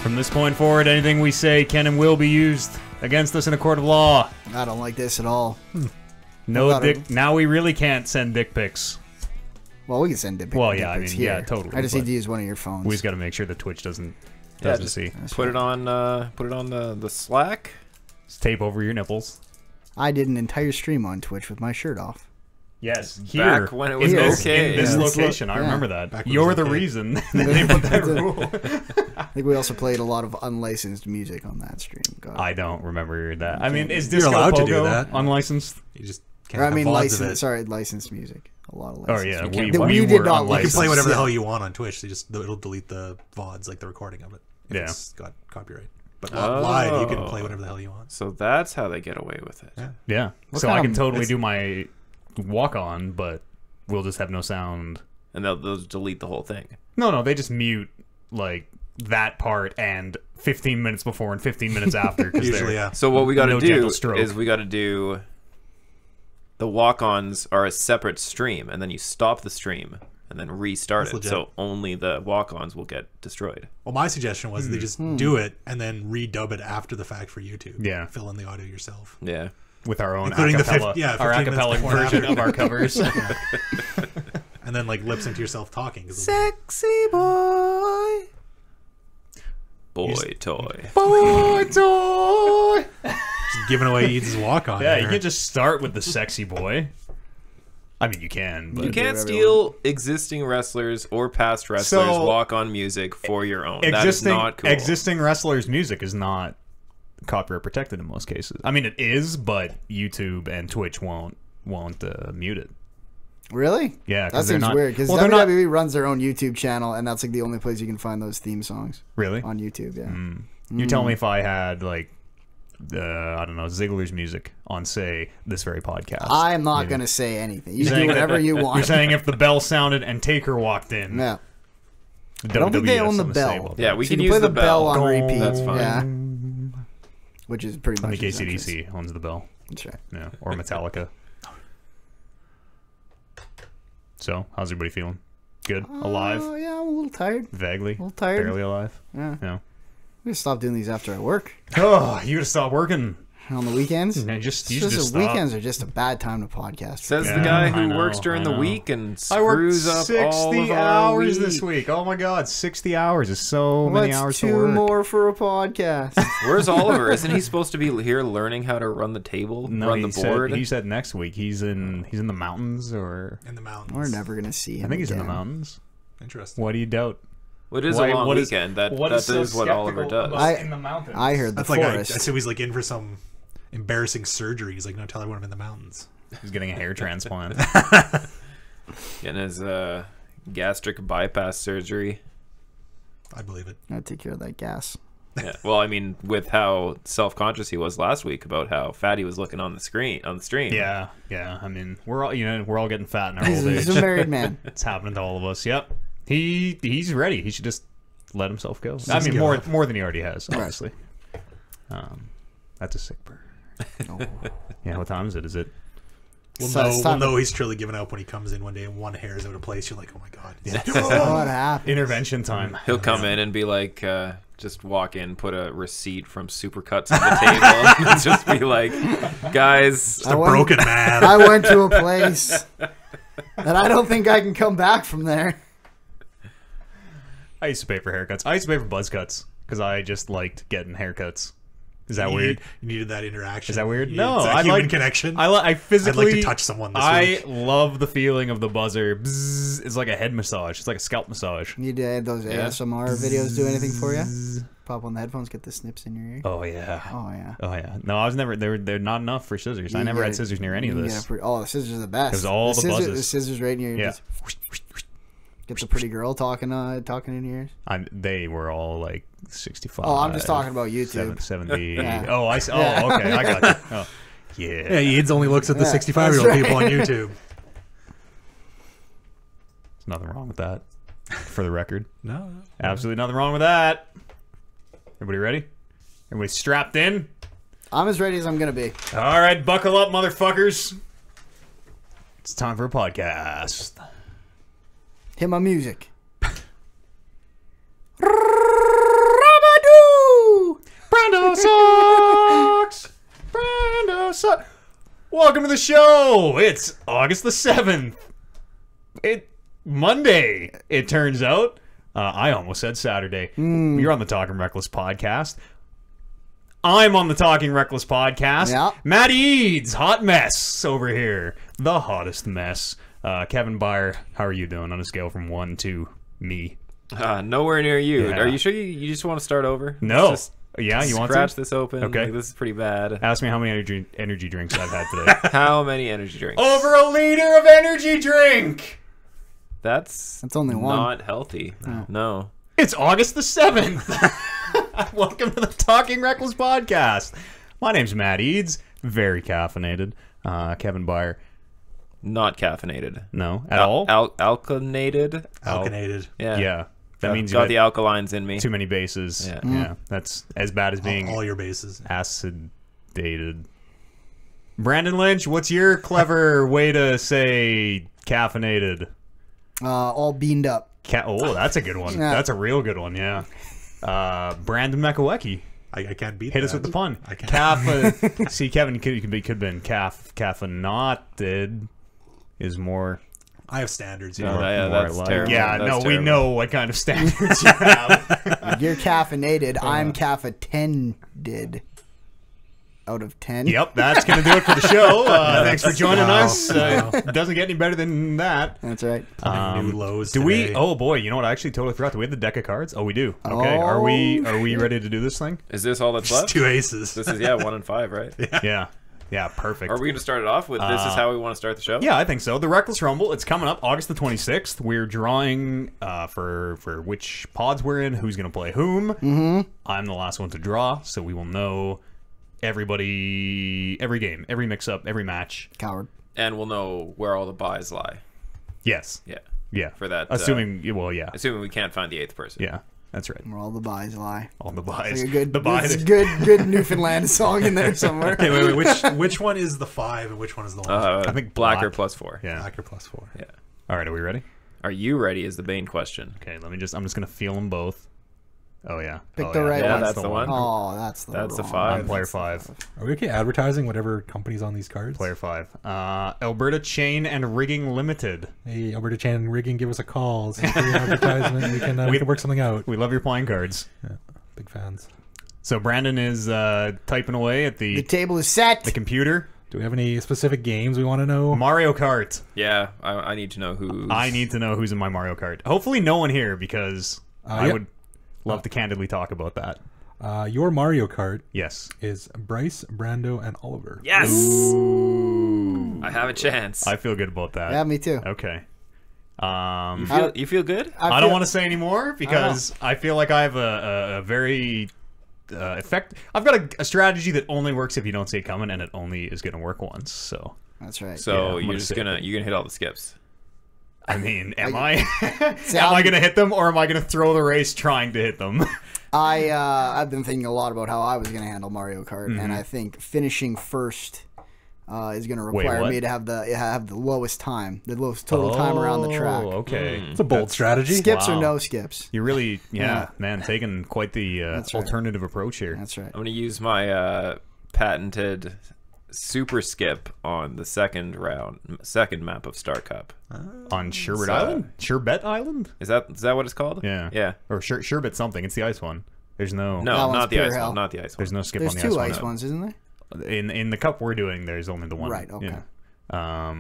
From this point forward, anything we say can and will be used against us in a court of law. I don't like this at all. No dick. Now we really can't send dick pics. Well, we can send dick pics. Well, yeah, I mean, yeah, totally. I just need to use one of your phones. We just got to make sure that Twitch doesn't see. Put it on the Slack. Just tape over your nipples. I did an entire stream on Twitch with my shirt off. Yes, back when it was in okay. this location. I remember that. You're the reason that they put that rule. I think we also played a lot of unlicensed music on that stream. God. I don't remember that. I mean, is You're Disco allowed to Pogo do that. unlicensed? You just can't have VODs of it. Sorry, licensed music. A lot of Oh licensed. yeah, we we did were not. You can unlicensed. play whatever the hell you want on Twitch. It'll delete the VODs, like the recording of it. If Yeah. it's got copyright. But live, you can play whatever the hell you want. So that's how they get away with it. Yeah. So I can totally do my walk on, but we'll just have no sound. And they'll just delete the whole thing. No, they just mute like that part and 15 minutes before and 15 minutes after. Usually, yeah. So what we got to do stroke. is we got to do the walk-ons are a separate stream, and then you stop the stream and then restart That's it. legit. So only the walk-ons will get destroyed. Well, my suggestion was they just do it and then redub it after the fact for YouTube. Yeah. Fill in the audio yourself. Yeah. With our own Including the acapella, our 15 minutes acapella before and version after. of our covers. And then like lip sync to yourself talking. Sexy boy. Boy toy. Boy toy. Just giving away Eads' walk on. Yeah, you can just start with the sexy boy. I mean, you can, but You can't steal existing wrestlers or past wrestlers' walk-on music for your own. That is not cool. Existing wrestlers' music is not copyright protected in most cases. I mean, it is, but YouTube and Twitch won't mute it. Really? Yeah, that seems weird because WWE runs their own YouTube channel, and that's like the only place you can find those theme songs. Really? On YouTube, yeah. You tell me if I had like, I don't know, Ziggler's music on, say, this very podcast. I am not going to say anything. You can do whatever you want. You're saying if the bell sounded and Taker walked in. Yeah. I don't think they own the bell. Yeah, we so can you use play the the bell on Gong. repeat. That's fine. Yeah. Which is pretty I much. think AC/DC owns the bell. That's right. Yeah, or Metallica. So, how's everybody feeling? Good? Alive? Oh, yeah, I'm a little tired. Vaguely? A little tired. Barely alive? Yeah. Yeah. I'm going to stop doing these after I work. Oh, you gotta stop working. On the weekends? No, you It's just stop. weekends are just a bad time to podcast. Says Yeah, the guy I who know, works during I the know. week and I worked screws up 60 all of our hours week. this week. Oh my god, 60 hours is so many hours to two work. more for a podcast. Where's Oliver? Isn't he supposed to be here learning how to run the table, No, run the board? he said next week he's in the mountains, or In the mountains. We're never going to see him I think he's in the again. mountains. Interesting. Why do you doubt? Well, it is Why- a long what is- weekend. That what is so what Oliver skeptical does. about in the mountains? I heard the That's like I forest. assume he's like in for some embarrassing surgery. He's like, no, tell everyone I'm in the mountains. He's getting a hair transplant. Getting his gastric bypass surgery. I believe it. Gotta take care of that gas. Yeah. Well, I mean, with how self-conscious he was last week about how fat he was looking on the stream. Yeah. I mean, we're all getting fat in our old He's age. a married man. It's happening to all of us. Yep. He's ready. He should just let himself go. I Just mean, give more up. than he already has, obviously. That's a sick bird. Oh. Yeah. What time is it? Is it? We'll know he's truly given up when he comes in one day and one hair is out of place. You're like, oh my god. What happened? Intervention time. He'll come in and be like, just walk in, put a receipt from Supercuts on the table, and just be like, guys, Just a broken man. I went to a place that I don't think I can come back from there. I used to pay for haircuts. I used to pay for buzz cuts because I just liked getting haircuts. Is that weird? You needed that interaction. Is that weird? You No, needed that I human like connection. I physically. I'd like to touch someone this week. love the feeling of the buzzer. Bzzz. It's like a head massage. It's like a scalp massage. You did those ASMR videos do anything for you? Pop on the headphones, get the snips in your ear. Oh yeah. Oh yeah. Oh yeah. No, I was never. They're not enough for scissors. I never had scissors near any of this. The scissors are the best. It was all the scissors, buzzes. The scissors right in your ear. Yeah. Get the pretty girl talking in your ears. They were all like 65. Oh, I'm just talking about YouTube. 70. Yeah. Oh, I. Oh, okay. I got you. Oh, yeah. Yeah, Eads only looks at the 65-year-old right. people on YouTube. There's nothing wrong with that. For the record. No. Absolutely nothing wrong with that. Everybody ready? Everybody strapped in? I'm as ready as I'm gonna be. All right, buckle up, motherfuckers. It's time for a podcast. Hit my music. Welcome to the show. It's August the 7th. Monday, it turns out. I almost said Saturday. You're on the Talking Reckless podcast. I'm on the Talking Reckless podcast. Yeah. Matt Eads, hot mess over here. The hottest mess. Kevin Pyre, how are you doing on a scale from 1 to me? Nowhere near you. Yeah. Are you sure you just want to start over? No. Let's just Yeah, you want to? scratch this open? Okay. Like, this is pretty bad. Ask me how many energy drinks I've had today. How many energy drinks? Over a liter of energy drink! That's only one. not healthy. No. It's August the 7th. Welcome to the Talking Reckless podcast. My name's Matt Eads. Very caffeinated. Kevin Pyre. Not caffeinated. No, at all? Alkanated? Alkanated. Yeah. Yeah. That means you got got the alkalines in me. too many bases. Yeah. Yeah. That's as bad as being All your bases. acidated. Brandon Lynch, what's your clever way to say caffeinated? All beamed up. Oh, that's a good one. Yeah. That's a real good one, yeah. Brandon McAwecki. I can't beat Hit that. us with the pun. I can't. See, Kevin could have been caffeinated is more. I have standards. No, here. yeah, more that's like- terrible. Yeah, That's no, we terrible. know what kind of standards you have. You're caffeinated. I'm caffeinated. Out of 10. Yep, that's going to do it for the show. Thanks for joining us. It doesn't get any better than that. That's right. New lows. Do we? today. Oh boy, you know what? I actually totally forgot. Do we have the deck of cards? Oh, we do. Okay, are we ready to do this thing? Is this all that's Just left? 2 aces. This is, 1 and 5, right? Yeah, perfect. Are we going to start it off with this is how we want to start the show? Yeah, I think so. The Reckless Rumble, it's coming up August the 26th. We're drawing for which pods we're in, who's going to play whom. Mm-hmm. I'm the last one to draw, so we will know everybody, every game, every mix-up, every match. Coward. And we'll know where all the buys lie. Yes. Yeah. For that. Assuming, yeah. Assuming we can't find the 8th person. Yeah, that's right. Where all the buys lie. All the buys. Like a good, the buys. good Newfoundland song in there somewhere. Okay, wait. Which one is the 5 and which one is the 1? I think Blacker black. +4. Yeah. Blacker +4. Yeah. All right, are we ready? Are you ready is the main question. Okay, I'm just going to feel them both. Oh, yeah. Pick Oh, the yeah. right Yeah, one. that's the one. Oh, that's the That's the wrong 5. I'm player 5. Are we okay advertising whatever company's on these cards? Player 5. Alberta Chain and Rigging Limited. Hey, Alberta Chan Rigging, give us a call. This is free advertisement. We can work something out. We love your playing cards. Yeah, big fans. So Brandon is typing away at The the table is set. computer. Do we have any specific games we want to know? Mario Kart. Yeah, I need to know who's... I need to know who's in my Mario Kart. Hopefully no one here, because I yep. would love to candidly talk about that. Your Mario Kart Yes. is Bryce, Brando, and Oliver. Yes! I have a chance. I feel good about that. Yeah, me too. Okay. You feel good? I don't want to say anymore because I feel like I have a very effect. I've got a strategy that only works if you don't see it coming, and it only is going to work once. So That's right. So I'm you're just say gonna it. you're gonna hit all the skips. I mean, am I See, am I going to hit them, or am I going to throw the race trying to hit them? I've been thinking a lot about how I was going to handle Mario Kart, and I think finishing first is going to require what? me to have the lowest time, the lowest total time around the track. Okay. It's a bold strategy. Skips Wow. or no skips. You really, Yeah. man, taking quite the right. alternative approach here. That's right. I'm gonna use my patented super skip on the second map of Star Cup. On Sherbet So- Island? Sherbet Island? Is that what it's called? Yeah. Yeah. Or Sherbet something. It's the ice one. There's no... No, That one's not the pure ice hell. one. Not the ice one. There's no skip There's on the two ice ice one. ones, isn't there? In the cup we're doing, there's only the one. Right, okay. Yeah.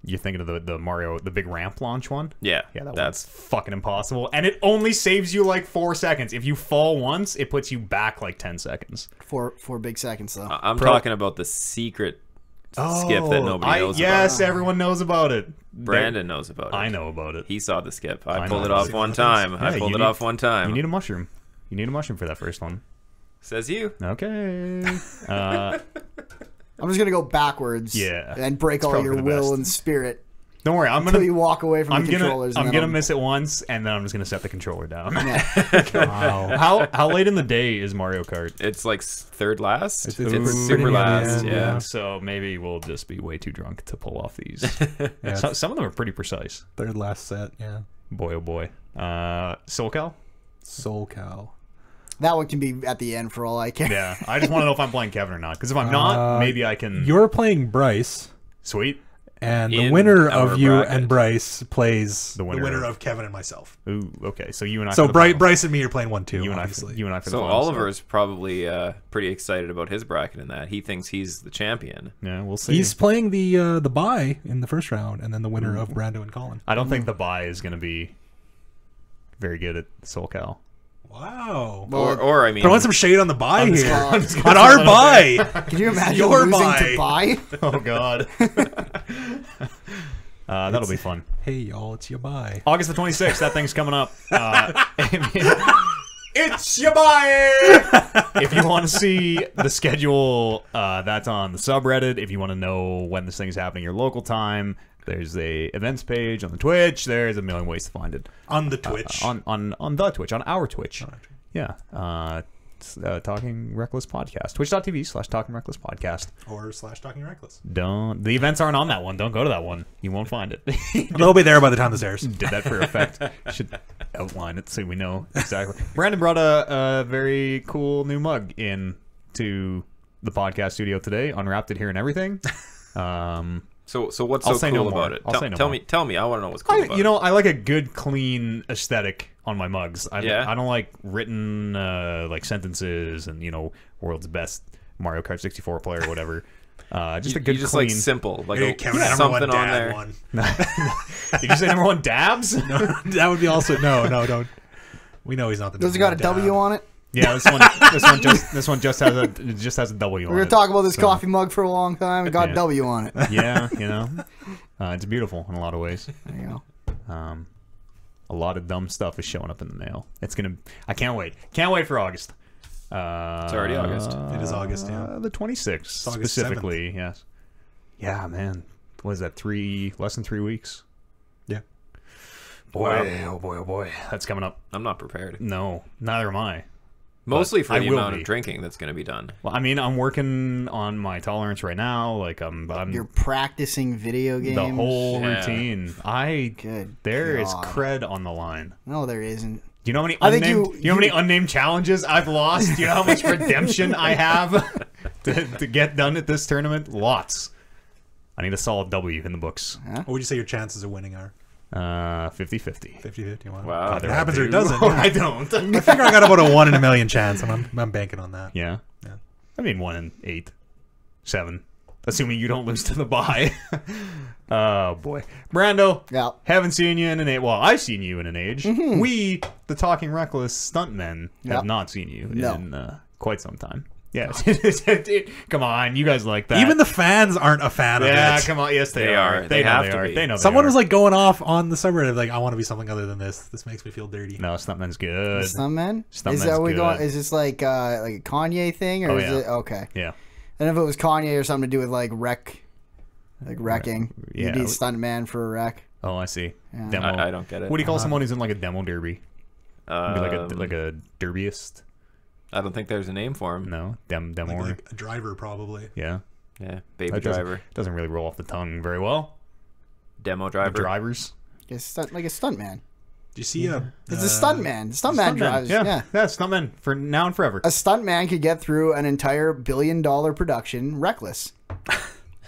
You're thinking of the Mario, the big ramp launch one? Yeah. Yeah, that's That's fucking impossible. And it only saves you like 4 seconds. If you fall once, it puts you back like 10 seconds. Four big seconds though. I'm talking about the secret skip that nobody knows yes, about. everyone knows about it. Brandon knows about it. I know about it. He saw the skip. I I pulled know. it off one time. Yeah, I pulled you it need- off one time. You need a mushroom. You need a mushroom for that first one. Says you. Okay. I'm just gonna go backwards. Yeah. And break It's all probably your the will best. and spirit Don't worry. until you walk away from the controllers. and I'm then gonna I'll- miss it once, and then I'm just gonna set the controller down. Wow. How late in the day is Mario Kart? It's like third last. It's It's, pretty super near the last. end, Yeah. yeah. So maybe we'll just be way too drunk to pull off these. Yeah, Some of them are pretty precise. third last set. Yeah. Boy, oh boy. SoCal? Soul Cow. That one can be at the end for all I care. Yeah, I just want to know if I'm playing Kevin or not. Because if I'm not, maybe I can. You're playing Bryce, Sweet. and the In winner our of you bracket. and Bryce plays. The The winner, winner of Kevin and myself. Ooh, okay. So you and I. So for the final. Bryce and me are playing 1-2. You and obviously. you and I for the So final, Oliver's probably pretty excited about his bracket in that. He thinks he's the champion. Yeah, we'll see. He's playing the bye in the first round, and then the winner of Brando and Colin. I don't think the bye is going to be very good at SoCal. Wow. Or I mean, Throwing some shade on the bye here. I'm just On our bye. Can you imagine Your losing buy. to buy? Oh God. That'll be fun. Hey, y'all, it's your bye. August the 26th. That thing's coming up. It's your bye. If you want to see the schedule, that's on the subreddit. If you want to know when this thing's happening, your local time, there's a events page on the Twitch. There's a million ways to find it. On the Twitch. On the Twitch, on our Twitch. Yeah. Talking Reckless Podcast. Twitch.tv/Talking Reckless Podcast. or /Talking Reckless. The events aren't on that one. Don't go to that one. You won't find it. They'll be there by the time this airs. Did that for effect. Should outline it so we know exactly. Brandon brought a very cool new mug in to the podcast studio today. Unwrapped it here and everything. so what's I'll so say cool no more. about it? I'll say no tell more. me. I want to know what's cool about You it. know, I like a good, clean aesthetic on my mugs. I Yeah? don't like written like sentences and world's best Mario Kart 64 player or whatever. Just a good, you just clean. like simple, like Hey, a, Kevin, something number one on dad there. one. Did you say number one dabs? That would be also no, don't. We know he's not the. Does it got a W on it? Yeah, this one just has a W on We're it. gonna talk about this coffee mug for a long time. It got Yeah. W on it. Yeah, it's beautiful in a lot of ways. There you go. A lot of dumb stuff is showing up in the mail. I can't wait. Can't wait for August. It's already August. It is August, yeah. The 26th, August specifically. Yes. Yeah, man. What is that? Less than 3 weeks. Yeah. Boy, oh boy, oh boy. That's coming up. I'm not prepared. No, neither am I. Mostly for I the will amount be. of drinking that's going to be done. Well, I mean, I'm working on my tolerance right now. Like I'm You're practicing video games. the whole Yeah. routine. Good There is God. cred on the line. No, there isn't. Do you know how many I think unnamed? You know how many unnamed challenges I've lost? Do you know how much redemption I have to get done at this tournament? Lots. I need a solid W in the books. What would you say your chances of winning are? 50-50. 50-50. Wow. Wow. It happens or it doesn't. No, Yeah. I don't. I figure I got about a 1 in a million chance, and I'm banking on that. Yeah. Yeah. I mean, 1 in 8, 7. Assuming you don't lose to the bye. Oh boy, Brando. Yeah. Haven't seen you in an age. Well, I've seen you in an age. We, the Talking Reckless stuntmen, have Yep. not seen you No. in quite some time. Yeah. Come on, you guys like that. Even the fans aren't a fan yeah, of it. come on. Yes, they They are. are. They They know have they to are. be. They know Someone they was are. like going off on the subreddit, like, I want to be something other than this. This makes me feel dirty. No, stuntmen's good. Stuntman? Stuntman's Is we good. going? Is this like a Kanye thing, or Oh, is yeah. it okay? Yeah. And if it was Kanye or something to do with like wrecking, Yeah. you'd be stuntman for a wreck. Oh, I see. Yeah. Demo. I don't get it. What do you call someone who's in like a demo derby? Be like Um, a derbyist? I don't think there's a name for him. No, demo. Like a driver, probably. Yeah. Yeah, baby That driver, doesn't really roll off the tongue very well. demo driver. Drivers. Like a stuntman. Do you see a... It's a stuntman. Stuntman drives. Yeah. Stuntmen for now and forever. A stuntman could get through an entire $1 billion production reckless.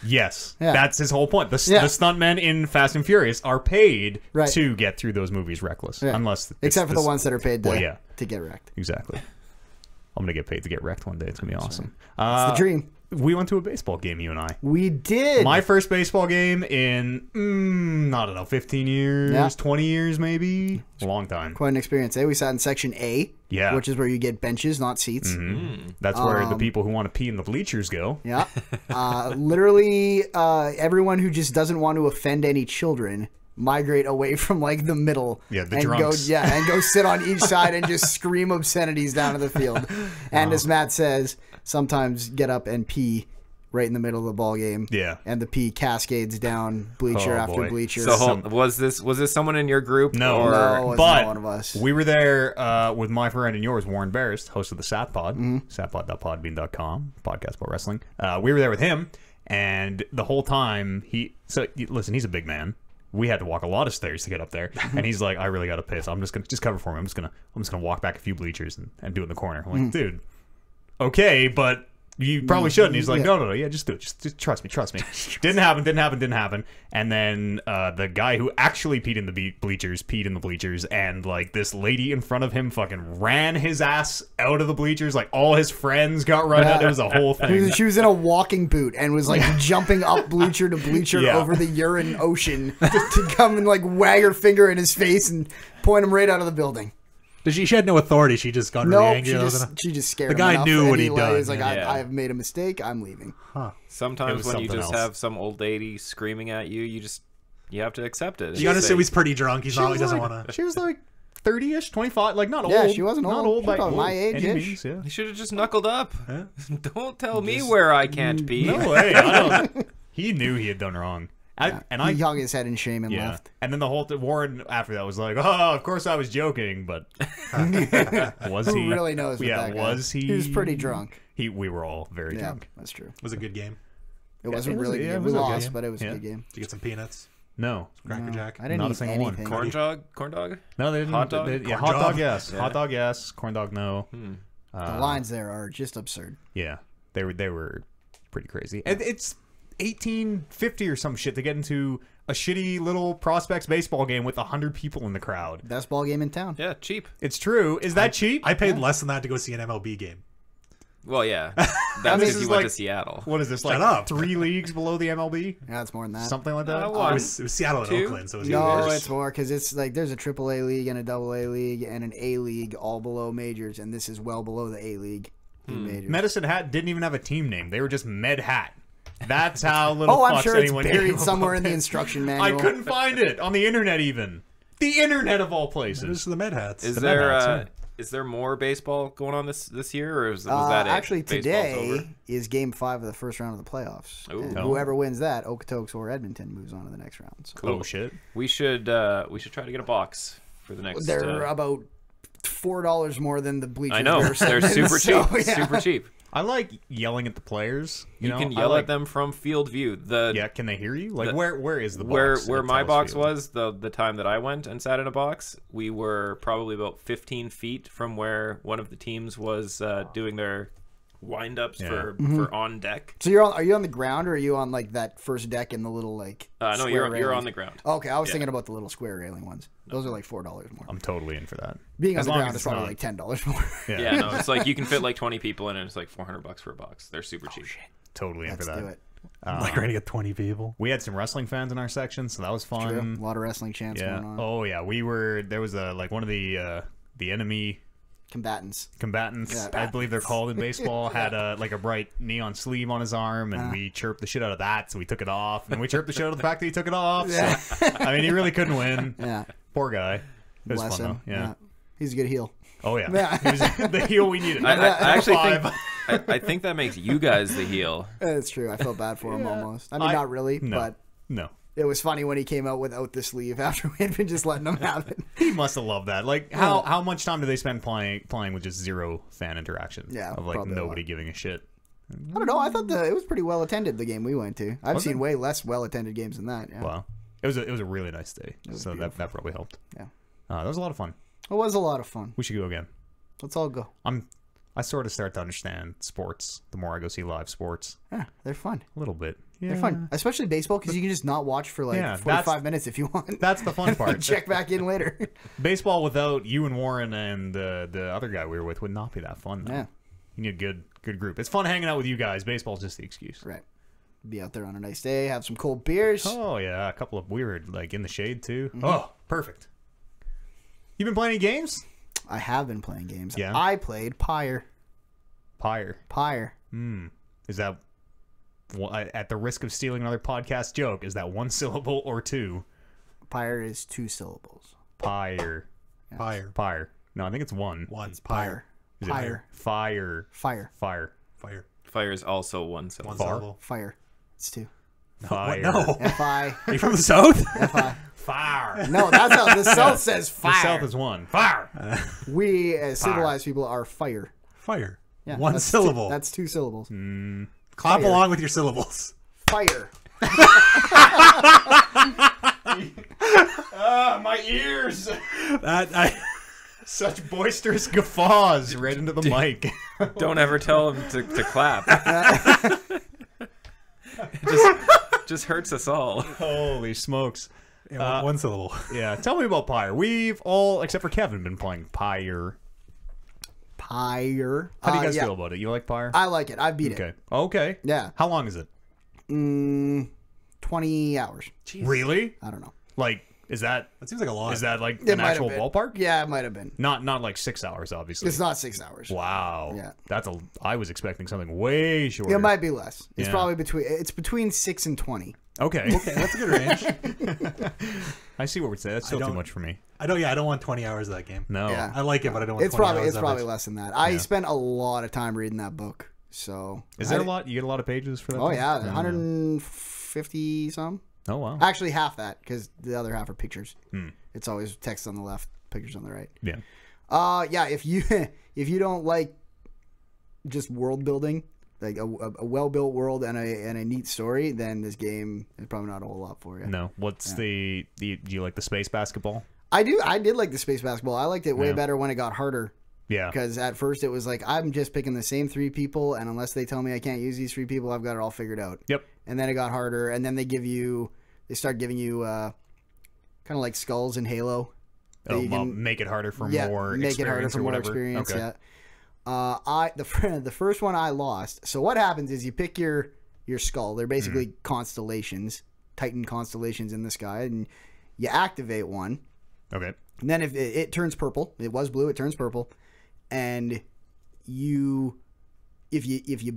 Yes, Yeah. that's his whole point. The Yeah. stuntmen in Fast and Furious are paid Right. to get through those movies reckless, Yeah. unless it's Except for the this- ones that are paid to, Well, yeah. to get wrecked. Exactly. I'm gonna get paid to get wrecked one day. It's gonna be awesome. It's the dream. We went to a baseball game, you and I. We did. My first baseball game in I don't know, 15 years, Yeah. 20 years maybe. A long time. Quite an experience. We sat in section A, Yeah. which is where you get benches, not seats. That's where the people who want to pee in the bleachers go. Yeah. Literally, everyone who just doesn't want to offend any children migrate away from like the middle. Yeah, the and drunks. go sit on each side and just scream obscenities down to the field. And as Matt says, sometimes get up and pee right in the middle of the ball game. Yeah. And the pee cascades down bleacher Oh, after boy. bleacher. So was this someone in your group? No. or No, it's but not one of us. we were there with my friend and yours, Warren Barrist, host of the Sat Pod, Mm-hmm. satpod.podbean.com, podcast about wrestling. We were there with him, and the whole time, listen, he's a big man. we had to walk a lot of stairs to get up there. And he's like, I really got to piss. I'm just gonna cover for me. I'm just gonna walk back a few bleachers and do it in the corner. I'm like, dude, okay, but you probably shouldn't. He's like, no, yeah, just do it. Just trust me. Didn't happen. And then the guy who actually peed in the bleachers, and like this lady in front of him fucking ran his ass out of the bleachers. Like all his friends got run out. It was a whole thing. She was in a walking boot and was like jumping up bleacher to bleacher over the urine ocean to come and like wag her finger in his face and point him right out of the building. She had no authority. She just got really angry. She just scared him. The guy knew what he'd done. He was like, I have made a mistake. I'm leaving. Huh. Sometimes when you just have some old lady screaming at you, you have to accept it. You gotta say he's pretty drunk. He doesn't want to. She was like 30-ish, 25, like not old. Yeah, she wasn't not old. By my age. Yeah. You should have just knuckled up. Huh? Don't tell me where I can't be. No way. He knew he had done wrong. He hung his head in shame and left. And then the whole Warren after that was like, "Oh, of course I was joking," but was he? Who really knows? Yeah, was he? He was pretty drunk. We were all very drunk. That's true. It was a good game. It wasn't really good. We lost, but it was a good game. Did you get some peanuts? No. Cracker Jack? I didn't Not eat a single anything. Corn dog? No, they didn't. Hot dog? Hot dog, yes. Hot dog, yes. Corn dog, no. The lines there are just absurd. Yeah, they were pretty crazy. And it's $18.50 or some shit to get into a shitty little prospects baseball game with 100 people in the crowd. Best ball game in town. Yeah, cheap. It's true. Is that cheap? I paid less than that to go see an MLB game. Well, yeah. That's because you went to Seattle. What is this, Shut like up. 3 leagues below the MLB? Yeah, it's more than that. Something like that? It was Seattle and Oakland, so it was even No, worse. it's more because it's like there's a AAA league and a AA league and an A league all below majors, and this is well below the A league in majors. Medicine Hat didn't even have a team name. They were just Med Hat. That's how little I'm fucks sure it's anyone buried gave somewhere about in the it. instruction manual. I couldn't find it on the internet even. The internet of all This places. is the Med Hats. Is there more baseball going on this year, or was that it? Actually, Baseball's today over? is Game 5 of the first round of the playoffs. Ooh. And Oh. whoever wins that, Okotoks or Edmonton, moves on to the next round. So. Oh shit. We should try to get a box for the next. They're about $4 more than the bleachers. I know they're super cheap. Super cheap. I like yelling at the players. You can yell at them from field view. Can they hear you? Like where is the where box? where at my Telus box Field? was the time that I went and sat in a box, we were probably about 15 feet from where one of the teams was doing their wind-ups for on deck. So are you on the ground or are you on like that first deck in the little like? No, square you're railings? on the ground. Okay, I was thinking about the little square railing ones. Those are like $4 more. I'm totally in for that. Being on As the long ground as is it's probably not- like $10 more. Yeah, no, it's like you can fit like 20 people in, and it's like $400 for a box. They're super cheap. Totally in Let's for that. do it. Like ready to get 20 people. We had some wrestling fans in our section, so that was fun. True. A lot of wrestling chants Yeah. going on. Oh yeah, there was like one of the enemy Combatants. combatants, Yeah. I believe they're called in baseball, had like a bright neon sleeve on his arm, and we chirped the shit out of that, so we took it off, and we chirped the shit out of the fact that he took it off. Yeah. So, I mean, he really couldn't win. Yeah. Poor guy. It was Bless fun him. though. Yeah. He's a good heel. Oh yeah. Yeah. He was the heel we needed. I actually Five. think I think that makes you guys the heel. It's true. I felt bad for him almost. I mean, not really, but No. it was funny when he came out without the sleeve after we had been just letting him have it. He must have loved that. Like, how much time do they spend playing with just zero fan interaction? Yeah, of like probably a nobody lot. giving a shit. I don't know. I thought it was pretty well attended, the game we went to. I've seen way less well attended games than that. Yeah. Wow, it was a really nice day. So that probably helped. Yeah. That was a lot of fun. It was a lot of fun. We should go again. Let's all go. I sort of start to understand sports the more I go see live sports. Yeah, they're fun. A little bit. Yeah. They're fun, especially baseball because you can just not watch for like Yeah, 45 minutes if you want. That's the fun part. Check back in later. Baseball without you and Warren and the other guy we were with would not be that fun. Though. Yeah. You need a good group. It's fun hanging out with you guys. Baseball's just the excuse. Right. Be out there on a nice day, have some cold beers. Oh yeah, a couple of weird like in the shade too. Oh, perfect. You been playing any games? I have been playing games. Yeah. I played Pyre. Pyre. Is that at the risk of stealing another podcast joke? Is that one syllable or two? Pyre is 2 syllables. Pyre. Fire. Pyre. No, I think it's one. One. Pyre. Is it Pyre. Fire. Fire. Fire. Fire. Fire is also one syllable. One Far. syllable. Fire. It's 2. Fire. No. F-I. Are you from the South? F-I. Fire. No, that's how the South says fire. The South is one. Fire. We, as civilized people, are fire. Fire. Yeah, One that's syllable. That's 2 syllables. Clap fire. along with your syllables. Fire. My ears. Such boisterous guffaws right into the mic. Don't ever tell him to clap. Just hurts us all. Holy smokes. Yeah, one syllable. Yeah, tell me about Pyre. We've all, except for Kevin, been playing Pyre. Pyre. How do you guys feel about it? You like Pyre? I like it. I beat it. Okay. Yeah. How long is it? 20 hours. Jeez. Really? I don't know. Like, is that... That seems like a lot. Is that like It an might actual have been. ballpark? Yeah, it might have been. Not like 6 hours, obviously. It's not 6 hours. Wow. Yeah. I was expecting something way shorter. It might be less. It's Yeah. probably between 6 and 20. Okay. Okay, that's a good range. I see what we're saying. That's still too much for me. I don't want 20 hours of that game. No. Yeah. I like it, but I don't want It's 20 probably hours it's of probably it. less than that. I spent a lot of time reading that book. So Is there a lot? You get a lot of pages for that? Oh thing? yeah, 150 some. Oh wow. Actually, half that because the other half are pictures. It's always text on the left, pictures on the right. Yeah. Yeah. If you don't like just world building, like a well built world and a neat story, then this game is probably not a whole lot for you. No. What's do you like the space basketball? I do. I did like the space basketball. I liked it way better when it got harder. Yeah. Because at first it was like, I'm just picking the same 3 people, and unless they tell me I can't use these 3 people, I've got it all figured out. Yep. And then it got harder, and then they start giving you kind of like skulls in Halo. Make it harder for more experience. Make it harder for more experience. Okay. Yeah. The first one I lost. So what happens is you pick your skull. They're basically constellations, Titan constellations in the sky, and you activate one. Okay. And then if it turns purple, it was blue, it turns purple, and if you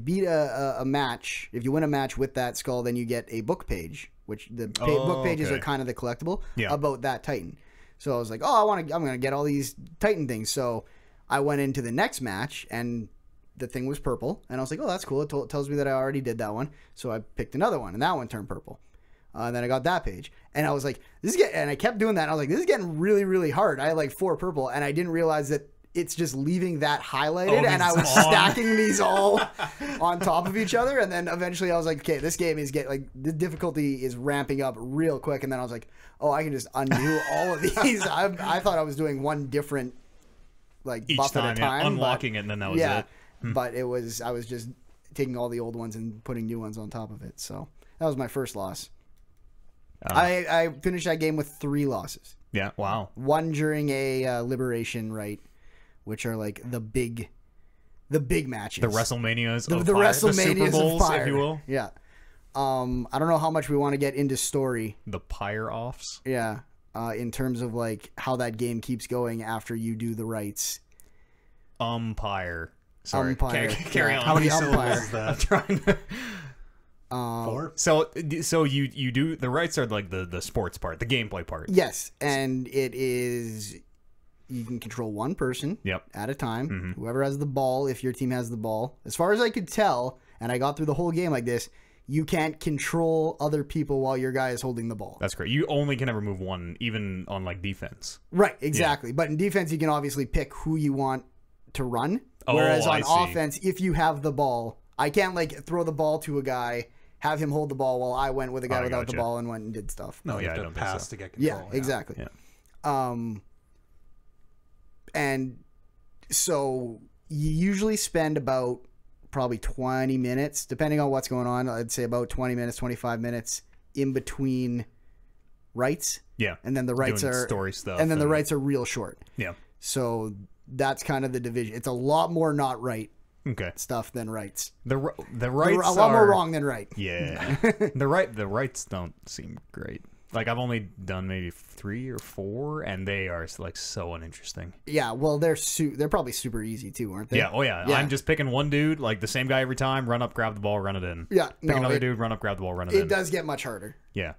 beat a match, if you win a match with that skull, then you get a book page, which book pages are kind of the collectible about that Titan. So I was like, I'm gonna get all these Titan things. So I went into the next match, and the thing was purple, and I was like, oh, that's cool. It tells me that I already did that one. So I picked another one, and that one turned purple. And then I got that page, and I was like, and I kept doing that. And I was like, this is getting really, really hard. I had like 4 purple, and I didn't realize that it's just leaving that highlighted, and I was stacking these all on top of each other. And then eventually I was like, okay, this game is the difficulty is ramping up real quick. And then I was like, oh, I can just undo all of these. I thought I was doing one different each buff time, at a time, unlocking it, and then that was it. But I was just taking all the old ones and putting new ones on top of it. So that was my first loss. I finished that game with 3 losses. Yeah. Wow. 1 during a liberation rite, which are like the big matches, The WrestleManias, the Pyre, WrestleManias the Super Bowls, of Pyre, if you will. Yeah. I don't know how much we want to get into story. The Pyre offs. Yeah. In terms of like how that game keeps going after you do the rites. Umpire. Sorry. Umpire. Carry on. How many Umpire. syllables is that? I'm trying to. 4? So you do the rights are like the sports part, the gameplay part. Yes, and it is you can control one person at a time. Whoever has the ball, if your team has the ball. As far as I could tell, and I got through the whole game like this, you can't control other people while your guy is holding the ball. That's correct. You only can ever move one, even on like defense. Right, exactly. Yeah. But in defense, you can obviously pick who you want to run. Whereas on offense, if you have the ball, I can't like throw the ball to a guy, have him hold the ball while I went with a guy without the ball and went and did stuff. No, you have to pass to get control. Yeah, exactly. Yeah. And so you usually spend about probably 20 minutes, depending on what's going on. I'd say about 20 minutes, 25 minutes in between rights. Yeah. And then the rights doing are story stuff. And then the rights are real short. Yeah. So that's kind of the division. It's a lot more not right stuff than rights. The rights a lot more wrong than right. Yeah. the rights don't seem great. Like I've only done maybe 3 or 4, and they are like so uninteresting. Yeah, well they're probably super easy too, aren't they? Yeah. Oh yeah. I'm just picking one dude, like the same guy every time. Run up, grab the ball, run it in. Yeah. Pick another dude, run up, grab the ball, run it in. It does get much harder. Yeah.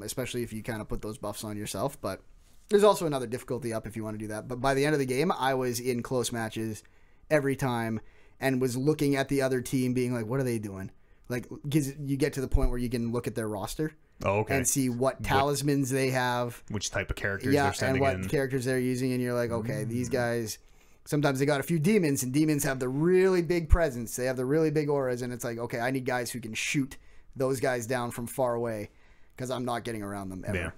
Especially if you kind of put those buffs on yourself, but there's also another difficulty up if you want to do that. But by the end of the game, I was in close matches every time and was looking at the other team, being like, "What are they doing?" Like, 'cause you get to the point where you can look at their roster. Oh, okay. And see what talismans they have. Which type of characters they're sending and what characters they're using. And you're like, okay, these guys, sometimes they got a few demons, and demons have the really big presence. They have the really big auras, and it's like, okay, I need guys who can shoot those guys down from far away because I'm not getting around them ever. Yeah.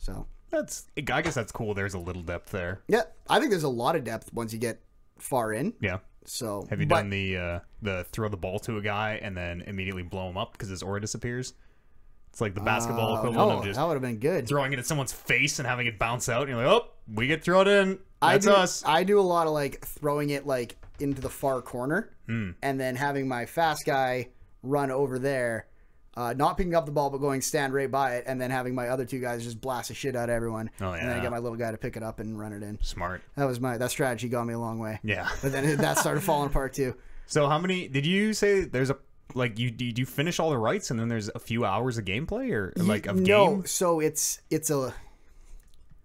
So I guess that's cool. There's a little depth there. yeah, I think there's a lot of depth once you get far in. Yeah. So Have you done the throw the ball to a guy and then immediately blow him up because his aura disappears? It's like the basketball equivalent of just that would have been good. throwing it at someone's face and having it bounce out. And you're like, oh, we get thrown in. That's us. I do a lot of like throwing it like into the far corner and then having my fast guy run over there, not picking up the ball but going stand right by it, and then having my other two guys just blast the shit out of everyone. Oh, yeah. And then I get my little guy to pick it up and run it in. Smart. That strategy got me a long way. Yeah. But then that started falling apart too. So how many did you say there's a like did you finish all the rights and then there's a few hours of gameplay or like of No, game? so it's a,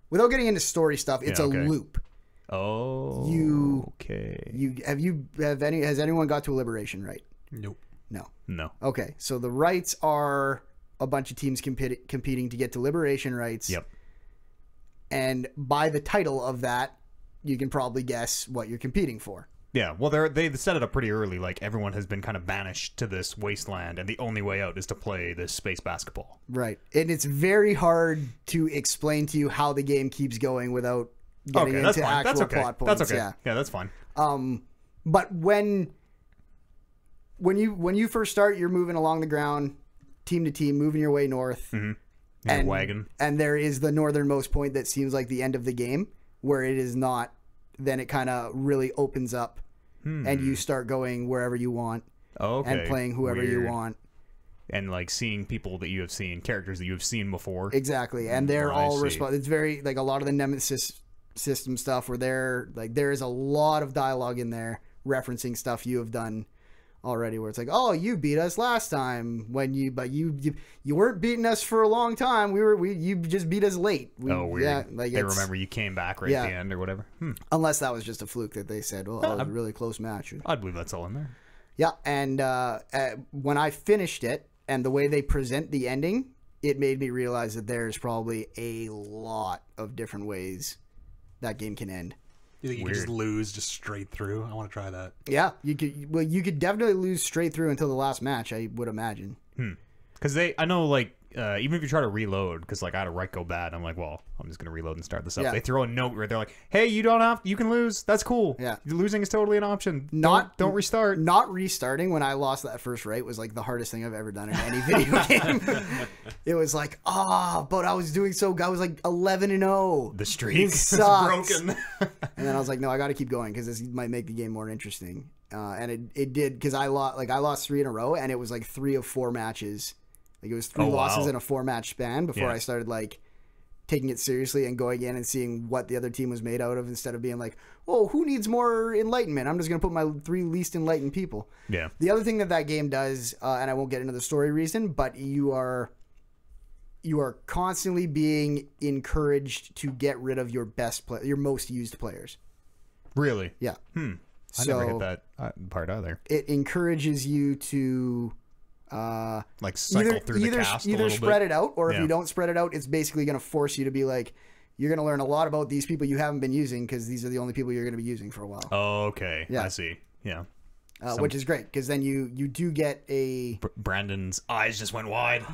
without getting into story stuff, it's Yeah, a okay. loop. Oh, okay. Has anyone got to a liberation right? Nope. No. Okay, so the rights are a bunch of teams competing to get to liberation rights. Yep. And by the title of that, you can probably guess what you're competing for. Yeah, well, they set it up pretty early. Like, everyone has been kind of banished to this wasteland, and the only way out is to play this space basketball. Right. And it's very hard to explain to you how the game keeps going without getting Okay, that's into fine. actual That's okay. plot points. That's okay. Yeah. Yeah, that's fine. But when you first start, you're moving along the ground, team to team, moving your way north. In a wagon. And there is the northernmost point that seems like the end of the game, where it is not. Then it kind of really opens up, and you start going wherever you want, Okay. and playing whoever you Weird. want. And, like, seeing people that you have seen, characters that you have seen before. Exactly, and they're I all see. It's very like a lot of the Nemesis system stuff where there is a lot of dialogue in there referencing stuff you have done already, where it's like, oh, you beat us last time but you weren't beating us for a long time. You just beat us late. Weird. Yeah, like They remember you came back right at the end or whatever. unless that was just a fluke that they said, well, that was a really close match. I'd believe that's all in there. Yeah, and when I finished it and the way they present the ending, it made me realize that there's probably a lot of different ways that game can end. You think you could just lose just straight through? I want to try that. Yeah, you could definitely lose straight through until the last match, I would imagine. Because I know, like, even if you try to reload, because, like, I had a right go bad, I'm like, well, I'm just going to reload and start this up. Yeah. They throw a note where they're like, hey, you can lose. That's cool. Yeah. Losing is totally an option. Don't restart. Not restarting when I lost that first right was, like, the hardest thing I've ever done in any video game. It was like, but I was doing I was, like, 11-0. The streak is sucks. broken. And then I was like, no, I got to keep going because this might make the game more interesting. And it did, because I lost 3 in a row, and it was like 3 of 4 matches. Like, it was 3 losses in a 4-match span before I started, like, taking it seriously and going in and seeing what the other team was made out of, instead of being like, oh, who needs more enlightenment? I'm just going to put my 3 least enlightened people. Yeah. The other thing that game does, and I won't get into the story reason, but you are constantly being encouraged to get rid of your your most used players. Really? Yeah. I never hit that part either. It encourages you to Like, cycle through the cast a either little spread bit. it out, or if Yeah. you don't spread it out, it's basically going to force you to be like, you're going to learn a lot about these people you haven't been using, because these are the only people you're going to be using for a while. Oh, okay. Yeah. I see. Yeah. Which is great, because then you do get a... Brandon's eyes just went wide.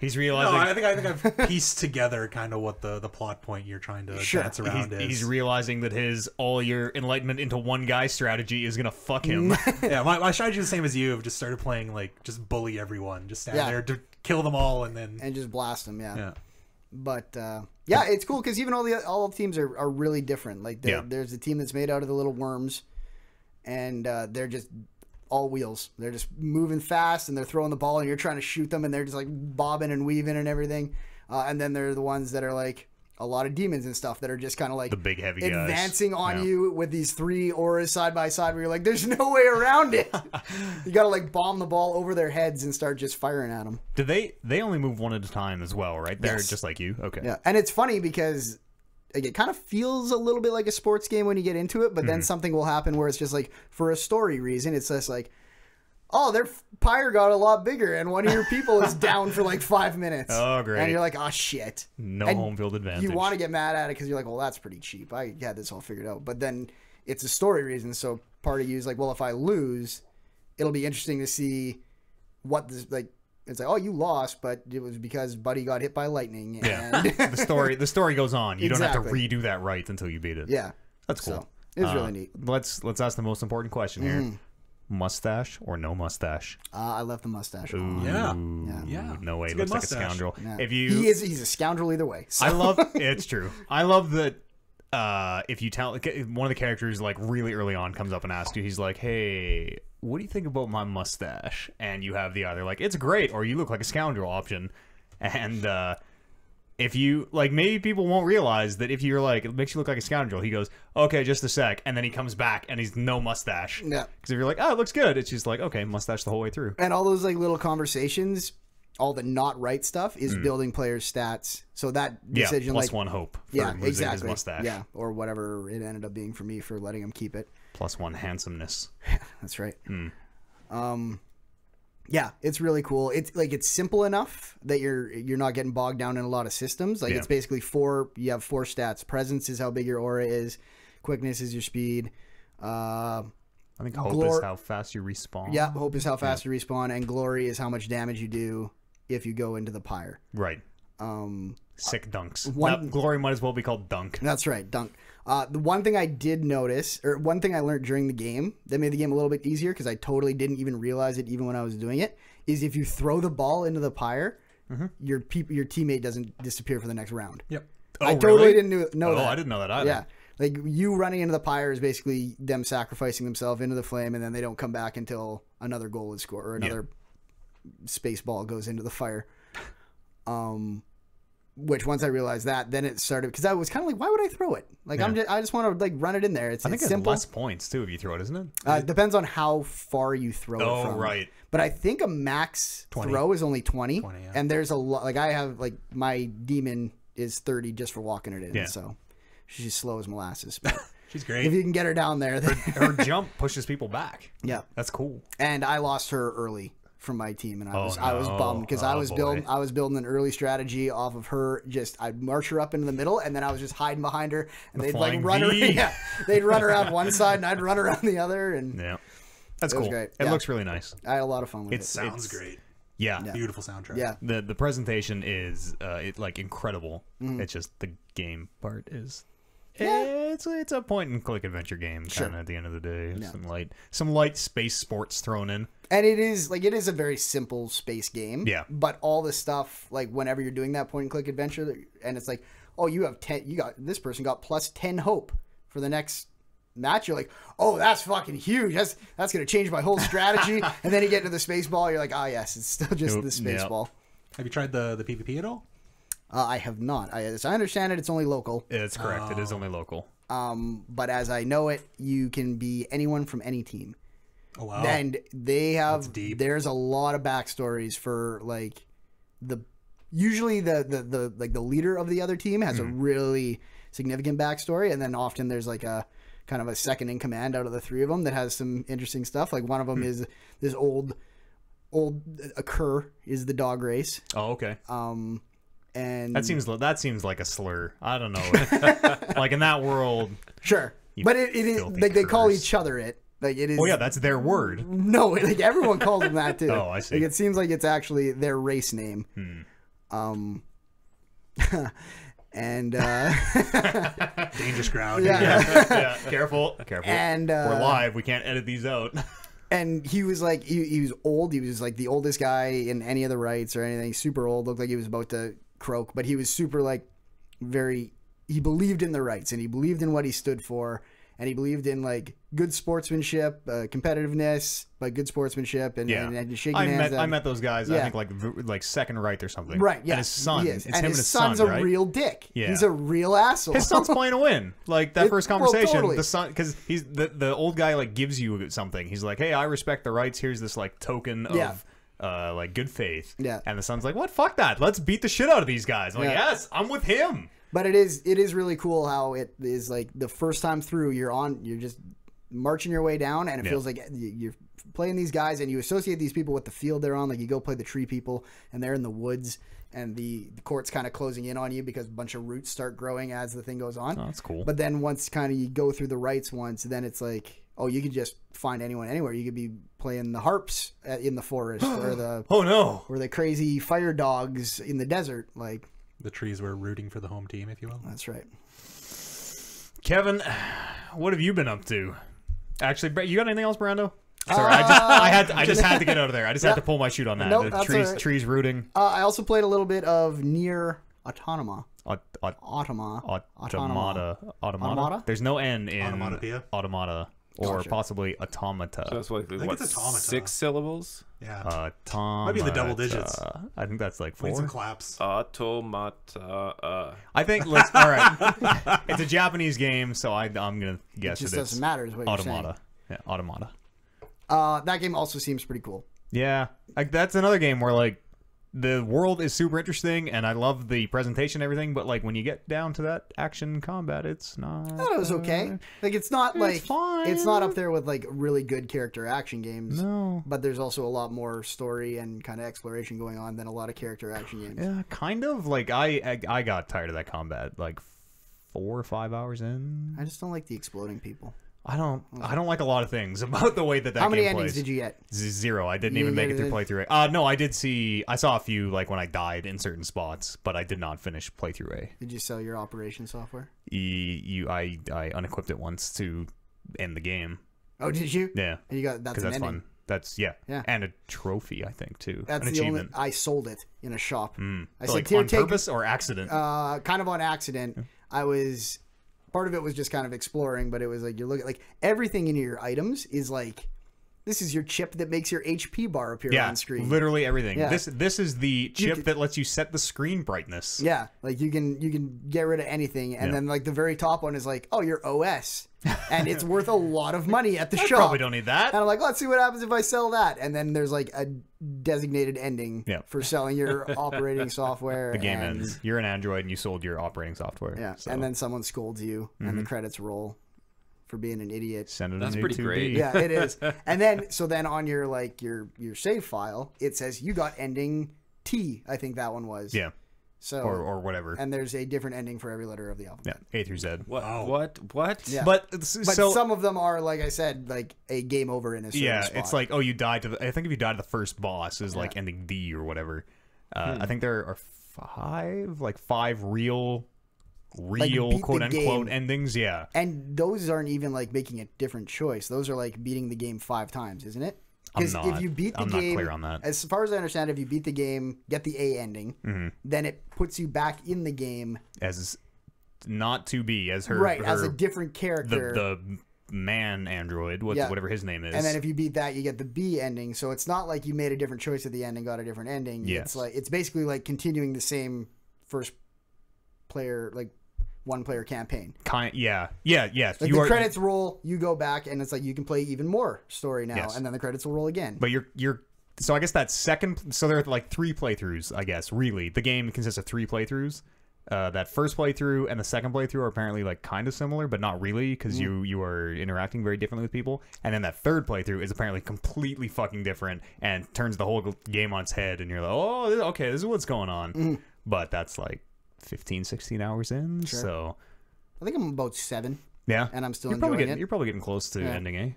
He's No, realizing... I think I've pieced together kind of what the plot point you're trying to dance around is. He's realizing that his all your enlightenment into one guy strategy is gonna fuck him. Yeah, my strategy is the same as you. I've just started playing, like, just bully everyone. Just stand there to kill them all and then... And just blast them, Yeah. But, it's cool, because even all the teams are really different. Like, there's a team that's made out of the little worms, and they're just... all wheels. They're just moving fast, and they're throwing the ball, and you're trying to shoot them, and they're just like bobbing and weaving and everything. And then there are the ones that are like a lot of demons and stuff that are just kind of like The big heavy guys. advancing on you with these 3 auras side by side, where you're like, there's no way around it. You got to like bomb the ball over their heads and start just firing at them. Do they only move one at a time as well, right? They're Yes. just like you. Okay. Yeah, and it's funny because like, it kind of feels a little bit like a sports game when you get into it, but then something will happen where it's just like, for a story reason, it's just like, oh, their Pyre got a lot bigger, and one of your people is down for like 5 minutes. Oh, great. And you're like, oh, shit. No And home field advantage. You want to get mad at it because you're like, well, that's pretty cheap. I had this all figured out. But then it's a story reason, so part of you is like, well, if I lose, it'll be interesting to see what this, like, it's like, oh, you lost, but it was because Buddy got hit by lightning. Yeah. And the story goes on. You don't have to Exactly. redo that right until you beat it. yeah, That's cool. So, it was really neat. Let's ask the most important question here. Mustache or no mustache? I left the mustache Ooh, on. Yeah. No way. It's a Looks good like a mustache. scoundrel. Yeah. If you, He's a scoundrel either way. So. I love. It's true. I love that. If you tell one of the characters like really early on comes up and asks you, he's like, "Hey, what do you think about my mustache?" And you have the either like it's great or you look like a scoundrel option. And if you like, maybe people won't realize that if you're like it makes you look like a scoundrel. He goes, "Okay, just a sec," and then he comes back and he's no mustache. Yeah. Because if you're like, "Oh, it looks good," it's just like, okay, mustache the whole way through. And all those like little conversations, all the not right stuff is building players' stats. So that decision, plus like one hope for yeah, losing exactly, his mustache. yeah, or whatever it ended up being for me for letting him keep it. Plus one handsomeness. That's right. Yeah, it's really cool. It's like it's simple enough that you're not getting bogged down in a lot of systems. Like it's basically you have 4 stats. Presence is how big your aura is. Quickness is your speed. I think hope is how fast you respawn. Yeah, hope is how fast you respawn, and glory is how much damage you do if you go into the pyre. Right. Sick dunks. one- Glory might as well be called dunk. That's right, dunk. The one thing I did notice, or one thing I learned during the game that made the game a little bit easier, because I totally didn't even realize it even when I was doing it, is if you throw the ball into the pyre, your teammate doesn't disappear for the next round. Yep. Oh, I totally really? didn't know that. Oh, I didn't know that either. Yeah. Like, you running into the pyre is basically them sacrificing themselves into the flame, and then they don't come back until another goal is scored, or another space ball goes into the fire. Which once I realized that, then it started, because I was kind of like, why would I throw it? Like I just want to like run it in there. I think it's it's simple. less points too if you throw it, isn't it? It depends on how far you throw it from. Oh, right. But I think a max 20. throw is only 20. 20, yeah. And there's a lot, like I have, like my demon is 30 just for walking it in. Yeah. So she's slow as molasses. But She's great. if you can get her down there, then, Her jump pushes people back. yeah. That's cool. And I lost her early from my team, and I was no. bummed because Oh, I was boy. building an early strategy off of her. Just I'd march her up into the middle, and then I was just hiding behind her, and they'd like flying run her. V. Yeah, they'd run around one side, and I'd run around the other, and Yeah. That's It was cool. great. It Yeah. looks really nice. I had a lot of fun with It's- it. Sounds great. Yeah. Beautiful soundtrack. Yeah, The presentation is like incredible. Mm-hmm. It's just the game part is Yeah. it's a point and click adventure game Sure. kind of at the end of the day. Yeah. Some light space sports thrown in. and it is a very simple space game. Yeah. but all the stuff, like whenever you're doing that point and click adventure, and it's like, oh, this person got plus 10 hope for the next match. You're like, oh, that's fucking huge. That's gonna change my whole strategy. And then you get into the space ball, you're like, ah, yes, it's still just Nope. the space Yep. ball. Have you tried the PvP at all? I have not. As I understand it, it's only local. It's correct. It is only local. But as I know it, you can be anyone from any team. Oh wow. And they have That's deep. there's a lot of backstories for like usually the like the leader of the other team has a really significant backstory, and then often there's like a kind of a second in command out of the 3 of them that has some interesting stuff. Like one of them is this old Cur is the dog race. Oh, okay. And That seems like a slur. I don't know. Like in that world. sure, but it is filthy like they call curs. each other it. Like it is. Oh yeah, that's their word. No, like everyone calls them that too. Oh, I see. Like it seems like it's actually their race name. And Dangerous ground. Yeah. Careful. And, we're live. We can't edit these out. and he was like he was old. He was like the oldest guy in any of the rights or anything. Super old. Looked like he was about to croak, but he was super like he believed in the rights, and he believed in what he stood for, and he believed in like good sportsmanship, competitiveness, but good sportsmanship, and, Yeah. and shaking I hands. met those guys. I Yeah. think like second right or something. Right, yeah. And his son. He is. It's and him his and his son's son, a right? real dick. Yeah. He's a real asshole. His son's playing to win. Like that first well, conversation, totally. the son, because he's the old guy like gives you something. He's like, "Hey, I respect the rights. Here's this like token of Yeah. like good faith." Yeah. And the son's like, "What? Fuck that. Let's beat the shit out of these guys." I'm like, Yeah. "Yes, I'm with him." But it is really cool how it is like the first time through you're just marching your way down, and it feels like you're playing these guys, and you associate these people with the field they're on. Like you go play the tree people, and they're in the woods, and the court's kind of closing in on you because a bunch of roots start growing as the thing goes on. Oh, that's cool. But then once kind of you go through the rights once, then it's like, oh, you could just find anyone anywhere. You could be playing the harps in the forest or the crazy fire dogs in the desert. Like The trees were rooting for the home team, if you will. that's right. Kevin, what have you been up to? Actually, Brett, you got anything else, Brando? Sorry, I just had to get out of there. I just had to pull my chute on that. Nope, The that's trees, all right. trees rooting. I also played a little bit of Nier Automata. Automata. There's no N in Automatopoeia? Automata, or Gotcha. possibly automata. So that's like, think what, it's automata. 6 syllables? Yeah. Automata. Might be in the double digits. I think that's like Need 4. some claps. Automata. I think. All right. It's a Japanese game, so I'm gonna guess It just that it's doesn't matter, is what you're saying. Automata. Yeah, Automata. That game also seems pretty cool. Yeah, like that's another game where like the world is super interesting and I love the presentation and everything, but like when you get down to that action combat, it's not. I thought it was okay. Like it's not like fine. it's not up there with like really good character action games. No. But there's also a lot more story and kind of exploration going on than a lot of character action games. Yeah, kind of. Like I got tired of that combat like 4 or 5 hours in. I just don't like the exploding people. I don't like a lot of things about the way that How many game endings plays. did you get? 0. I didn't You even make it didn't through get playthrough A. No, I saw a few like when I died in certain spots, but I did not finish playthrough A. Did you sell your operation software? I unequipped it once to end the game. Oh, did you? Yeah, And you got that's because an that's ending. fun. That's yeah, Yeah. and a trophy I think too. That's an the achievement. only. I sold it in a shop. I said, Like "Here, on take purpose or accident? kind of on accident. I was part of it was just kind of exploring, but it was like you look at like everything in your items is like this is your chip that makes your HP bar appear yeah, on screen. literally everything. Yeah. This is the chip can- that lets you set the screen brightness. Yeah, like you can get rid of anything, and Yeah. then like the very top one is like, oh, your OS, and it's worth a lot of money at the I shop. probably don't need that. And I'm like, let's see what happens if I sell that. And then there's like a designated ending Yeah. for selling your operating software. The game and, ends. You're an Android and you sold your operating software. Yeah, so and then someone scolds you, and the credits roll for being an idiot. send it. That's a new pretty 2B. great. Yeah, it is. And then so then on your like your save file, it says you got ending T. I think that one was. Yeah, So or whatever. and there's a different ending for every letter of the alphabet. Yeah, A through Z. What? Wow. What? Yeah. But But so some of them are, like I said, like a game over in a certain yeah, spot. it's like, oh, you died to the. I think if you died to the first boss is like ending D or whatever. I think there are 5 real beat the quote unquote game. endings. Yeah, And those aren't even like making a different choice. Those are like beating the game 5 times, isn't it? Because if you beat the I'm game, not clear on that. as far as I understand, if you beat the game, get the A ending, then it puts you back in the game, As not to be as her right, as a her- different character. the man android, Yeah. whatever his name is. And then if you beat that, you get the B ending. So it's not like you made a different choice at the end and got a different ending. Yes. It's like it's basically like continuing the same first player, like one player campaign. yes. Like you the are, credits roll, you go back, and it's like you can play even more story now, Yes. and then the credits will roll again. But you're so I guess that second. So there are like 3 playthroughs. I guess really the game consists of 3 playthroughs. That first playthrough and the second playthrough are apparently like kind of similar, but not really because you are interacting very differently with people. And then that third playthrough is apparently completely fucking different and turns the whole game on its head. And you're like, oh, okay, this is what's going on. But that's like 15, 16 hours in. Sure. So I think I'm about 7, yeah, and I'm still you're probably enjoying getting it. you're probably getting close to Yeah. ending, eh?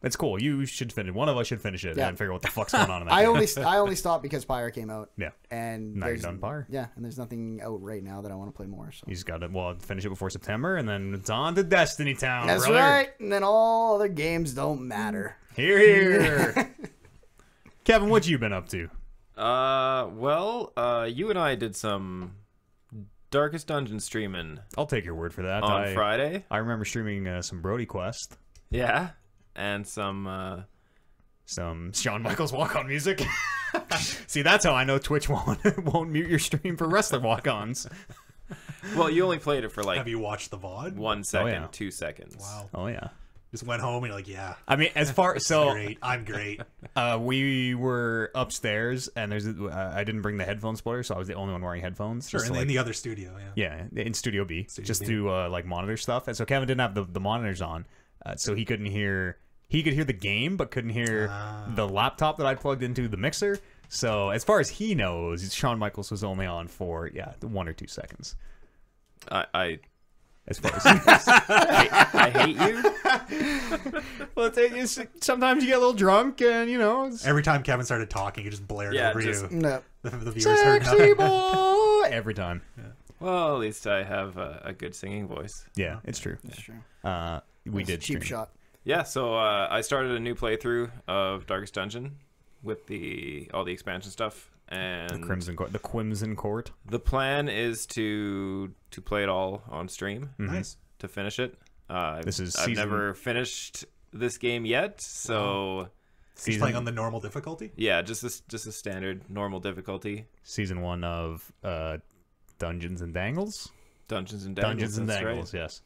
It's cool. You should finish. One of us should finish it Yeah. and figure out what the fuck's going on in that I game. only stopped because Pyre came out. Yeah. And Now you're there's- done Pyre. Yeah, and there's nothing out right now that I want to play more. So You just got to finish it before September, and then it's on to Destiny Town. that's brother. right. And then all other games don't matter. Here, here. Kevin, what you been up to? You and I did some Darkest Dungeon streaming I'll take your word for that. on Friday. I remember streaming some Brody Quest, Yeah. And some Shawn Michaels walk-on music. See, that's how I know Twitch won't mute your stream for wrestler walk-ons. well, you only played it for like Have you watched the VOD? 1 second, yeah. 2 seconds. Wow. Oh yeah. Just went home and you're like, yeah, I mean, as far so great. I'm great. we were upstairs, and I didn't bring the headphone splitter, so I was the only one wearing headphones. Sure, just in, to, in like, the other studio, yeah. Yeah, in Studio B, just B. to like monitor stuff. And so Kevin didn't have the monitors on, so he couldn't hear. He could hear the game, but couldn't hear the laptop that I plugged into the mixer. So as far as he knows, Shawn Michaels was only on for 1 or 2 seconds. I As far as I hate you. sometimes you get a little drunk, and you know. Every time Kevin started talking, he just blared over you. No. The viewers heard Sexy nothing. boy! Every time. Well, at least I have a good singing voice. Yeah, it's true. That's true. We That's a did cheap stream. shot. Yeah, so I started a new playthrough of Darkest Dungeon with all the expansion stuff, and The Crimson Court. the plan is to play it all on stream Nice. to finish it. This is I've season- never finished this game yet, so He's playing on the normal difficulty. yeah, just a standard normal difficulty. Season 1 of Dungeons and Dangles. Dungeons and Dangles. Dungeons and that's Dangles, right. yes.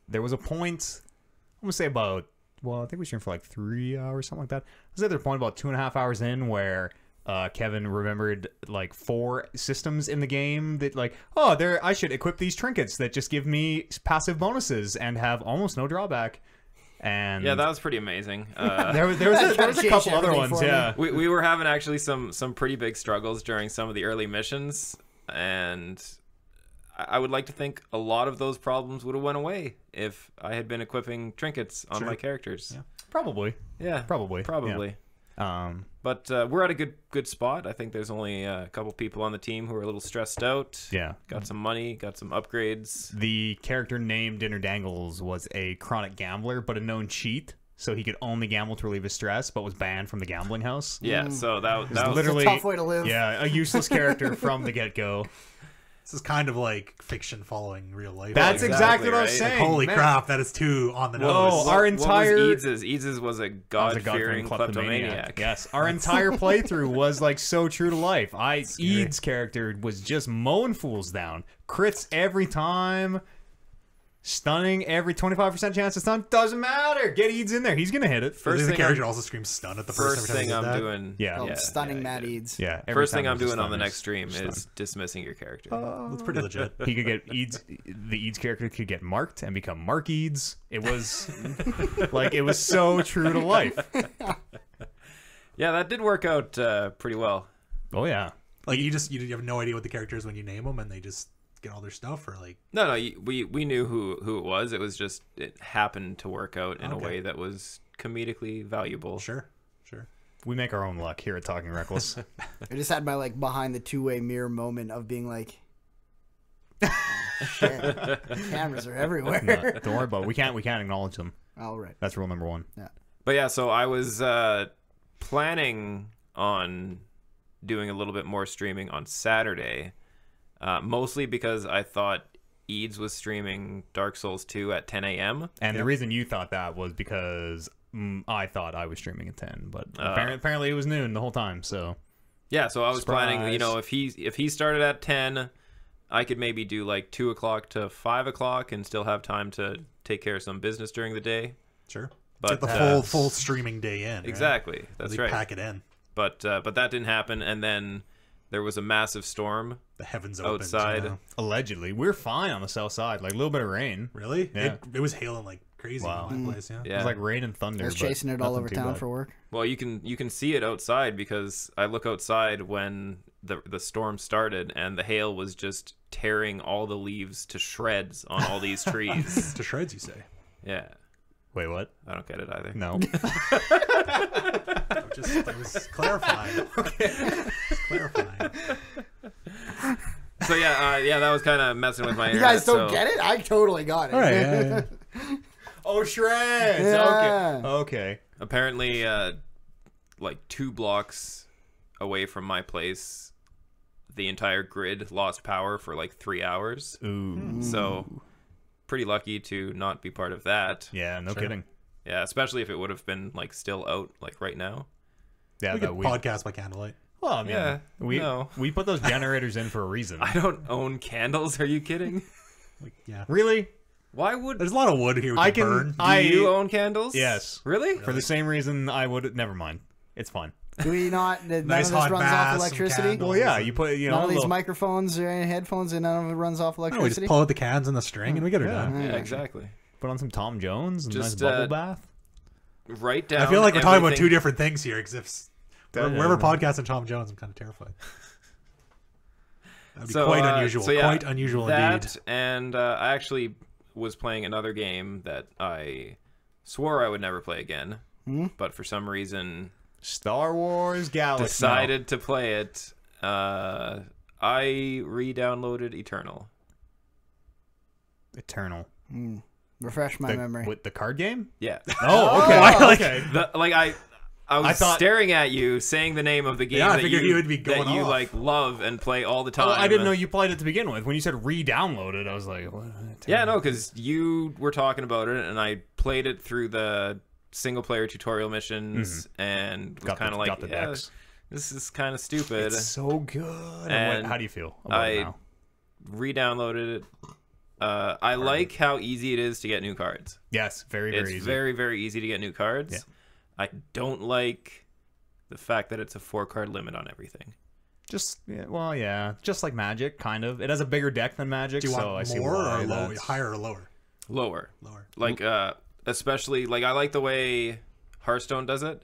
There was a point, I'm gonna say about, well, I think we streamed for like 3 hours, something like that. I was at the point about 2.5 hours in where Kevin remembered like 4 systems in the game that like, oh, I should equip these trinkets that just give me passive bonuses and have almost no drawback. And Yeah, that was pretty amazing. there was a couple changed other everything ones, for me. yeah. we were having actually some pretty big struggles during some of the early missions, and I would like to think a lot of those problems would have went away if I had been equipping trinkets on my characters. Yeah. Probably. Yeah, Probably. probably. Yeah. But we're at a good spot. I think there's only a couple people on the team who are a little stressed out. Yeah. Got some money, got some upgrades. The character named Dinner Dangles was a chronic gambler, but a known cheat. So he could only gamble to relieve his stress, but was banned from the gambling house. Yeah, so that was Literally, tough way to live. Yeah, a useless character from the get-go. This is kind of like fiction following real life. That's exactly what I was right? saying. Holy man. crap, that is too on the nose. Whoa, our entire What was Eads's? Eads's was a I was a God-fearing kleptomaniac. Yes, our entire playthrough was like so true to life. Eads' character was just mowing fools down, crits every time, stunning every 25% chance to stun. Doesn't matter. Get Eads in there. He's gonna hit it. First the thing character also screams stun at the person First every thing time he I'm does that. doing. Yeah. Called Yeah, Stunning Matt Eads. Yeah. every First thing time I'm it was a doing on the stun, next stream stun. is dismissing your character. That's pretty legit. He could get Eads. The Eads character could get marked and become Mark Eads. It was like it was so true to life. Yeah, that did work out pretty well. Oh yeah. Like you have no idea what the character is when you name them, and they just get all their stuff, or like No, we knew who it was. It was just it happened to work out in a Okay. way that was comedically valuable. sure. We make our own luck here at Talking Reckless. I just had my like behind the two-way mirror moment of being like, shit, cameras are everywhere. No, don't worry about it. We can't acknowledge them. All right. That's rule number 1. But yeah, so I was planning on doing a little bit more streaming on Saturday, mostly because I thought Eads was streaming Dark Souls 2 at 10 a.m. And the reason you thought that was because I thought I was streaming at 10, but apparently it was noon the whole time. So Yeah, so I was planning, Surprise. if he started at 10, I could maybe do like 2 o'clock to 5 o'clock and still have time to take care of some business during the day. Sure. But Get the full streaming day in. Right? exactly, that's Really right. Pack it in. But that didn't happen, and then there was a massive storm. The heavens opened. Outside. You know? allegedly, we're fine on the south side. Like a little bit of rain. Really? Yeah. It was hailing like crazy Wow. in my place. Yeah. It Yeah. was like rain and thunder. I was but chasing it all nothing over too town bad. for work. Well, you can see it outside because I look outside when the storm started, and the hail was just tearing all the leaves to shreds on all these trees. To shreds, you say? Yeah, Wait, what? I don't get it either. No. I was clarifying. Just clarifying. So yeah, that was kind of messing with my You internet. guys don't so get it? I totally got it. All right. Yeah. Oh, shreds. Yeah. Okay. Okay. Apparently, like 2 blocks away from my place, the entire grid lost power for like 3 hours. Ooh. So pretty lucky to not be part of that. Yeah. No Sure. kidding. Yeah, especially if it would have been like still out like right now. Yeah. We That could we. podcast by candlelight. Well, I mean, Yeah, no. we put those generators in for a reason. I don't own candles. Are you kidding? Like, yeah. Really? Why would There's a lot of wood here we I can can- burn. do you own candles? Yes. Really? For the same reason I would. Never mind. It's fine. Do we not? None Nice of this hot runs bath, off some electricity. candles. Well, yeah. You put None of these little- microphones or any headphones, and none of it runs off No, we just electricity. pull out the cans and the string and we get her Yeah. done. Yeah, exactly. put on some Tom Jones and Just, nice bubble bath. Write down. I feel like we're talking about everything- 2 different things here because if wherever podcast and Tom Jones, I'm kind of terrified. That'd be quite unusual. so yeah, Quite unusual that, indeed. And I actually was playing another game that I swore I would never play again, but for some reason Star Wars Galaxy. decided to play it. I re-downloaded Eternal. Eternal. Refresh my memory. With the card game? Yeah. Oh, okay. Okay. I was staring at you saying the name of the game Yeah, I that figured you you would be going that you off. like love and play all the time. Oh, I didn't know you played it to begin with. When you said re-download it, I was like, what? Yeah, no, because you were talking about it, and I played it through the single-player tutorial missions, and was kind of like, yeah, decks. this is kind of stupid. It's so good. And how do you feel about it now? Re-downloaded it. I like how easy it is to get new cards. Yes, very It's easy. very, very easy to get new cards. Yeah. I don't like the fact that it's a 4-card limit on everything. Just like Magic, kind of. It has a bigger deck than Magic, Do you so want I see more why or low, that's- higher or lower? Lower. Lower. Like, especially, like, I like the way Hearthstone does it,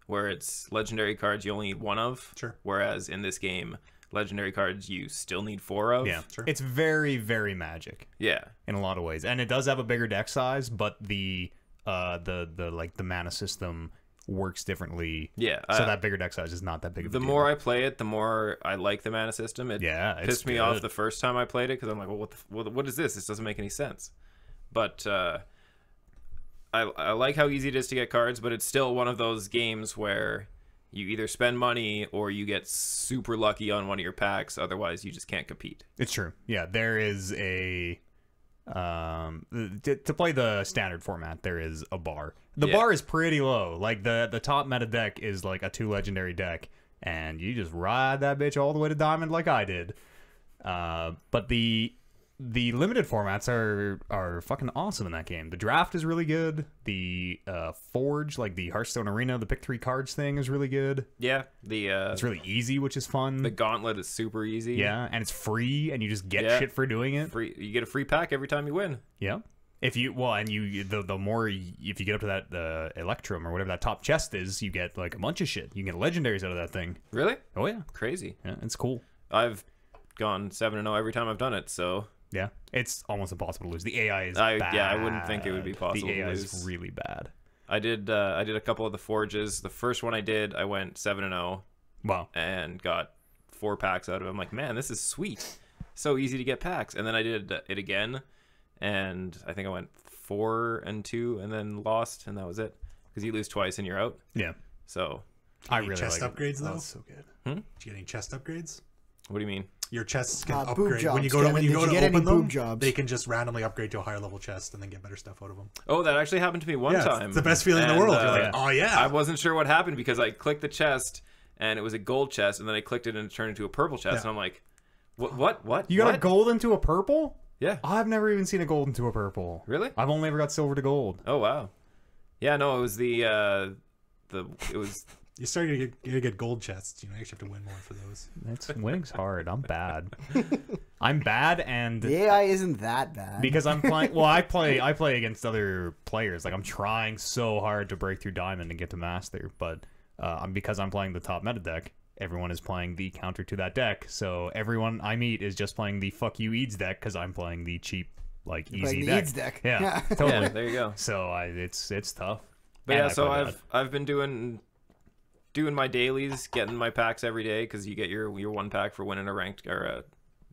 where it's legendary cards you only need 1 of. Sure. Whereas in this game, legendary cards you still need 4 of. Yeah, Sure. it's very, very Magic Yeah. in a lot of ways, and it does have a bigger deck size, but the mana system works differently. Yeah. So that bigger deck size is not that big of a The deal. more I play it, the more I like the mana system. It it's pissed me off good. the first time I played it because I'm like, well, what is this? This doesn't make any sense. But I like how easy it is to get cards, but it's still one of those games where you either spend money or you get super lucky on one of your packs. Otherwise, you just can't compete. It's true. Yeah, there is a to play the standard format, there is a bar. The bar is pretty low. Like the top meta deck is like a 2 legendary deck, and you just ride that bitch all the way to diamond like I did. But the limited formats are fucking awesome in that game. The draft is really good. The forge, like the Hearthstone Arena, the pick 3 cards thing is really good. Yeah, It's really easy, which is fun. the gauntlet is super easy. Yeah, and it's free, and you just get shit for doing it. You get a free pack every time you win. Yeah. If you the more if you get up to that Electrum or whatever that top chest is, you get like a bunch of shit. You can get legendaries out of that thing. Really? Oh yeah, Crazy. yeah, it's cool. I've gone 7-0 every time I've done it, so Yeah, it's almost impossible to lose. The AI is I bad. wouldn't think it would be possible The to AI lose. is really bad. I did a couple of the forges. The first one I did, I went 7-0 Wow. and got 4 packs out of it. I'm like, man, this is sweet. So easy to get packs. And then I did it again, and I think I went 4-2 and then lost, and that was it. Because you lose twice and you're out. Yeah, So, I Any really chest like upgrades it. though? That's so good. Did you get any chest upgrades? what do you mean? Your chests can Boob upgrade jobs, when you go Kevin. to Did you get any open them. boob jobs? They can just randomly upgrade to a higher level chest and then get better stuff out of them. Oh, that actually happened to me one Yeah, time. it's the best feeling in the And, world. You're like, oh yeah. I wasn't sure what happened because I clicked the chest and it was a gold chest, and then I clicked it and it turned into a purple chest, Yeah. and I'm like, what? You got what? a gold into a purple? Yeah. I've never even seen a gold into a purple. Really? I've only ever got silver to gold. Oh wow. Yeah, no, it was it was You started to get gold chests. You know, you actually have to win more for those. Winning's hard. I'm bad. I'm bad, and The AI isn't that bad. because I'm playing. Well, I play against other players. Like I'm trying so hard to break through diamond and get to master, but because I'm playing the top meta deck, everyone is playing the counter to that deck. So everyone I meet is just playing the fuck you Eads deck because I'm playing the cheap like Like easy the deck. Eads deck. Yeah, totally. yeah, there you go. So it's tough. But And yeah, I so play bad. I've been doing my dailies, getting my packs every day because you get your 1 pack for winning a ranked or a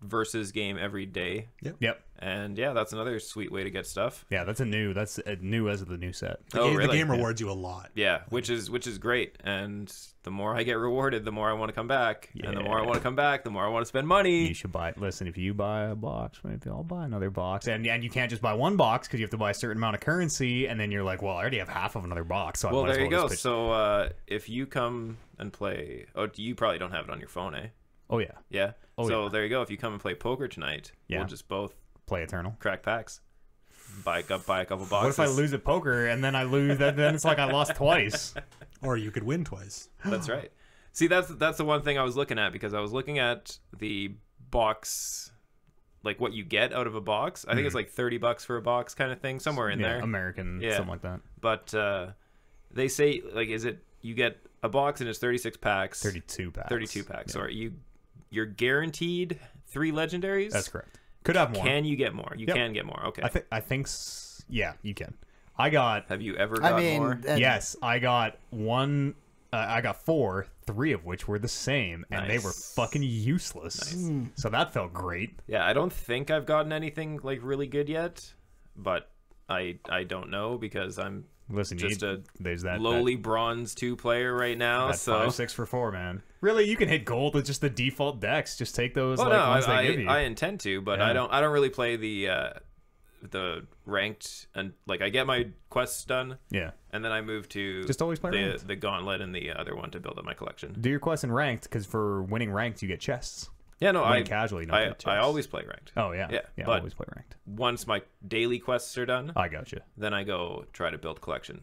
versus game every day. Yep. And yeah, that's another sweet way to get stuff. Yeah, that's a new as of the new set. Oh, The really? game rewards you a lot. Yeah, which is great. And the more I get rewarded, the more I want to come back. And the more I want to come back, the more I want to spend money. You should buy. Listen, if you buy a box, maybe I'll buy another box. And you can't just buy one box because you have to buy a certain amount of currency. And then you're like, well, I already have half of another box. So Well, I might there as you well go. just pitch- So if you come and play, you probably don't have it on your phone, eh? Oh yeah, Yeah. Oh, so yeah. there you go. If you come and play poker tonight, Yeah. we'll just both play Eternal. crack packs. Buy a couple boxes. What if I lose at poker and then I lose? Then it's like I lost twice. Or you could win twice. That's right. See, that's the one thing I was looking at because I was looking at the box, like what you get out of a box. I think it's like $30 for a box kind of thing, somewhere in Yeah, there. American, Yeah. something like that. But they say like, you get a box and it's 36 packs. 32 packs. 32 packs. Yeah. Sorry, you're guaranteed 3 legendaries. That's correct. Could have more. Can you get more? You Yep. can get more. Okay. I think. Yeah, you can. I got. Have you ever got more? Yes, I got one. I got 4, 3 of which were the same, and they were fucking useless. So that felt great. Yeah, I don't think I've gotten anything like really good yet, but I don't know because I'm just a lowly bronze 2 player right now. That so 5, 6 for 4, man. Really, you can hit gold with just the default decks. Just take those well, ones they give you. I intend to, but I don't really play the ranked, and like I get my quests done, and then I move to just always play the gauntlet and the other one to build up my collection. Do your quests in ranked, because for winning ranked you get chests. Yeah, no, I casually I always play ranked. Oh yeah, but always play ranked. Once my daily quests are done, I gotcha. Then I go try to build collection.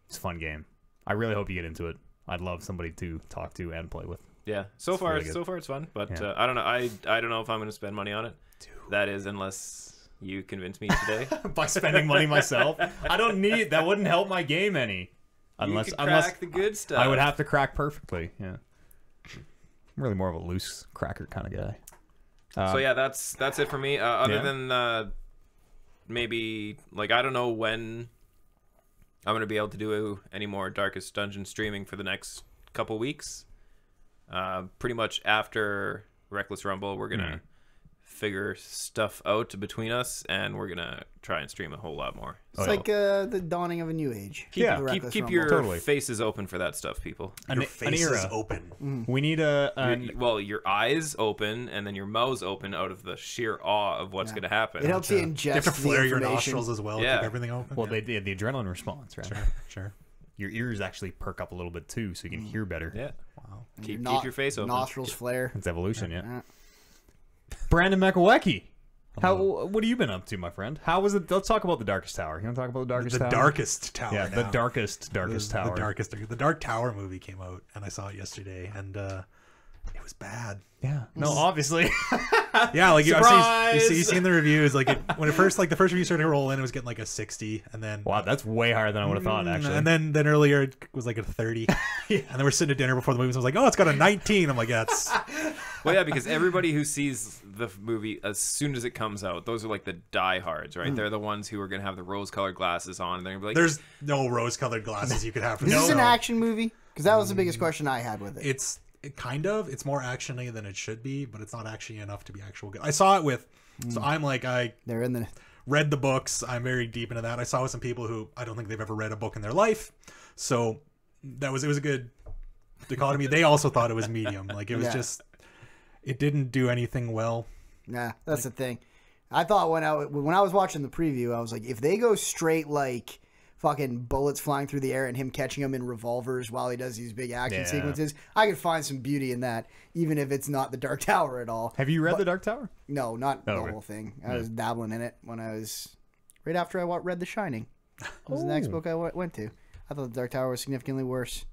It's a fun game. I really hope you get into it. I'd love somebody to talk to and play with. Yeah, so far it's fun, but I don't know. I don't know if I'm going to spend money on it. That is, unless you convince me today by spending money myself. I don't need that. Wouldn't help my game any. Unless crack the good stuff. I would have to crack perfectly. Yeah, I'm really more of a loose cracker kind of guy. So yeah, that's it for me. Other than maybe like I don't know when I'm gonna be able to do any more Darkest Dungeon streaming for the next couple weeks. Pretty much after Reckless Rumble, we're gonna figure stuff out between us, and we're gonna try and stream a whole lot more. It's like the dawning of a new age. Keep your faces open for that stuff, people. Your faces open. We need your eyes open, and then your mouths open out of the sheer awe of what's gonna happen. It helps you ingest. You have to flare the your nostrils as well. Keep everything open. Well, they the adrenaline response, right? Sure. Your ears actually perk up a little bit too, so you can hear better. Yeah. Wow. Keep your face open. Nostrils flare. It's evolution, yeah. Brandon McElwacky, what have you been up to, my friend? How was it? Let's talk about the Darkest Tower. You want to talk about the Darkest Tower? The Darkest Tower. Yeah, the darkest tower. The Dark Tower movie came out, and I saw it yesterday, and it was bad. Yeah. No, obviously. Yeah, like Surprise! you seen the reviews. Like when it first, the first review started to roll in, it was getting like a 60, and then wow, that's way higher than I would have thought, actually. And then earlier it was like a 30, and then we're sitting at dinner before the movie, so I was like, oh, it's got a 19. I'm like, yeah, it's. Well, yeah, because everybody who sees the movie as soon as it comes out, those are like the diehards, right? They're the ones who are gonna have the rose-colored glasses on. And they're gonna be like, "There's no rose-colored glasses you could have for this." Is this an action movie? Because that was the biggest question I had with it. It's it's more actiony than it should be, but it's not actiony enough to be actual good. I saw it with, so I'm like read the books. I'm very deep into that. I saw with some people who I don't think they've ever read a book in their life, so it was a good dichotomy. They also thought it was medium, like it was just. It didn't do anything well. Nah, that's the thing. I thought when I was watching the preview, I was like, if they go straight like fucking bullets flying through the air and him catching them in revolvers while he does these big action sequences, I could find some beauty in that, even if it's not the Dark Tower at all. Have you read the Dark Tower? No, not the whole thing. I was dabbling in it when I was right after I read The Shining. That was the next book I went to. I thought the Dark Tower was significantly worse.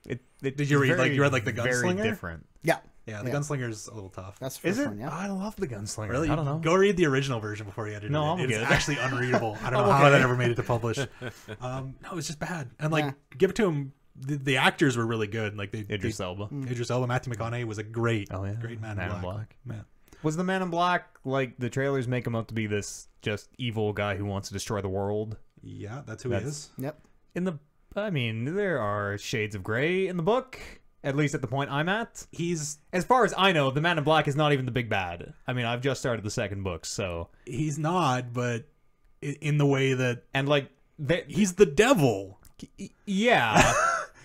Did you read like the Gunslinger? Very different. Yeah. Yeah, the Gunslinger's a little tough. That's the first one, yeah. I love the Gunslinger. Really? I don't know. Go read the original version before you edit it. It's actually unreadable. I don't know okay. how that ever made it to publish. No, it's just bad. And give it to him. The actors were really good. Like Idris Elba, Matthew McConaughey was a great Man in Black. Man. Was the Man in Black like the trailers make him out to be this just evil guy who wants to destroy the world? Yeah, that's who he is. Yep. There are shades of gray in the book. At least at the point I'm at. He's, as far as I know, the Man in Black is not even the big bad. I mean, I've just started the second book, so he's not, but in the way that he's the devil. Yeah.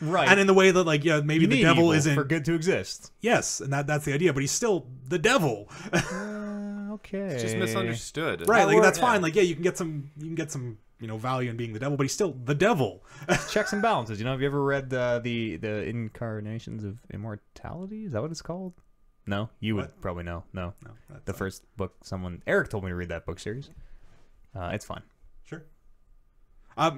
Right. And in the way that maybe the devil isn't for good to exist. Yes, and that's the idea, but he's still the devil. Okay. It's just misunderstood. Right, that's fine. You can get some value in being the devil, but he's still the devil. Checks and balances. Have you ever read the Incarnations of Immortality? Is that what it's called? No, you would probably know. No. The first book. Eric told me to read that book series. It's fine. Sure.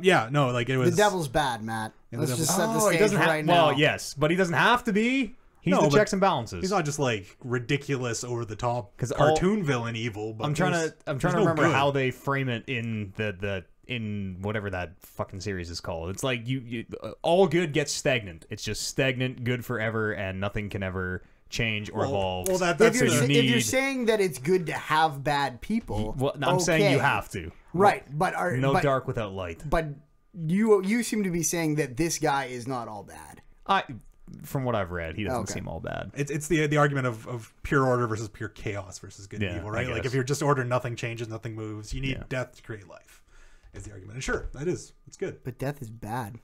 Yeah. No. It was the devil's bad, Matt. Let's just set the stage right now. Well, yes, but he doesn't have to be. He's the checks and balances. He's not just ridiculous, over the top cartoon villain evil. But I'm trying to remember how they frame it in in whatever that fucking series is called. It's like you all good gets stagnant. It's just stagnant, good forever, and nothing can ever change or evolve. Well, if you're saying that it's good to have bad people, I'm saying you have to. Right, but dark without light. But you seem to be saying that this guy is not all bad. From what I've read, he doesn't seem all bad. It's the argument of pure order versus pure chaos versus good and evil, right? Like if you're just order, nothing changes, nothing moves. You need death to create life. Is the argument? And sure, it's good. But death is bad.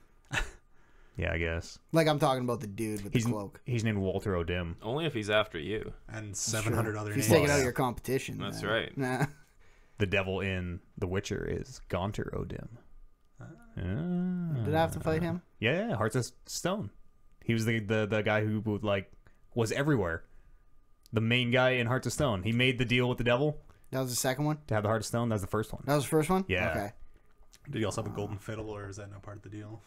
Yeah, I guess. Like I'm talking about the dude with the cloak. He's named Walter O'Dim. Only if he's after you. And 700 other names. He's taking out your competition. That's right. Nah. The devil in The Witcher is Gaunter O'Dim. Did I have to fight him? Yeah, Hearts of Stone. He was the guy who would was everywhere. The main guy in Hearts of Stone. He made the deal with the devil. That was the second one? To have the Heart of Stone. That was the first one. That was the first one? Yeah. Okay. Did he also have a golden fiddle, or is that no part of the deal?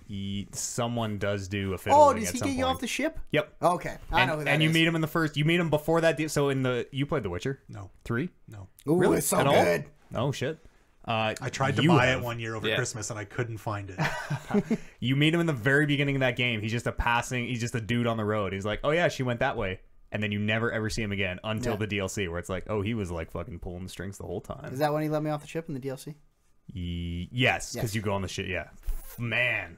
Someone does do a fiddle. Oh, does he get you off the ship? Yep. Okay, I know who that is. And you meet him in the first. You meet him before that deal. So you played The Witcher? No. 3? No. Ooh, Really? it's so At all? good. Oh shit. I tried to buy it one year over Christmas and I couldn't find it. You meet him in the very beginning of that game. He's just a dude on the road. He's like, oh yeah, she went that way. And then you never ever see him again until the DLC, where it's like, oh, he was like fucking pulling the strings the whole time. Is that when he let me off the ship in the DLC? Yes, because you go on the shit. Yeah, man,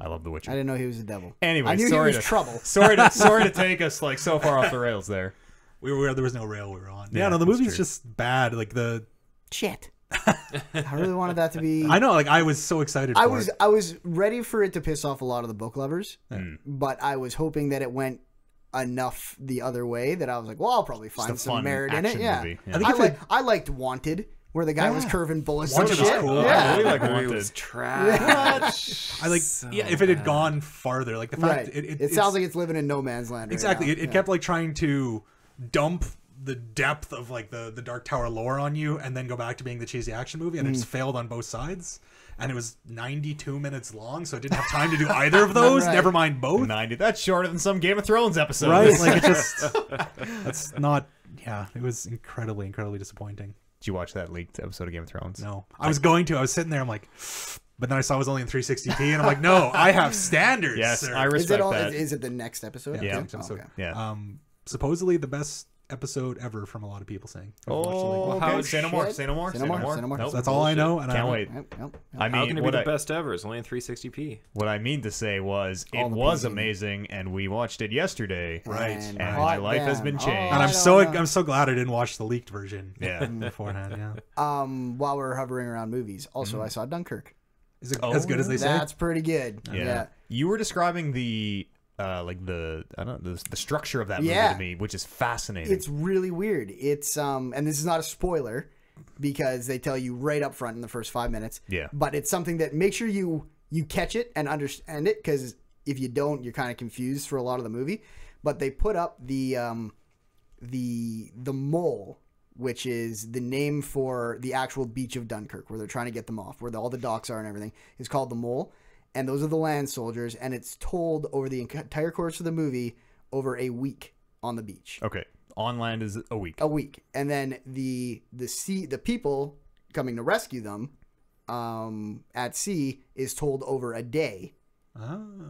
I love The Witcher. I didn't know he was the devil. Anyway, I knew sorry he was trouble. sorry to take us so far off the rails there. There was no rail we were on. Yeah, no, the that's movie's true. just bad. Like shit. I really wanted that to be. I know, like I was so excited. I was ready for it to piss off a lot of the book lovers, but I was hoping that it went enough the other way that I was like, well, I'll probably find some merit in it. Yeah, movie. I liked Wanted, where the guy was curving bullets and Wanted was shit. cool. Yeah. I really like Movie Wanted. was trash. I like So if it had bad. gone farther, like the fact Right. it It sounds like it's living in no man's land. Right exactly. now. It kept like trying to dump the depth of like the Dark Tower lore on you, and then go back to being the cheesy action movie, and it just failed on both sides. And it was 92 minutes long, so it didn't have time to do either of those. Right. Never mind both. 90. That's shorter than some Game of Thrones episodes. Right? Like it just that's not. Yeah, it was incredibly disappointing. Did you watch that leaked episode of Game of Thrones? No, I was going to. I was sitting there. I'm like, but then I saw it was only in 360p, and I'm like, no, I have standards. Yes, sir. I respect that. Is it the next episode? Yeah. Next episode. Okay. Yeah. Supposedly the best episode ever from a lot of people saying. Oh, Well, okay. how Say no more. shit. Say no more. Say no more. Nope. So that's all I know, and Can't I wait. Yep. I How mean, can it be the best ever? It's only in 360p. what I mean to say was All it the was PC. amazing, and we watched it yesterday. Right. And And hot my life has damn. been changed. And I I'm don't so glad I didn't watch the leaked version. Yeah. Beforehand. Yeah. While we're hovering around movies, also I saw Dunkirk. Is it as good as they say? That's pretty good. Yeah. You were describing the the structure of that movie Yeah. to me, which is fascinating. It's really weird. It's and this is not a spoiler because they tell you right up front in the first 5 minutes. Yeah. But it's something that make sure you catch it and understand it, because if you don't, you're kind of confused for a lot of the movie. But they put up the mole, which is the name for the actual beach of Dunkirk, where they're trying to get them off, where all the docks are and everything, is called the mole. And those are the land soldiers, and it's told over the entire course of the movie over a week on the beach. Okay. On land is a week. A week. And then the people coming to rescue them at sea is told over a day.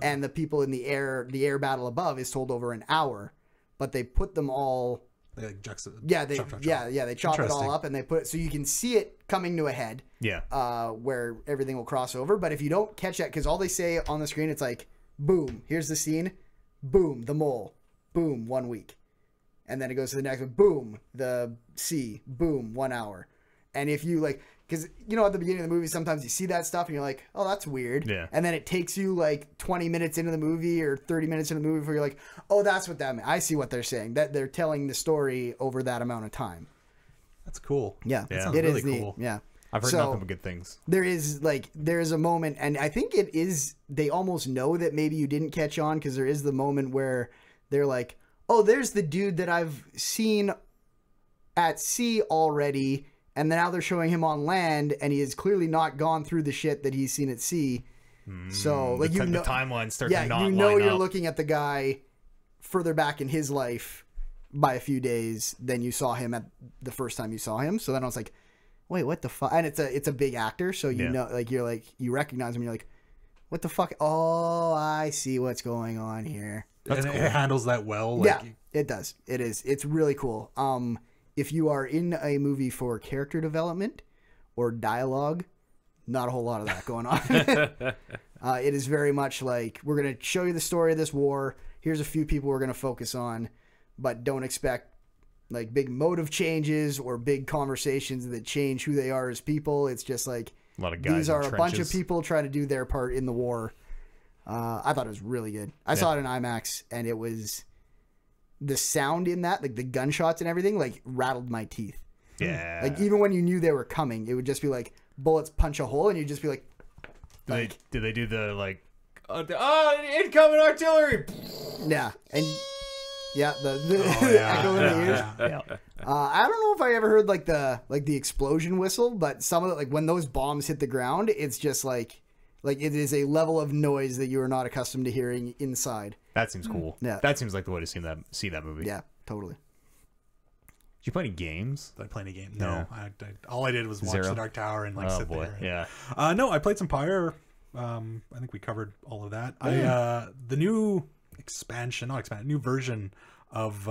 And the people in the air battle above is told over an hour. But they put them all. They like chop. They chop it all up, and they put it so you can see it coming to a head. Yeah. Where everything will cross over. But if you don't catch that, because all they say on the screen, it's like, boom, here's the scene, boom, the mole, boom, 1 week, and then it goes to the next one, boom, the sea, boom, 1 hour. And if you like, because at the beginning of the movie, sometimes you see that stuff and you're like, oh, that's weird. Yeah. And then it takes you like 20 minutes into the movie or 30 minutes into the movie before you're like, oh, that's what that meant. I see what they're saying. That they're telling the story over that amount of time. That's cool. Yeah. That sounds It really is neat. cool. Yeah. I've heard nothing but good things. There is a moment, and I think it is, they almost know that maybe you didn't catch on, because there is the moment where they're like, oh, there's the dude that I've seen at sea already, and now they're showing him on land, and he has clearly not gone through the shit that he's seen at sea. So, like, the timeline starts to not you line you're up. looking at the guy further back in his life by a few days than you saw him at the first time you saw him. So then I was like, wait, what the fuck? And it's a big actor, so you know, like, you're like, you recognize him, and you're like, what the fuck? Oh, I see what's going on here. It handles that well. Like, Yeah, it does. It's really cool. If you are in a movie for character development, or dialogue. Not a whole lot of that going on. It is very much like, we're going to show you the story of this war. Here's a few people we're going to focus on, but don't expect like big motive changes or big conversations that change who they are as people. It's just like, a lot of guys these are in a bunch of trenches. people trying to do their part in the war. I thought it was really good. I saw it in IMAX, and it was the sound in that, like the gunshots and everything, like rattled my teeth. Yeah. Like even when you knew they were coming, it would just be like bullets punch a hole, and you'd just be like, Did they do the like, incoming artillery? yeah, and yeah, the yeah, echo in the ears. Yeah. I don't know if I ever heard like the explosion whistle, but some of it, like when those bombs hit the ground, it's just like it is a level of noise that you are not accustomed to hearing inside. That seems cool. Yeah. That seems like the way to see that movie. Yeah, totally. Did you play any games? Did I play any game? No. Yeah. All I did was watch Zero? The Dark Tower and like Oh sit boy. there. Yeah. No, I played some Pyre. I think we covered all of that. The new new version of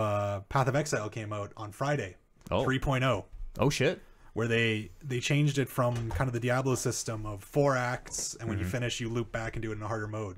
Path of Exile came out on Friday, 3.0. Oh shit. Where they changed it from kind of the Diablo system of 4 acts, and when you finish, you loop back and do it in a harder mode.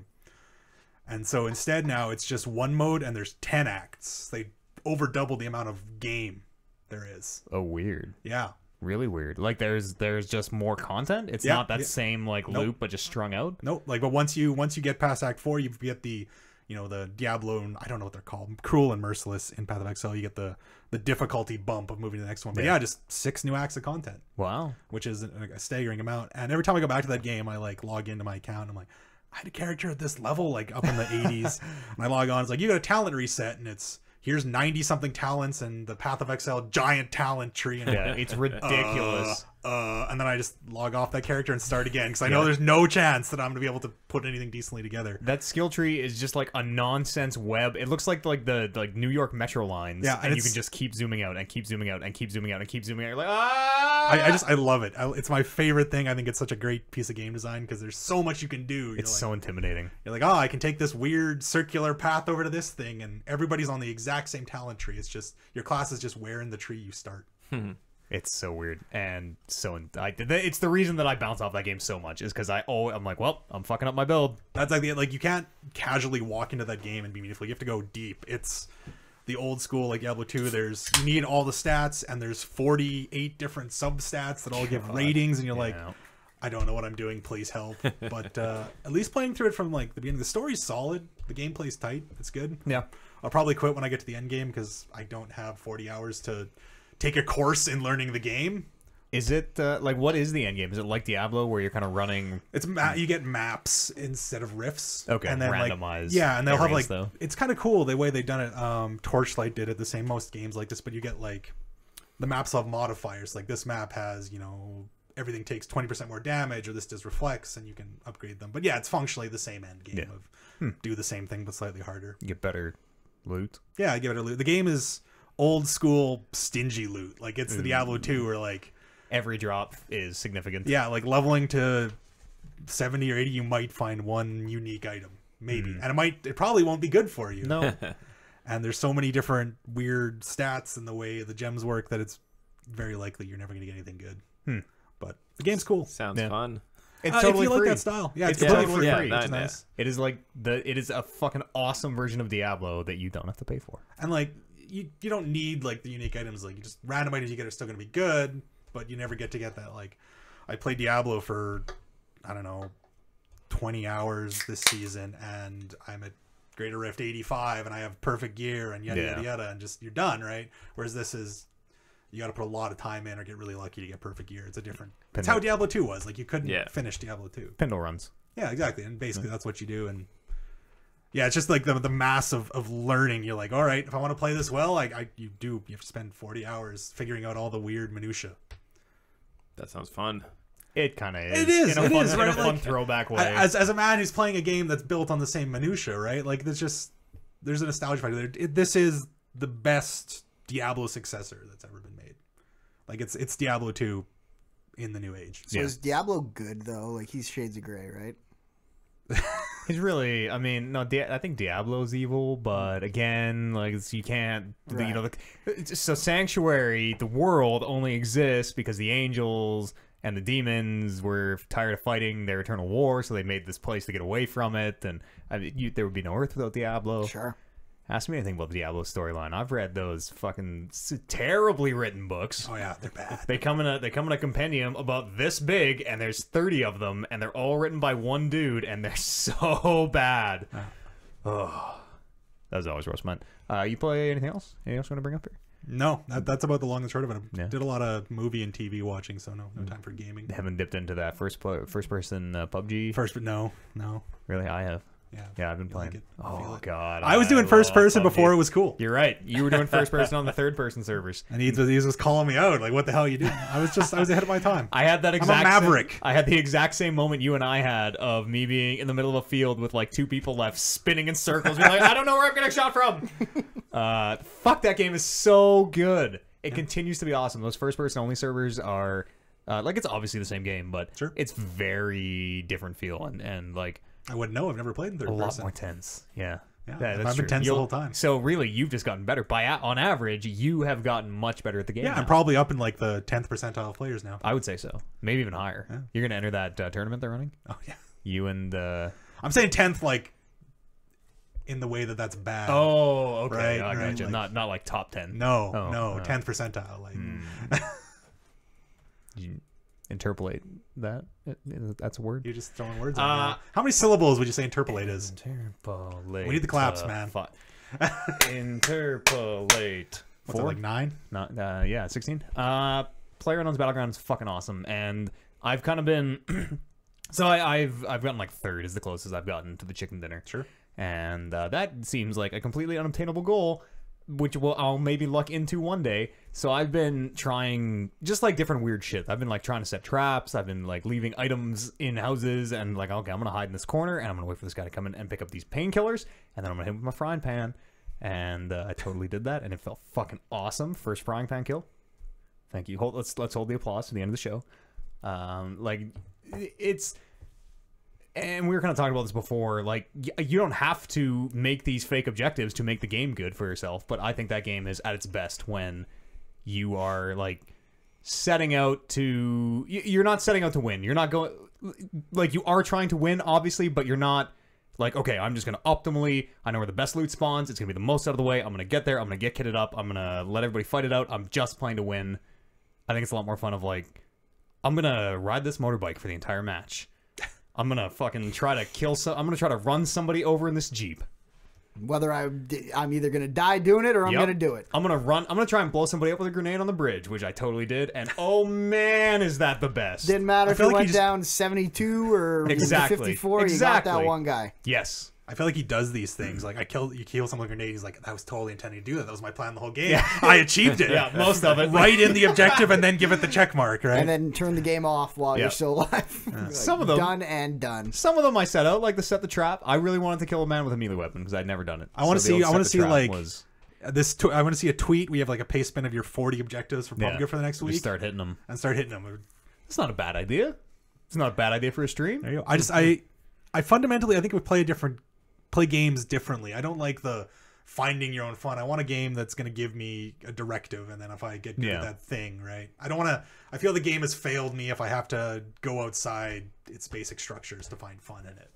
And so instead now it's just 1 mode and there's 10 acts. They over double the amount of game there is. Oh, weird. Yeah. Really weird. Like there's just more content. It's not that same like loop, but just strung out. Nope. Like, but once you get past Act 4, you get the the Diablo, and I don't know what they're called, Cruel and Merciless in Path of Exile. You get the difficulty bump of moving to the next one. But yeah, just 6 new acts of content. Wow. Which is a staggering amount. And every time I go back to that game, I like log into my account. And I'm like, I had a character at this level, like up in the 80s. And I log on. It's like, you got a talent reset, and it's here's 90 something talents and the Path of Exile giant talent tree. And yeah, it's ridiculous. And then I just log off that character and start again because I know there's no chance that I'm gonna be able to put anything decently together. That skill tree is just like a nonsense web. It looks like the New York metro lines. Yeah, and you can just keep zooming out and keep zooming out and keep zooming out and keep zooming out. You're like, ah! I love it. It's my favorite thing. I think it's such a great piece of game design because there's so much you can do. It's so intimidating. You're like, oh, I can take this weird circular path over to this thing, and everybody's on the exact same talent tree. It's just your class is just where in the tree you start. It's so weird and so. It's the reason that I bounce off that game so much is because I'm like, well, I'm fucking up my build. That's like you can't casually walk into that game and be meaningful. You have to go deep. It's the old school like Diablo 2. You need all the stats, and there's 48 different substats that all give ratings, and you're like, I don't know what I'm doing. Please help. But at least playing through it from like the beginning, the story's solid. The gameplay's tight. It's good. Yeah. I'll probably quit when I get to the end game because I don't have 40 hours to take a course in learning the game. Is it like what is the end game? Is it like Diablo where you're kind of running? It's you get maps instead of rifts. Okay, and then randomized. And they'll have like though. It's kind of cool the way they've done it. Torchlight did it the same. Most games like this, but you get like the maps have modifiers. Like this map has everything takes 20% more damage, or this does reflex, and you can upgrade them. But yeah, it's functionally the same end game of do the same thing but slightly harder. You get better loot. Yeah, I give it a loot. The game is old school stingy loot. Like it's the Diablo 2 where like every drop is significant. Yeah, like leveling to 70 or 80 you might find one unique item maybe. And it probably won't be good for you. No. And there's so many different weird stats in the way the gems work that it's very likely you're never going to get anything good. But the game's cool. Sounds fun. It's totally if you free. like that style. Yeah, it's totally completely free. Yeah, It's nice. It is like it is a fucking awesome version of Diablo that you don't have to pay for. And like you don't need like the unique items. Like you just random items you get are still going to be good, but you never get that. Like I played Diablo for I don't know 20 hours this season, and I'm at Greater Rift 85, and I have perfect gear and yada yada yada, and just you're done, right? Whereas this is you got to put a lot of time in or get really lucky to get perfect gear. It's a different. It's how Diablo 2 was. Like you couldn't finish Diablo 2. Pendle runs. Yeah, exactly. And basically that's what you do. And yeah, it's just like the mass of learning. You're like, all right, if I want to play this well, you have to spend 40 hours figuring out all the weird minutia. That sounds fun. It kind of is. It is. In a Right? fun throwback way. As a man who's playing a game that's built on the same minutia, right? Like there's a nostalgia factor there. This is the best Diablo successor that's ever been made. Like it's Diablo 2 in the new age. So is Diablo good though? Like he's Shades of Grey, right? He's really, I mean, no, I think Diablo's evil, but again, like you can't, Right. so Sanctuary, the world only exists because the angels and the demons were tired of fighting their eternal war, so they made this place to get away from it. And I mean, there would be no Earth without Diablo. Sure. Ask me anything about the Diablo storyline. I've read those fucking terribly written books. Oh yeah, they're bad. They come in a compendium about this big, and there's 30 of them, and they're all written by one dude, and they're so bad. Oh, that was always roast man. You play anything else? Anything else you want to bring up here? No, that's about the long and short of it. I Yeah. did a lot of movie and TV watching, so no time for gaming. Haven't dipped into that first person PUBG. But no. Really, I have. Yeah, I've been playing. like it. I feel Oh it. god, I was doing first person PUBG. before it was cool. You're right. You were doing first person on the third person servers. And he was calling me out, like, "What the hell are you doing?" I was ahead of my time. I had that I'm a exact maverick. I had the exact same moment you and I had of me being in the middle of a field with like 2 people left, spinning in circles, being like, I don't know where I'm getting shot from. Fuck, that game is so good. It continues to be awesome. Those first person only servers are like, it's obviously the same game, but Sure. it's very different feel and like I wouldn't know. I've never played in third a lot person. more tense. Yeah. Yeah, that's I've been true. tense the You'll- whole time. So really, you've just gotten better. On average, you have gotten much better at the game. Yeah, now. I'm probably up in like the 10th percentile of players now. I would say so. Maybe even higher. Yeah. You're gonna enter that tournament they're running. Oh yeah. You and I'm saying 10th, like in the way that's bad. oh, okay, Right, I right, gotcha. like- Not like top 10. No, Oh, no, oh. 10th percentile. Like, You interpolate that. That's a word. you're just throwing words out. There. How many syllables would you say interpolate is? Interpolate. We need the claps, man. Interpolate. What's that, like 9? Not, yeah, 16. PlayerUnknown's Battleground is fucking awesome, and I've kind of been. So I've gotten like third is the closest I've gotten to the chicken dinner. Sure. And that seems like a completely unobtainable goal, which I'll maybe luck into one day. So I've been trying just like different weird shit. I've been like trying to set traps. I've been like leaving items in houses and like, okay, I'm gonna hide in this corner and I'm gonna wait for this guy to come in and pick up these painkillers, and then I'm gonna hit him with my frying pan. And I totally did that, and it felt fucking awesome. First frying pan kill. Thank you. Let's hold the applause to the end of the show. Like it's. And we were kind of talking about this before. Like, you don't have to make these fake objectives to make the game good for yourself. But I think that game is at its best when you are like setting out to. You're not setting out to win. You're not going like you are trying to win, obviously, but you're not like, okay, I'm just gonna optimally. I know where the best loot spawns. It's gonna be the most out of the way. I'm gonna get there. I'm gonna get kitted up. I'm gonna let everybody fight it out. I'm just playing to win. I think it's a lot more fun of like, I'm gonna ride this motorbike for the entire match. I'm gonna fucking try to I'm gonna try to run somebody over in this Jeep. Whether I'm either gonna die doing it or I'm Yep. gonna do it. I'm gonna try and blow somebody up with a grenade on the bridge, which I totally did. And oh man, is that the best? Didn't matter if feel you like went you down 72 or Exactly. 54. You got Exactly. that one guy. Yes. I feel like he does these things. Like you kill someone with a grenade. He's like, I was totally intending to do that. That was my plan the whole game. I achieved it. Yeah, most of it. Right in the objective, and then give it the check mark. Right. And then turn the game off while Yeah. you're still alive. Like, Some of them- done and done. Some of them I set out, like to set the trap. I really wanted to kill a man with a melee weapon because I'd never done it. I want to So the see. old I want set to the see trap like was- I want to see a tweet. We have like a paste spin of your 40 objectives for PUBG for the next week. Just start hitting them. and start hitting them. It's not a bad idea. It's not a bad idea for a stream. There you go. I fundamentally I think we play games differently. I don't like the finding your own fun. I want a game that's going to give me a directive, and then if I get good at that thing, right? I don't want to. I feel the game has failed me if I have to go outside its basic structures to find fun in it.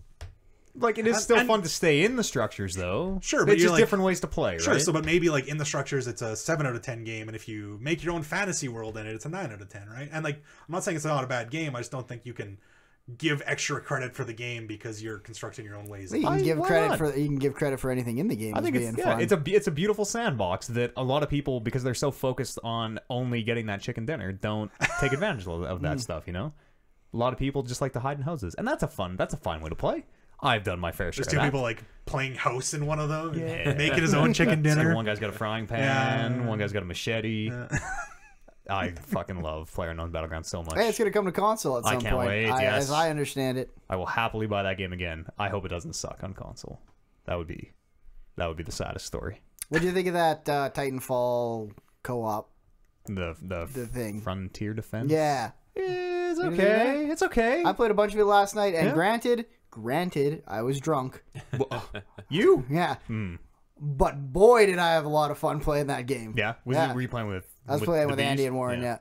Like, it is still fun to stay in the structures, though. Sure, but it's you're just like- different ways to play, Sure, right? so but maybe like in the structures it's a 7 out of 10 game, and if you make your own fantasy world in it, it's a 9 out of 10, right? And like I'm not saying it's not a bad game. I just don't think you can give extra credit for the game because you're constructing your own ways. You can give why credit not? for anything in the game. I think being it's fun. it's a beautiful sandbox that a lot of people, because they're so focused on only getting that chicken dinner, don't take advantage of that stuff. You know, a lot of people just like to hide in houses, and that's a fine way to play. I've done my fair share. There's of two that. people like playing house in one of them, Yeah. making his own chicken It's like dinner. one guy's got a frying pan, Yeah. one guy's got a machete. I fucking love PlayerUnknown's Battleground so much. Hey, it's gonna come to console at I some can't point. wait, yes. As I understand it. I will happily buy that game again. I hope it doesn't suck on console. That would be the saddest story. What do you think of that Titanfall co-op? The thing. Frontier Defense. Yeah, It's think of okay. It's okay. I played a bunch of it last night, and Yeah. granted, I was drunk. You? Yeah, but boy, did I have a lot of fun playing that game. Yeah. Were you playing with? I was playing the with Andy bees? and Warren. Yeah.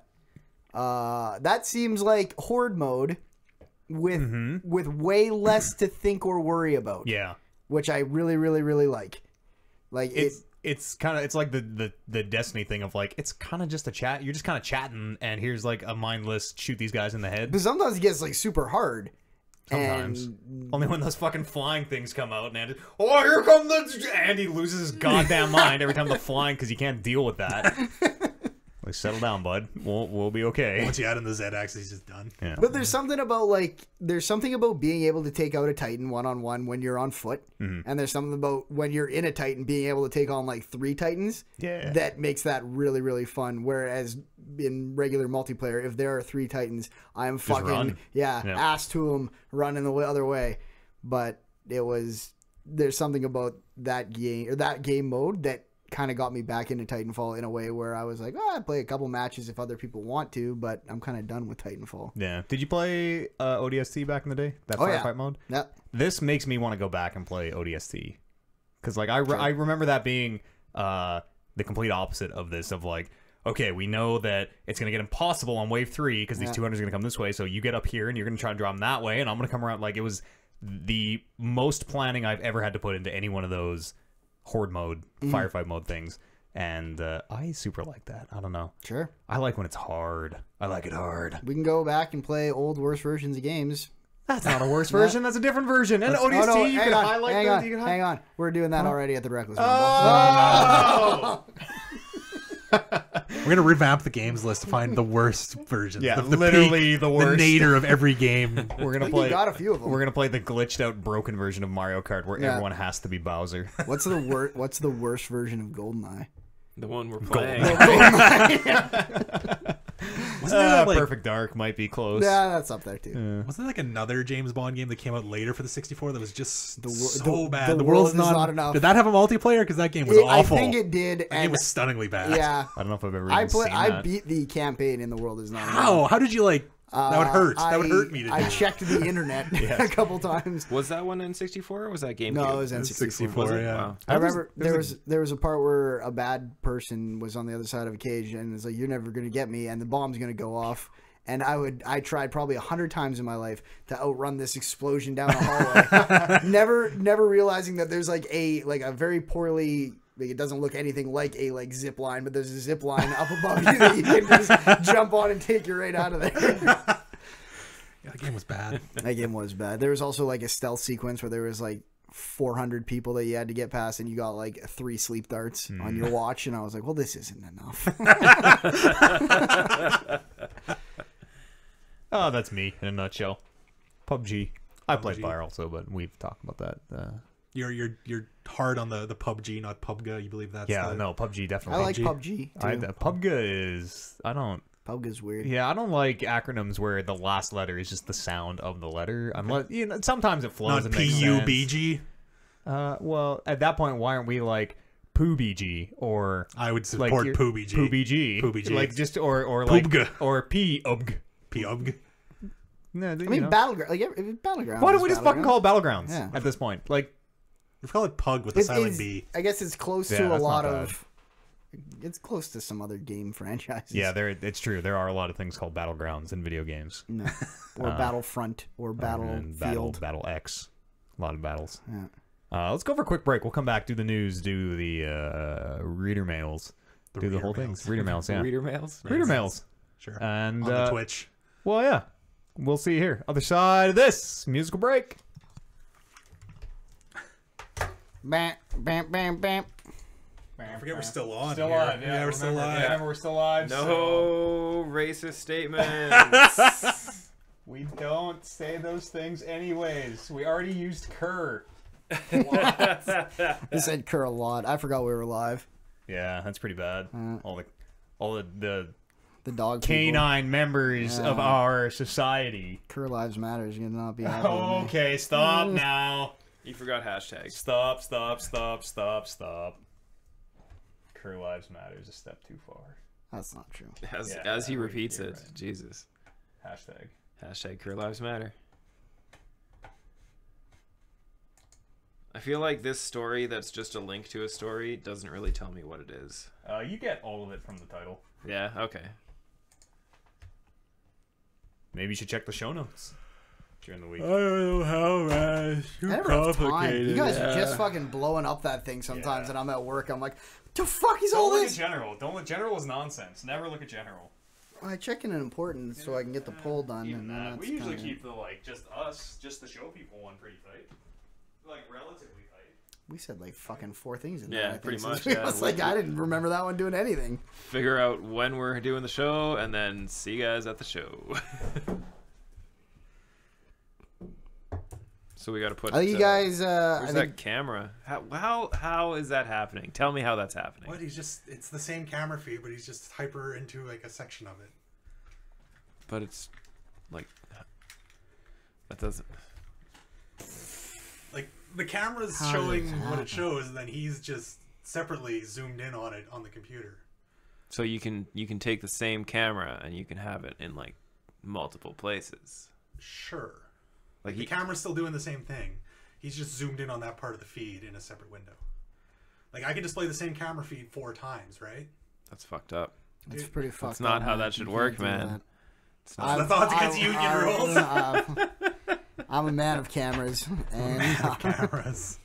That seems like horde mode with way less to think or worry about. Yeah. Which I really, really, really like. Like it's kind of like the Destiny thing of like it's kind of just a chat. You're just kind of chatting, and here's like a mindless shoot these guys in the head. But sometimes it gets like super hard. Sometimes. Only when those fucking flying things come out, and Andy, oh, here come the... Andy loses his goddamn mind every time they're flying because he can't deal with that. Like, settle down, bud. We'll be okay. Once you add in the Z-axis, he's just done. Yeah. But there's something about being able to take out a Titan one-on-one when you're on foot, and there's something about when you're in a Titan being able to take on like 3 Titans. Yeah. That makes that really, really fun. Whereas in regular multiplayer, if there are 3 Titans, I'm fucking ass to them, running the other way. But there's something about that game or that game mode that kind of got me back into Titanfall in a way where I was like, I play a couple matches if other people want to, but I'm kind of done with Titanfall. Yeah. Did you play ODST back in the day? That firefight mode? Yeah. This makes me want to go back and play ODST. Because like I remember that being the complete opposite of this, of like, okay, we know that it's going to get impossible on wave 3 because these 200s are going to come this way, so you get up here and you're going to try to draw them that way, and I'm going to come around. Like, it was the most planning I've ever had to put into any one of those horde mode, firefight mode things, and I super like that. I don't know. Sure. I like when it's hard. I like it hard. We can go back and play old worse versions of games. That's not a worse version. That's a different version. And ODST, you can highlight those. Hang on. We're doing that already at the Reckless Rumble. Oh! We're gonna revamp the games list to find the worst versions. Yeah, the literally the worst. The nadir of every game. We're gonna play. Got a few of them. We're gonna play the glitched out, broken version of Mario Kart where everyone has to be Bowser. What's the worst version of GoldenEye? The one we're playing. Wasn't that like, Perfect Dark might be close. Yeah, that's up there too. Wasn't there like another James Bond game that came out later for the 64 that was just so bad? The world is not enough. Did that have a multiplayer? Because that game was awful. I think it did. That game was stunningly bad. Yeah, I don't know if I've ever even seen that. I beat the campaign in The World Is Not Enough. How? How did you like? That would hurt. That would hurt me to do. I checked the internet a couple times. Was that one in 64 or was that GameCube? No, it was N64. Yeah. Wow. I remember there was a part where a bad person was on the other side of a cage and it's like, you're never going to get me, and the bomb's going to go off. And I tried probably 100 times in my life to outrun this explosion down a hallway. never realizing that there's like a very poorly, like, it doesn't look anything like a zip line, but there's a zip line up above you that you can just jump on and take you right out of there. Yeah, the game was bad. That game was bad. There was also like a stealth sequence where there was like 400 people that you had to get past, and you got like 3 sleep darts on your watch, and I was like, well, this isn't enough. Oh, that's me in a nutshell. PUBG. I played Pyre also, but we've talked about that. You're hard on the PUBG, not PUBG. You believe that's no, PUBG definitely. I like PUBG too. PUBG is PUBG's weird. Yeah, I don't like acronyms where the last letter is just the sound of the letter. Unless sometimes it flows. Not PUBG. Well, at that point, why aren't we like PUBG or I would support like PUBG. PUBG, like just or like PUBG. or PUBG. PUBG. I No, mean, Battleground. Like Battleground. Why don't we just fucking call it Battlegrounds at this point? Like, we call it Pug with a silent B. I guess it's close to a lot of. It's close to some other game franchises. Yeah, it's true. There are a lot of things called Battlegrounds in video games. No. Or Battlefront or Battlefield. Battle X. A lot of battles. Yeah. Let's go for a quick break. We'll come back, do the news, do the reader mails. Do the whole thing. Reader mails, yeah. Reader mails? Reader mails. Sure. And on the Twitch. Well, yeah. We'll see you here. Other side of this. Musical break. Bam, bam, bam, bam. I forget we're still on. Still here. live, Yeah, we're still live. Remember, we're still live. No racist statements. We don't say those things anyways. We already used cur. They said cur a lot. I forgot we were live. Yeah, that's pretty bad. All the dog canine members of our society. Cur Lives Matter is gonna not be happy with me. Okay, stop now. You forgot hashtags. Stop. Cur Lives Matter is a step too far. That's not true. As he repeats it. Right. Jesus. Hashtag Cur Lives Matter. I feel like this story that's just a link to a story doesn't really tell me what it is. You get all of it from the title. Yeah, okay. Maybe you should check the show notes during the week. I don't know how, man. It's too complicated. You guys are just fucking blowing up that thing sometimes, and I'm at work. I'm like, what the fuck is Don't all look this? at general. Don't look. General is nonsense. Never look at general. I check in an important so I can get the poll done. Even And that. then We that's usually kinda- keep the just us, just the show people one pretty tight. Like relatively tight. We said like fucking 4 things in Yeah, there. I think, pretty since much, we- yeah. It's like I didn't remember that one doing anything. Figure out when we're doing the show, and then see you guys at the show. So we got to put. I think you guys. Where's I that think camera? How is that happening? Tell me how that's happening. What? It's the same camera feed, but he's just hyper into like a section of it. But it's like that doesn't. Like the camera's How showing does it what happen? it shows, and then he's just separately zoomed in on it on the computer. So you can take the same camera and you can have it in like multiple places. Sure. Like The camera's still doing the same thing. He's just zoomed in on that part of the feed in a separate window. Like I can display the same camera feed 4 times, right? that's fucked up. it's pretty fucked. not up, how man. that should You work, can't do man. that. That's not against union rules. I'm a man of cameras, and Cameras.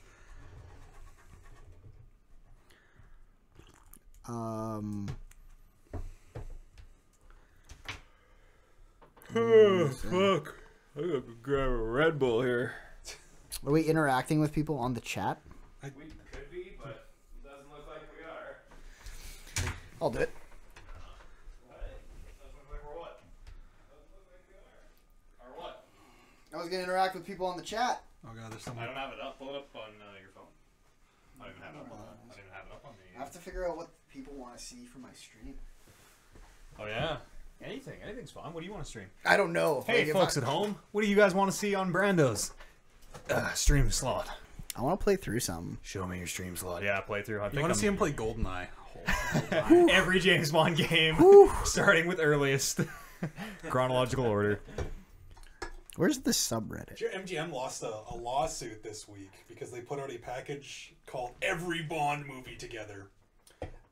Oh fuck! I gotta grab a Red Bull here. are we interacting with people on the chat? We could be, but it doesn't look like we are. I'll do it. What? Doesn't look like we're what? Doesn't look like we are. Or what? I was gonna interact with people on the chat. Oh god, there's I someone. don't have it up. Pull it up on your phone. I don't even have it up on that. I don't even have it up on I have to figure out what people want to see from my stream. Oh yeah. Anything's fine. What do you want to stream? I don't know. Hey, Like, if folks I, at home, what do you guys want to see on Brando's stream slot? I want to play through something. Show me your stream slot. Yeah, play through. I You think want I'm- to see him play GoldenEye? every James Bond game, starting with earliest chronological order. Where's the subreddit? Your MGM lost a lawsuit this week because they put out a package called Every Bond Movie Together.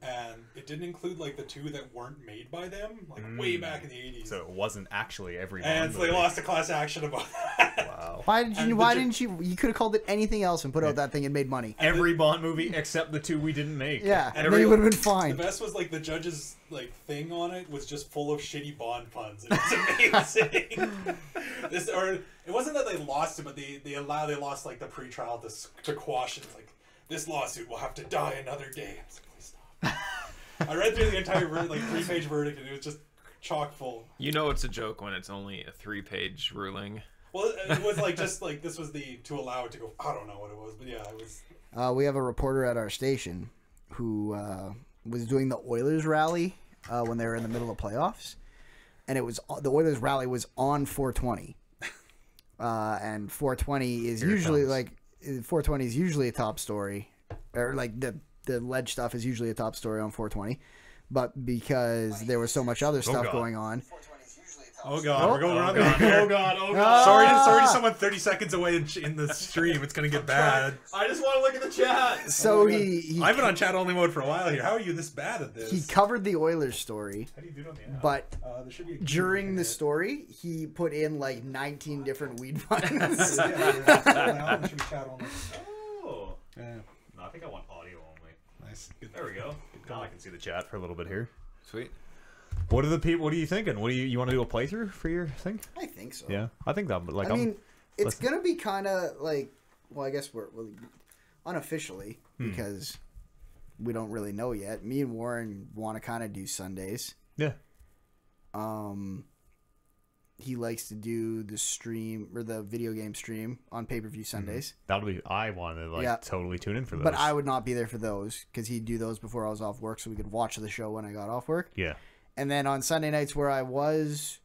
And it didn't include like the 2 that weren't made by them, like way back in the 80s. So it wasn't actually every Bond And so they movie. lost a class action about that. Wow. Why did you? And Why the- didn't you? You could have called it anything else and put out that thing and made money. Every Bond movie except the 2 we didn't make. Yeah, and Every- then you would have been The fine. best was like the judge's like thing on it was just full of shitty Bond puns. It was amazing. It wasn't that they lost it, but they lost like the pretrial to quash it. It's like this lawsuit will have to die another day. I was like, please stop. I read through the entire 3-page verdict and it was just chock full. You know it's a joke when it's only a 3-page ruling. Well, it was like just like this was to allow it to go. I don't know what it was, but yeah, it was. We have a reporter at our station who was doing the Oilers rally when they were in the middle of playoffs, and the Oilers rally was on 420, and 420 is Here it usually comes. like 420 is usually a top story, or like the ledge stuff is usually a top story on 420, but because there was so much other stuff God. going on. Oh god, we're going around. Oh god, oh god. Sorry to someone 30 seconds away in the stream. It's gonna get bad. I just want to look at the chat. So he I've been on chat only mode for a while here. How are you this bad at this? he covered the Oilers story, How do you do it on the app? but There should be a during the story he put in like 19 different weed puns. Yeah, should be chat only. Oh. Yeah, No, I think I want audio only. nice. Good. There we go. Now I can see the chat for a little bit here. Sweet. What are the people? What are you thinking? What do you want to do a playthrough for your thing? I think so. Yeah, I think that. Like, I mean, it's listen. gonna be kind of like, well, I guess we're unofficially because we don't really know yet. Me and Warren want to kind of do Sundays. yeah. He likes to do the stream or the video game stream on pay-per-view Sundays, That'll be. I want to like Yeah. totally tune in for those. but I would not be there for those because he'd do those before I was off work, so we could watch the show when I got off work. Yeah. And then on Sunday nights where I was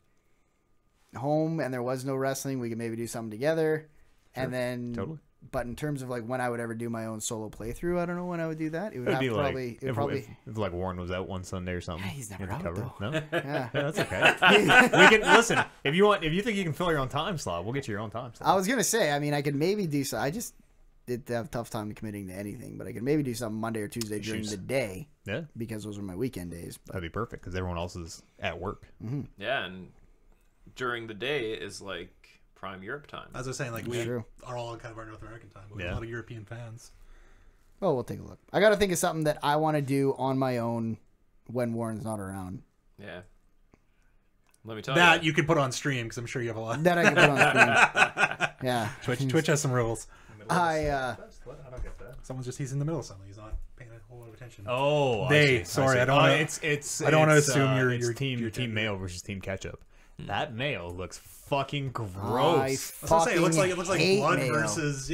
home and there was no wrestling, we could maybe do something together. And then, Totally. but in terms of like when I would ever do my own solo playthrough, I don't know when I would do that. It would It'd have be like probably, it would if, probably, if like Warren was out one Sunday or something. Yeah, he's never you had to out, cover it. though. No. yeah. Yeah, that's okay. We can listen if you want. If you think you can fill your own time slot, we'll get you your own time slot. I was gonna say, I mean, I could maybe do so. I just did have a tough time committing to anything, but I could maybe do something Monday or Tuesday during Issues. the day Yeah, because those are my weekend days. But that'd be perfect because everyone else is at work. Yeah, and during the day is like prime Europe time. As I was saying, like we True. are all kind of our North American time, but we have a lot of European fans. Oh, we'll take a look. I got to think of something that I want to do on my own when Warren's not around. Yeah. Let me tell That you can put on stream because I'm sure you have a lot. That I can put on screen. Yeah. Twitch has some rules. I don't get that. Someone's just he's in the middle of something. He's not paying a whole lot of attention. Oh, they. I Sorry, see. I don't. wanna, I don't want to assume your team mayo versus team ketchup. That mayo looks fucking I gross. fucking it looks like hate blood mayo. versus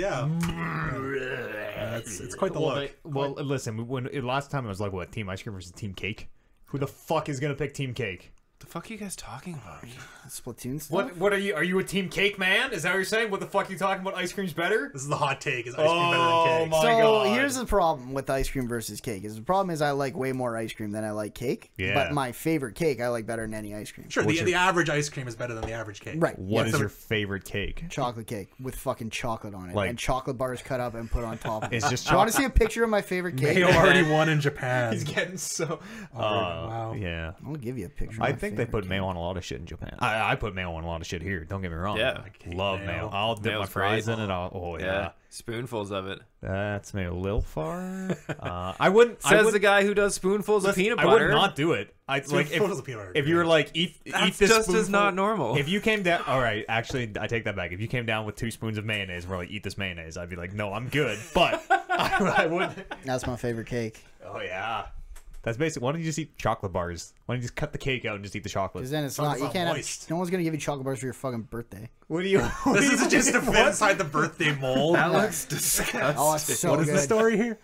it's quite the look. Listen, when last time it was like what, team ice cream versus team cake? Who the fuck is gonna pick team cake? The fuck are you guys talking about? Splatoon stuff? What are you? Are you a team cake man? Is that what you're saying? What the fuck are you talking about? Ice cream's better? This is the hot take. Is ice cream better than cake? My So God. here's the problem with ice cream versus cake. Is the problem is I like way more ice cream than I like cake. Yeah. But my favorite cake I like better than any ice cream. Sure, the average ice cream is better than the average cake. Right. What Yeah. is your favorite cake? Chocolate cake with fucking chocolate on it. Like- and chocolate bars cut up and put on top. It's just You want to see a picture of my favorite cake? Mayo already won in Japan. He's getting so. wow. Yeah. I'll give you a picture. I think they put mayo on a lot of shit in Japan. I put mayo on a lot of shit here. Don't get me wrong. Yeah. Love mayo. mayo. I'll dip my Mayo's fries great. in it. Yeah. Spoonfuls of it. That's maybe a little far. I wouldn't. Says the guy who does spoonfuls of peanut I butter. would not do it. I like Spoonfuls of peanut butter. if you were like eat That's this just as spoonful- not normal. If you came down, all right. Actually, I take that back. If you came down with 2 spoons of mayonnaise, and we're like, eat this mayonnaise, I'd be like, no, I'm good. But I wouldn't. That's my favorite cake. Oh yeah, that's basic. Why don't you just eat chocolate bars? Why don't you just cut the cake out and just eat the chocolate? Because then it's long not. as You it's can't. not Have, moist. no one's gonna give you chocolate bars for your fucking birthday. What do you? This is just to fit inside the birthday mold. That looks disgusting. Oh, it's so What is good. the story here?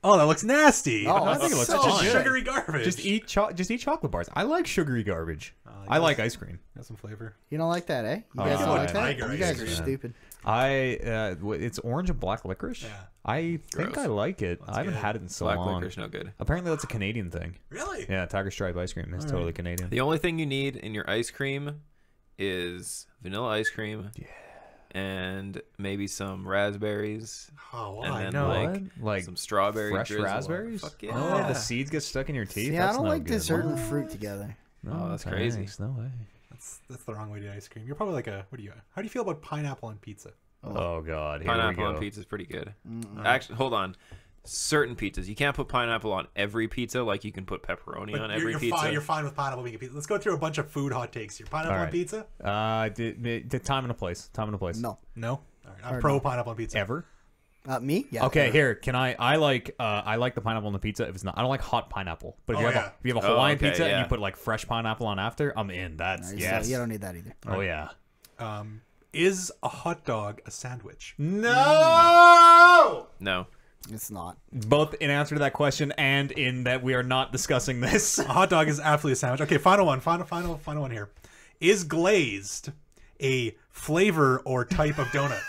Oh, that looks nasty. Oh, I think it looks so fine. good. Sugary garbage. Just eat chocolate bars. I like sugary garbage. I like ice cream. Got some flavor. You don't like that, eh? You guys Oh, don't like that? tiger You guys ice are cream. stupid. It's orange and black licorice. Yeah. I think Gross. I like it. I haven't good. had it in so Black long. licorice, no good. Apparently, that's a Canadian thing. Really? Yeah, Tiger Stripe ice cream is totally Canadian. The only thing you need in your ice cream is vanilla ice cream. Yeah. And maybe some raspberries. Oh, And why? then No. Like some strawberry fresh drizzle. raspberries. Fuck yeah. No way, the seeds get stuck in your teeth. Yeah, I That's don't no like good. dessert and fruit together. No, that's crazy. thanks. No way. That's the wrong way to eat ice cream. You're probably like a. What do you? How do you feel about pineapple on pizza? Oh God, here we Pineapple go. on pizza is pretty good. Actually, hold on. Certain pizzas. You can't put pineapple on every pizza like you can put pepperoni But on every you're pizza. Fine, you're fine with pineapple being a pizza. Let's go through a bunch of food hot takes here. Pineapple All on right. pizza? The time and a place. Time and a place. No. No. All right. I'm Or pro no. pineapple on pizza. Ever. Me? Yeah. Okay, here. Can I like the pineapple on the pizza if it's not. I don't like hot pineapple. But if Oh, you have yeah. if you have a Oh, Hawaiian okay, pizza and yeah. you put like fresh pineapple on after, I'm in. That's So yes. you don't need that either. Oh yeah. Is a hot dog a sandwich? No. No. It's not. Both in answer to that question and in that we are not discussing this. A hot dog is absolutely a sandwich. Okay, final one. Final one here. Is glazed a flavor or type of donut?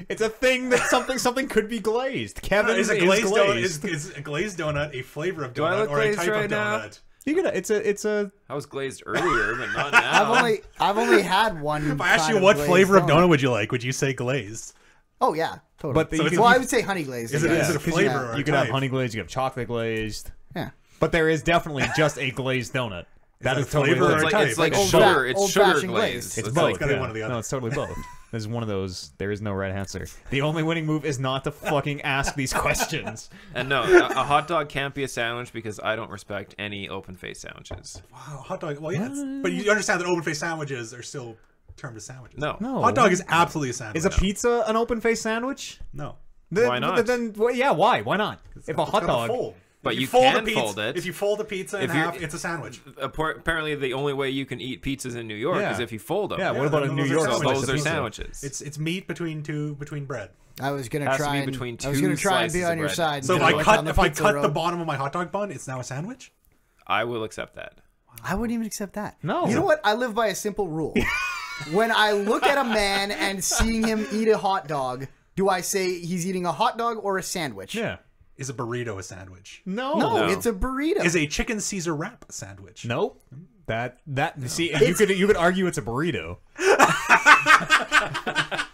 It's a thing that something could be glazed. Kevin Is is a glazed donut glazed. is a glazed donut a flavor of Do I donut look or a glazed type right of now? donut? You gonna? It's a. I was glazed earlier, but not now. I've only had one. If I asked you what flavor of donut would you like, would you say glazed? Oh yeah, totally. But So you it's could, well, I would say honey glazed. Is it, yeah. is it a 'cause flavor you- or a you could have type? honey glazed. You could have chocolate glazed. Yeah. But there is definitely just a glazed donut. That it is a totally flavor or glazed. a It's type? like, it's like Old sugar. fa- It's old-fashioned sugar glazed. glazed. It's It's both. like- gotta be one or the other. No, it's totally both. This is one of those. There is no right answer. The only winning move is not to fucking ask these questions. And no, a hot dog can't be a sandwich because I don't respect any open face sandwiches. Wow, hot dog. Well, yes, but you understand that open faced sandwiches are still termed as sandwiches. No. No. Hot dog is absolutely a sandwich. Is a pizza an open face sandwich? No. Why not? Then yeah, why? Why not? If a hot It's got the dog. fold. But If you fold can a pizza, fold it. If you fold a pizza in If you're- half, it's a sandwich. Apparently, the only way you can eat pizzas in New York Yeah. is if you fold them. Yeah, what about then in New those are York? So sandwiches. those are Pizza. sandwiches. It's meat between bread. I was gonna Has to try be and between I was two gonna try and be slices on of your bread. side. So and if I go cut down the if I pizza cut road. the bottom of my hot dog bun, it's now a sandwich. I will accept that. I wouldn't even accept that. No. You know what? I live by a simple rule. When I look at a man and seeing him eat a hot dog, do I say he's eating a hot dog or a sandwich? Yeah. Is a burrito a sandwich? No, No. it's a burrito. Is a chicken Caesar wrap a sandwich? Nope. See, you could argue it's a burrito.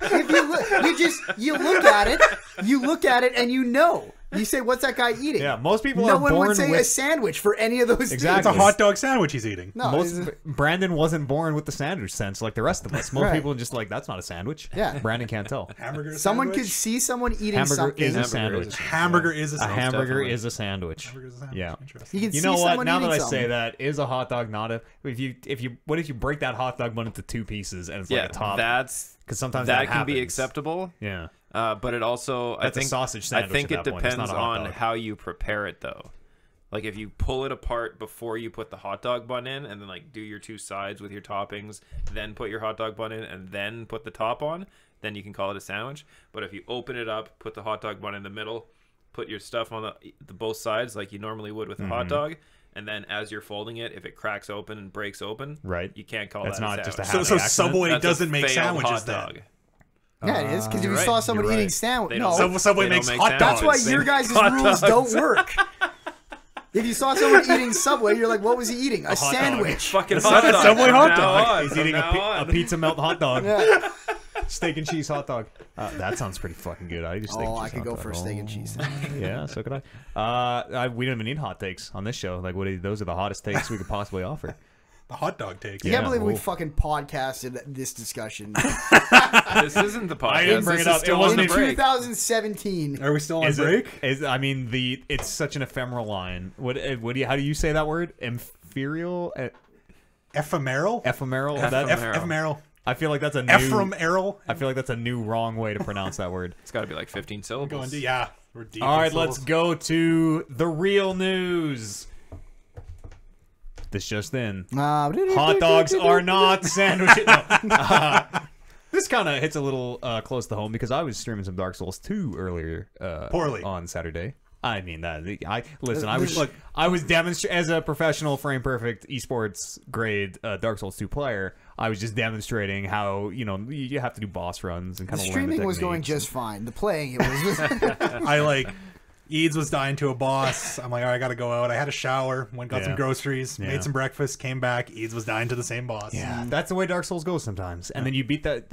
If you look, you look at it, and you know. You say, "What's that guy eating?" Yeah, most people no are one born would say with a sandwich for any of those. Exactly. It's a hot dog sandwich he's eating. No, Brandon wasn't born with the sandwich sense like the rest of us. Most Right. people are just like, that's not a sandwich. Yeah. Brandon can't tell. Hamburger. someone sandwich? could see someone eating Hamburger something. is a Hamburger sandwich. is Hamburger is a A sandwich. hamburger definitely. is a sandwich. Hamburger is a sandwich. Yeah. Interesting. You can You see know what? someone Now that eating I something. say that, is a hot dog not a? What if you break that hot dog bun into 2 pieces and it's like a top? Because sometimes that can be happens. acceptable. Yeah. But it also, That's I a think, sausage sandwich I think at it that point. It's depends not a hot on dog. how you prepare it, though. Like if you pull it apart before you put the hot dog bun in, and then like do your 2 sides with your toppings, then put your hot dog bun in, and then put the top on, then you can call it a sandwich. But if you open it up, put the hot dog bun in the middle, put your stuff on the both sides like you normally would with a hot dog, and then as you're folding it, if it cracks open and breaks open, Right. you can't call That's that not a just a sandwich. happy So accident. Subway That's a doesn't make failed sandwiches hot then. dog. Yeah, it is because if you You're saw right, someone you're eating right. sandwich, They no, don't- Subway They don't makes make hot dogs. that's why They your make guys' hot rules dogs. don't work. If you saw someone eating Subway, you're like, "What was he eating? A hot dog. sandwich." Fucking It's hot not a dog. Subway From hot now dog. on, He's from eating a, now a on. pizza melt hot dog. Yeah. Steak and cheese hot dog. That sounds pretty fucking good. I just steak and Oh, cheese I could hot go dog. for a steak and cheese sandwich. Yeah, so could I. We don't even need hot takes on this show. Like, those are the hottest takes we could possibly offer. The hot dog take. I Yeah. can't believe we Ooh. fucking podcasted this discussion This isn't the podcast. I didn't bring This it is up. still It wasn't on in the break. 2017. Are we still on Is break? I mean, it's such an ephemeral line. How do you say that word? Ephemeral? Ephemeral? Ephemeral? Ephemeral. I feel like that's a new. Ephemeral. I feel like that's a new wrong way to pronounce that word. It's got to be like 15 syllables. Going to, yeah. We're deep All in right, let's syllables. go to the real news. This just in. Hot dogs are not sandwiches. No. This kind of hits a little close to home because I was streaming some Dark Souls 2 earlier Poorly. on Saturday. I mean that I was demonstrating as a professional frame perfect esports grade Dark Souls 2 player. I was just demonstrating how you have to do boss runs and The kind of streaming was going just fine. The playing, it was. Eads was dying to a boss. I'm like, all right, I gotta go out. I had a shower, went got Yeah. some groceries, Yeah. made some breakfast, came back. Eads was dying to the same boss. Yeah, that's the way Dark Souls goes sometimes. And then you beat that's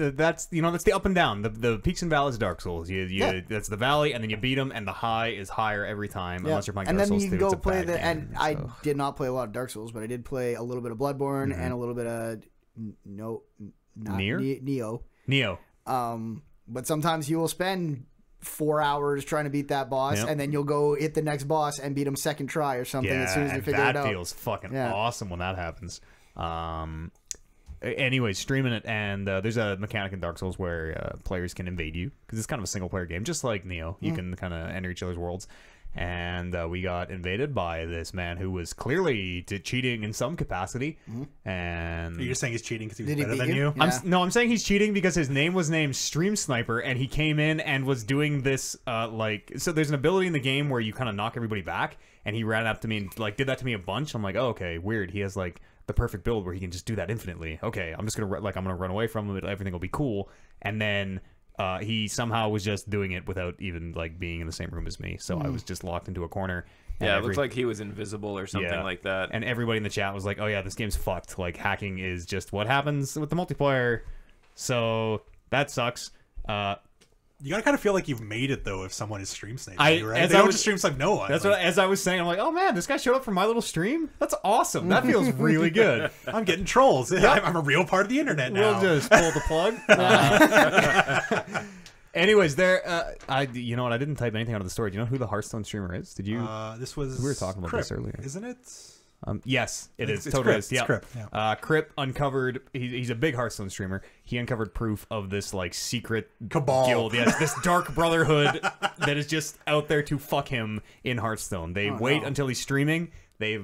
the up and down, the peaks and valleys of Dark Souls. That's the valley, and then you beat them, and the high is higher every time, unless you're playing and Dark then Souls you 2. can It's go a play bad the. game, And I so. did not play a lot of Dark Souls, but I did play a little bit of Bloodborne and a little bit of Neo. But sometimes you will spend 4 hours trying to beat that boss, Yep. and then you'll go hit the next boss and beat him second try or something as soon as you and figure it out. that feels fucking Yeah. awesome when that happens. Anyways, streaming it, and there's a mechanic in Dark Souls where players can invade you because it's kind of a single player game, just like Neo. You can kind of enter each other's worlds. And we got invaded by this man who was clearly cheating in some capacity. And You're just saying he's cheating because he was Did he better beat than you? you. Yeah. I'm saying he's cheating because his name was named Stream Sniper, and he came in and was doing this so there's an ability in the game where you kind of knock everybody back, and he ran up to me and did that to me a bunch. I'm like, oh, okay, weird. He has the perfect build where he can just do that infinitely. Okay, I'm just gonna I'm gonna run away from him. Everything will be cool. And then he somehow was just doing it without even being in the same room as me. So I was just locked into a corner. and Yeah, it looked like he was invisible or something like that. And everybody in the chat was like, oh yeah, this game's fucked. Hacking is just what happens with the multiplayer. So that sucks. You gotta kind of feel like you've made it though if someone is stream sniping I- you, right? as They I don't was- just stream snipe no one. That's Like, what, as I was saying, I'm like, oh man, this guy showed up for my little stream? That's awesome. That feels really good. I'm getting trolls. I'm a real part of the internet now. We'll just pull the plug. Anyways, you know what? I didn't type anything out of the story. Do you know who the Hearthstone streamer is? Did you? This was We were talking about this earlier. isn't it? Yes, it is. It's Totally Crip. is. Yeah. It's Crip, yeah. Crip uncovered. He's a big Hearthstone streamer. He uncovered proof of this secret Cabal. guild. Yes, this dark brotherhood that is just out there to fuck him in Hearthstone. They wait until he's streaming. They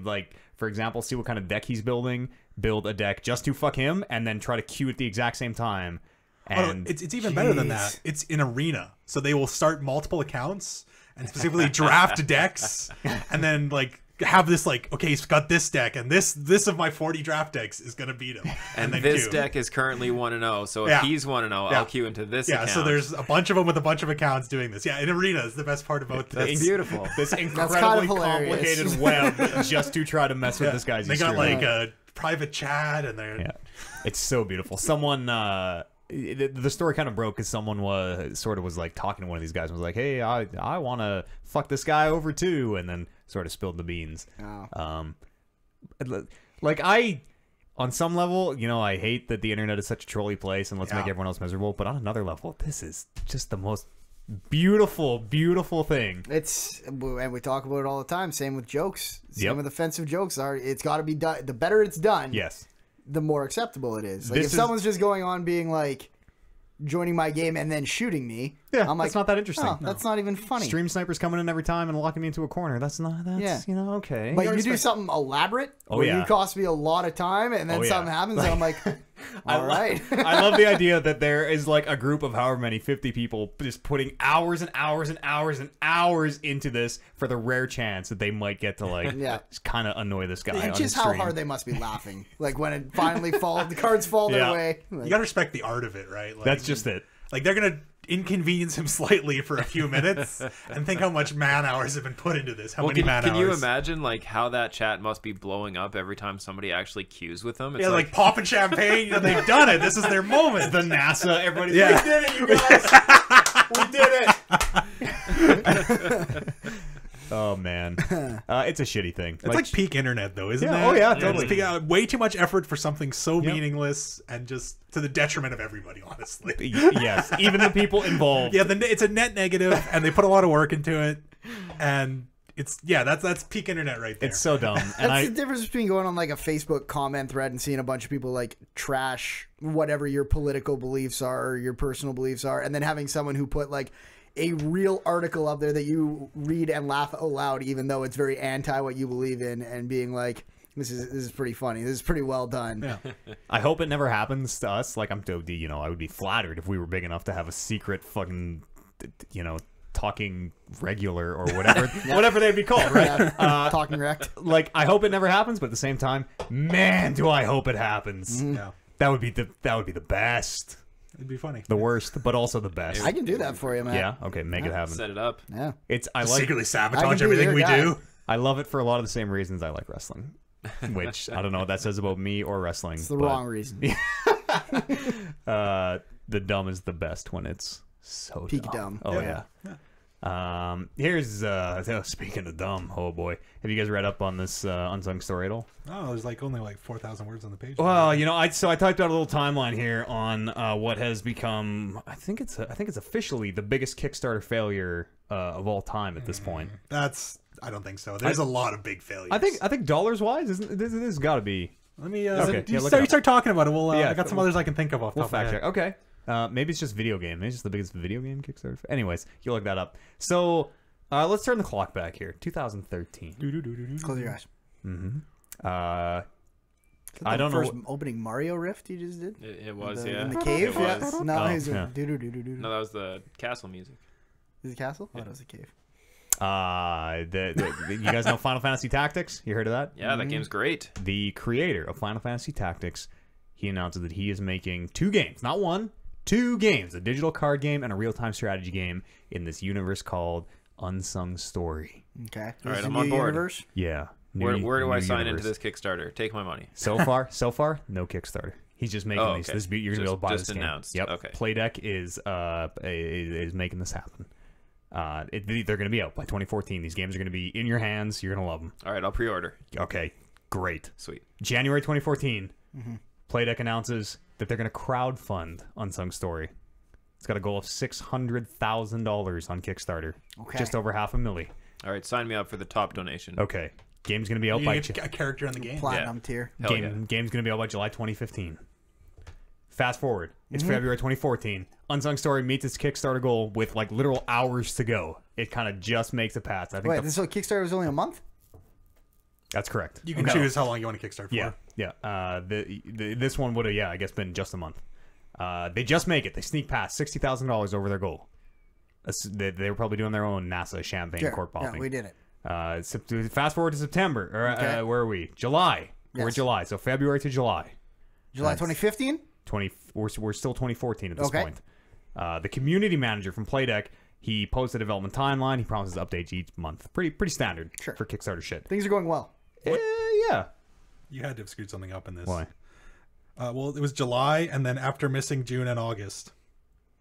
for example, see what kind of deck he's building. Build a deck just to fuck him, and then try to queue at the exact same time. And it's even better than that. It's in arena, so they will start multiple accounts and specifically draft decks, and then have this okay, he's got this deck, and this of my 40 draft decks is gonna beat him. And then this queue. deck is currently 1-0, so if Yeah. he's 1-0, Yeah. I'll queue into this Yeah, account. so there's a bunch of them with a bunch of accounts doing this. Yeah, in arena is the best part about this. That's beautiful. this kind incredibly of hilarious. complicated web just to try to mess with this guy's They got stream. a private chat, and they're Yeah, it's so beautiful. Someone the story kind of broke because someone was like talking to one of these guys and was like, "Hey, I want to fuck this guy over too," and then sort of spilled the beans. Oh. Like on some level, I hate that the internet is such a trolly place and let's make everyone else miserable. But on another level, this is just the most beautiful, beautiful thing. And we talk about it all the time. Same with jokes. Same with offensive jokes. It's got to be done. The better it's done, yes, the more acceptable it is. Like if someone's just going on being like joining my game and then shooting me, I'm like, that's not that interesting. Oh, that's not even funny. Stream snipers coming in every time and locking me into a corner. That's okay. But you do something elaborate. You cost me a lot of time, and then something happens, and I'm like, all right. I love the idea that there is like a group of however many 50 people just putting hours and hours and hours and hours into this for the rare chance that they might get to just kind of annoy this guy. And just how hard they must be laughing, like when it finally falls, the cards fall their way. Like, you gotta respect the art of it, right? Like, that's just it. Like they're gonna inconvenience him slightly for a few minutes and think how much man hours have been put into this. Can you imagine like how that chat must be blowing up every time somebody actually queues with them? It's like popping champagne. They've done it. This is their moment. The NASA. Everybody's like, we did it, you guys. We did it. Oh man, it's a shitty thing. It's like peak internet, though, isn't it? Oh yeah, totally. It's way too much effort for something so meaningless and just to the detriment of everybody. Honestly, yes, even the people involved. Yeah, it's a net negative, and they put a lot of work into it, and that's peak internet right there. It's so dumb. And that's the difference between going on like a Facebook comment thread and seeing a bunch of people like trash whatever your political beliefs are or your personal beliefs are, and then having someone who put like a real article up there that you read and laugh out loud, even though it's very anti what you believe in, and being like, this is pretty funny. This is pretty well done. Yeah. I hope it never happens to us. Like I would be flattered if we were big enough to have a secret fucking, talking regular or whatever, whatever they'd be called, right? Talking wrecked. Like I hope it never happens, but at the same time, man, do I hope it happens. Mm-hmm. Yeah. That would be the best. It'd be funny. The worst, but also the best. I can do that for you, man. Yeah. Okay. Make it happen. Set it up. Yeah. I like secretly sabotage everything we do. I love it for a lot of the same reasons I like wrestling, which I don't know what that says about me or wrestling. It's the wrong reason. The dumb is the best when it's so peak dumb. Oh yeah. Here's speaking of dumb. Oh boy, have you guys read up on this unsung story at all? Oh, there's only 4,000 words on the page. Well, I typed out a little timeline here on what has become. I think it's officially the biggest Kickstarter failure of all time at this point. I don't think so. There's a lot of big failures. I think dollars wise, this has got to be. Let me. Okay, you start talking about it. I got some we'll, others I can think of off the top fact of my head. check. Okay. Maybe it's just video game. Maybe it's just the biggest video game Kickstarter. Anyways, you look that up. So let's turn the clock back here. 2013. Close your eyes. Mm-hmm. I don't know. First opening Mario Rift you just did? It was, in the cave? It was. Yeah. No, no, that was the castle music. Is it castle? Oh, it was a cave. You guys know Final Fantasy Tactics? You heard of that? Yeah, that game's great. The creator of Final Fantasy Tactics, he announced that he is making 2 games, not 1, 2 games, a digital card game and a real-time strategy game in this universe called Unsung Story. Okay. All right, I'm on board. Universe? Yeah. Where do I sign into this Kickstarter? Take my money. So far, no Kickstarter. He's just making these. You're gonna be able to buy this game. Announced. Yep. Okay. Playdeck is making this happen. They're going to be out by 2014. These games are going to be in your hands. You're going to love them. All right, I'll pre-order. Okay, great. Sweet. January 2014, Playdeck announces that they're going to crowdfund Unsung Story. It's got a goal of $600,000 on Kickstarter. Okay. Just over $500,000. All right, sign me up for the top donation. Okay. Game's going to be out You by... get a character in the game. Platinum tier. Game's going to be out by July 2015. Fast forward. It's February 2014. Unsung Story meets its Kickstarter goal with like literal hours to go. It kind of just makes it past. I think. Wait, so Kickstarter was only a month? That's correct. You can choose how long you want to Kickstart for. Yeah. This one would have, I guess, been just a month. They just make it. They sneak past $60,000 over their goal. They were probably doing their own NASA champagne cork popping. Yeah, we did it. Fast forward to September. Or, where are we? July. Yes. We're July. So February to July. July 2015? We're still 2014 at this point. The community manager from Playdeck, he posts a development timeline. He promises updates each month. Pretty standard for Kickstarter shit. Things are going well. Yeah. You had to have screwed something up in this. Why? Well, it was July, and then after missing June and August.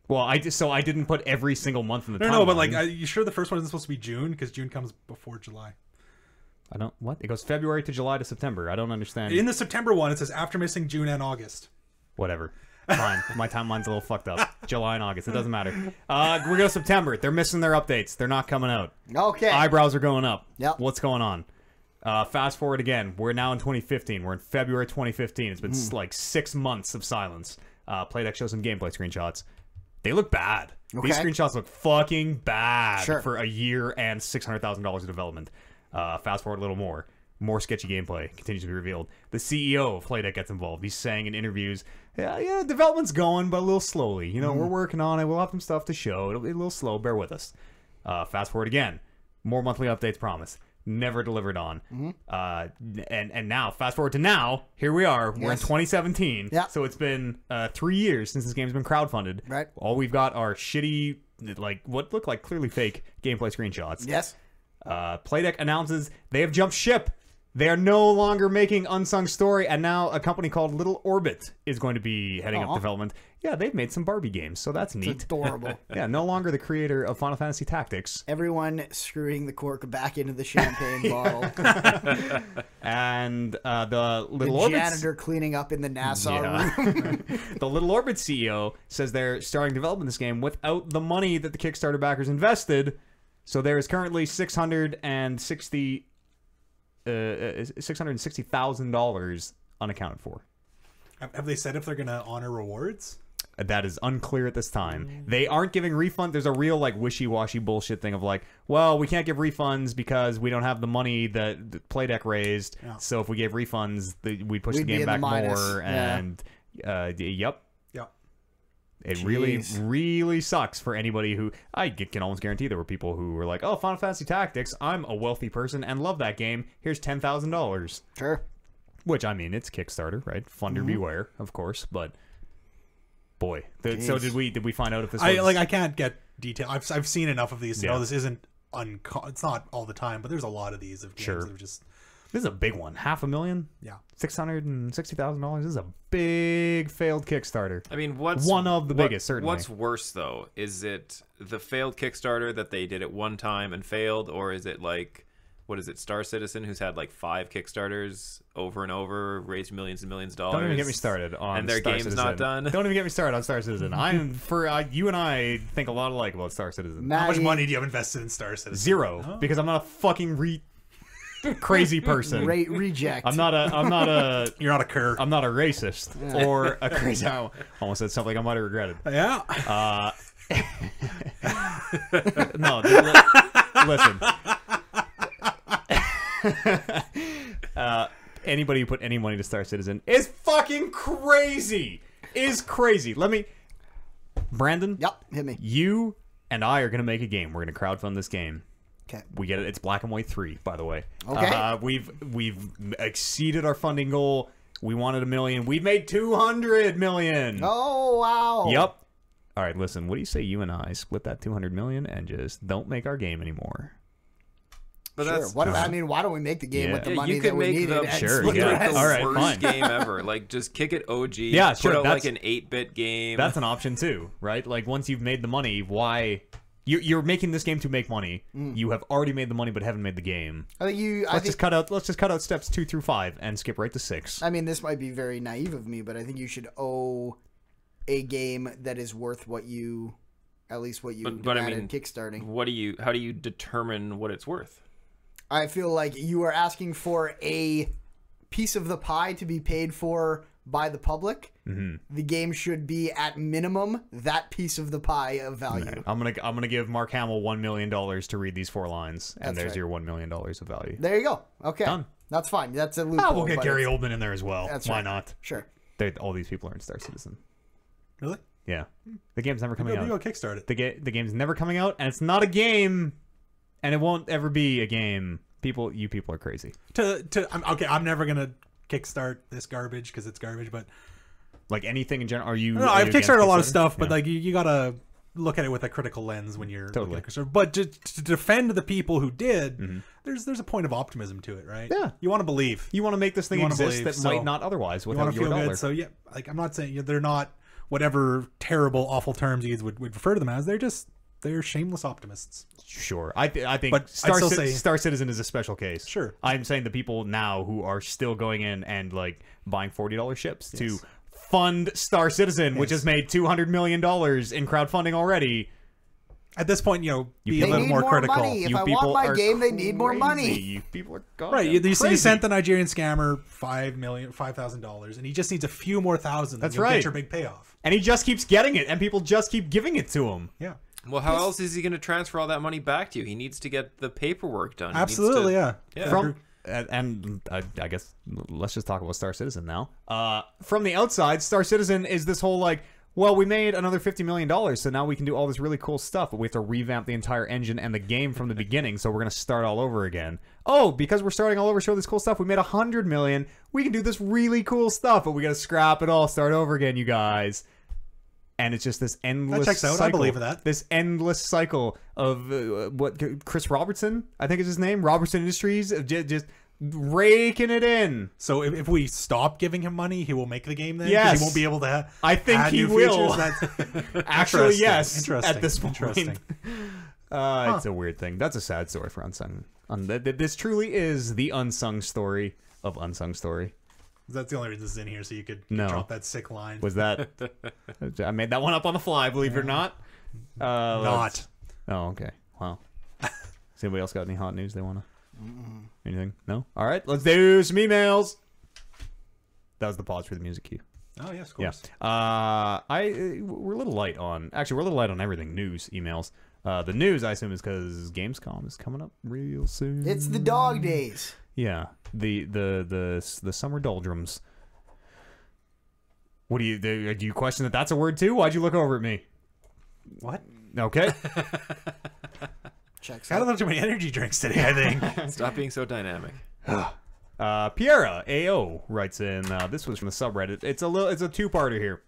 Well, I didn't put every single month in the timeline. No, but like, are you sure the first one isn't supposed to be June? Because June comes before July. I don't what it goes February to July to September. I don't understand. In the September one, it says after missing June and August. Whatever. Fine. My timeline's a little fucked up. July and August. It doesn't matter. We go September. They're missing their updates. They're not coming out. Okay. Eyebrows are going up. Yep. What's going on? Fast forward again. We're now in 2015. We're in February 2015. It's been like 6 months of silence. Playdeck shows some gameplay screenshots. They look bad. Okay. These screenshots look fucking bad Sure. for a year and $600,000 of development. Fast forward a little more. More sketchy gameplay continues to be revealed. The CEO of Playdeck gets involved. He's saying in interviews, yeah, development's going, but a little slowly. You know, we're working on it. We'll have some stuff to show. It'll be a little slow. Bear with us. Fast forward again. More monthly updates promised. Never delivered on. And now, fast forward to now, here we are. We're in 2017. Yeah. So it's been 3 years since this game's been crowdfunded. Right. All we've got are shitty, like, what look like clearly fake gameplay screenshots. Yes. Playdeck announces they have jumped ship. They are no longer making Unsung Story, and now a company called Little Orbit is going to be heading up development. Yeah, they've made some Barbie games, so that's neat. It's adorable. Yeah, no longer the creator of Final Fantasy Tactics. Everyone screwing the cork back into the champagne bottle. And the Little The Orbit janitor cleaning up in the Nassau room. The Little Orbit CEO says they're starting development of this game without the money that the Kickstarter backers invested. So there is currently $660,000 unaccounted for. Have they said if they're going to honor rewards? That is unclear at this time. They aren't giving refunds. There's a real like wishy-washy bullshit thing of like, well, we can't give refunds because we don't have the money that Playdeck raised. Yeah. So if we gave refunds, we'd push the game back more. And yep. It really sucks for anybody who... I can almost guarantee there were people who were like, oh, Final Fantasy Tactics, I'm a wealthy person and love that game. Here's $10,000. Sure. Which, I mean, it's Kickstarter, right? Funder beware, of course, but... Boy. So did we find out if this was... I can't get detail. I've seen enough of these. Yeah. This isn't... It's not all the time, but there's a lot of these of games that are just... This is a big one. $500,000? Yeah. $660,000? This is a big failed Kickstarter. I mean, one of the biggest, certainly. What's worse, though? Is it the failed Kickstarter that they did at one time and failed? Or is it like, what is it, Star Citizen, who's had like 5 Kickstarters over and over, raised millions and millions of dollars? Don't even get me started on and their Star game's Citizen. not done? Don't even get me started on Star Citizen. You and I think a lot alike about Star Citizen. How much money do you have invested in Star Citizen? 0, because I'm not a fucking crazy person. Reject. I'm not a. You're not a cur. I'm not a racist or a crazy. I almost said something I might have regretted. Yeah. No. Listen. Anybody who put any money to Star Citizen is fucking crazy. Brandon. Yep. Hit me. You and I are gonna make a game. We're gonna crowdfund this game. Okay. We get it. It's Black and White 3, by the way. Okay. We've exceeded our funding goal. We wanted $1 million. We've made $200 million. Oh wow. Yep. All right. Listen. What do you say? You and I split that $200 million and just don't make our game anymore. But sure. that's why don't we make the game with the money you could that we make needed? the, Sure, the yeah. All right, worst fine. game ever. Like, just kick it OG. Yeah, sure. Put out like an 8-bit game. That's an option too, right? Like once you've made the money, why? You're making this game to make money. You have already made the money, but haven't made the game. Let's just cut out steps 2 through 5 and skip right to 6. I mean, this might be very naive of me, but I think you should owe a game that is worth what you demanded I mean, kickstarting. How do you determine what it's worth? I feel like you are asking for a piece of the pie to be paid for by the public. The game should be at minimum that piece of the pie of value. Right. I'm gonna give Mark Hamill $1 million to read these 4 lines, and there's right. your $1 million of value. There you go. Okay, done. That's fine. That's a loophole. We'll get Gary Oldman in there as well. That's Why right. not? Sure. All these people are in Star Citizen. Really? Yeah. The game's never coming out. Maybe I'll kickstart it. The game's never coming out, and it's not a game, and it won't ever be a game. You people are crazy. I'm never gonna kickstart this garbage because it's garbage. But like anything in general, are you? No, I've kickstarted a lot of stuff, but like you gotta look at it with a critical lens when you're Totally. looking at but to defend the people who did, there's a point of optimism to it, right? Yeah. You want to believe. You want to make this thing exist that might not otherwise You without want to your feel dollar. good. So yeah, like I'm not saying they're not whatever terrible, awful terms you would refer to them as. They're shameless optimists. Sure. I think But Star Citizen is a special case. Sure. I'm saying the people now who are still going in and like buying $40 ships to fund Star Citizen, which has made $200 million in crowdfunding already. At this point, be a little need more critical. Money. If You I people want my are game, they need more crazy. money. You people are Right, you crazy. sent the Nigerian scammer $5,000, and he just needs a few more thousand. That's and you'll right. Get your big payoff. And he just keeps getting it, and people just keep giving it to him. Yeah, Well, how else is he going to transfer all that money back to you? He needs to get the paperwork done. He needs absolutely. to- Yeah. From I guess let's just talk about Star Citizen now. From the outside, Star Citizen is this whole like, well, we made another $50 million, so now we can do all this really cool stuff, but we have to revamp the entire engine and the game from the beginning, so we're going to start all over again. Oh, because we're starting all over, show this cool stuff, we made $100 million, we can do this really cool stuff, but we got to scrap it all, start over again, you guys. And it's just this endless That checks out. cycle. I believe in that. This endless cycle of what Chris Robertson, I think is his name, Robertson Industries, of just raking it in. So if we stop giving him money, he will make the game then? 'Cause Yes. he won't be able to I think add he new will. features? Actually, Interesting. yes. Interesting. At this point, Interesting. It's a weird thing. That's a sad story for Unsung. This truly is the unsung story of Unsung Story. That's the only reason this is in here, so you could No. drop that sick line. Was that? I made that one up on the fly. Believe it or not. Not. Oh, okay. Wow. Does anybody else got any hot news they want to? Anything? No. All right. Let's do some emails. That was the pause for the music cue. Oh yes, of course. Yeah. We're a little light on. Actually, we're a little light on everything. News, emails. The news, I assume, is because Gamescom is coming up real soon. It's the dog days. Yeah. The summer doldrums. What do you question that that's a word too? Why'd you look over at me? What? Okay. Checks I don't out. have too many energy drinks today, I think. Stop being so dynamic. Pyre AO writes in. This was from the subreddit. It's a two-parter here.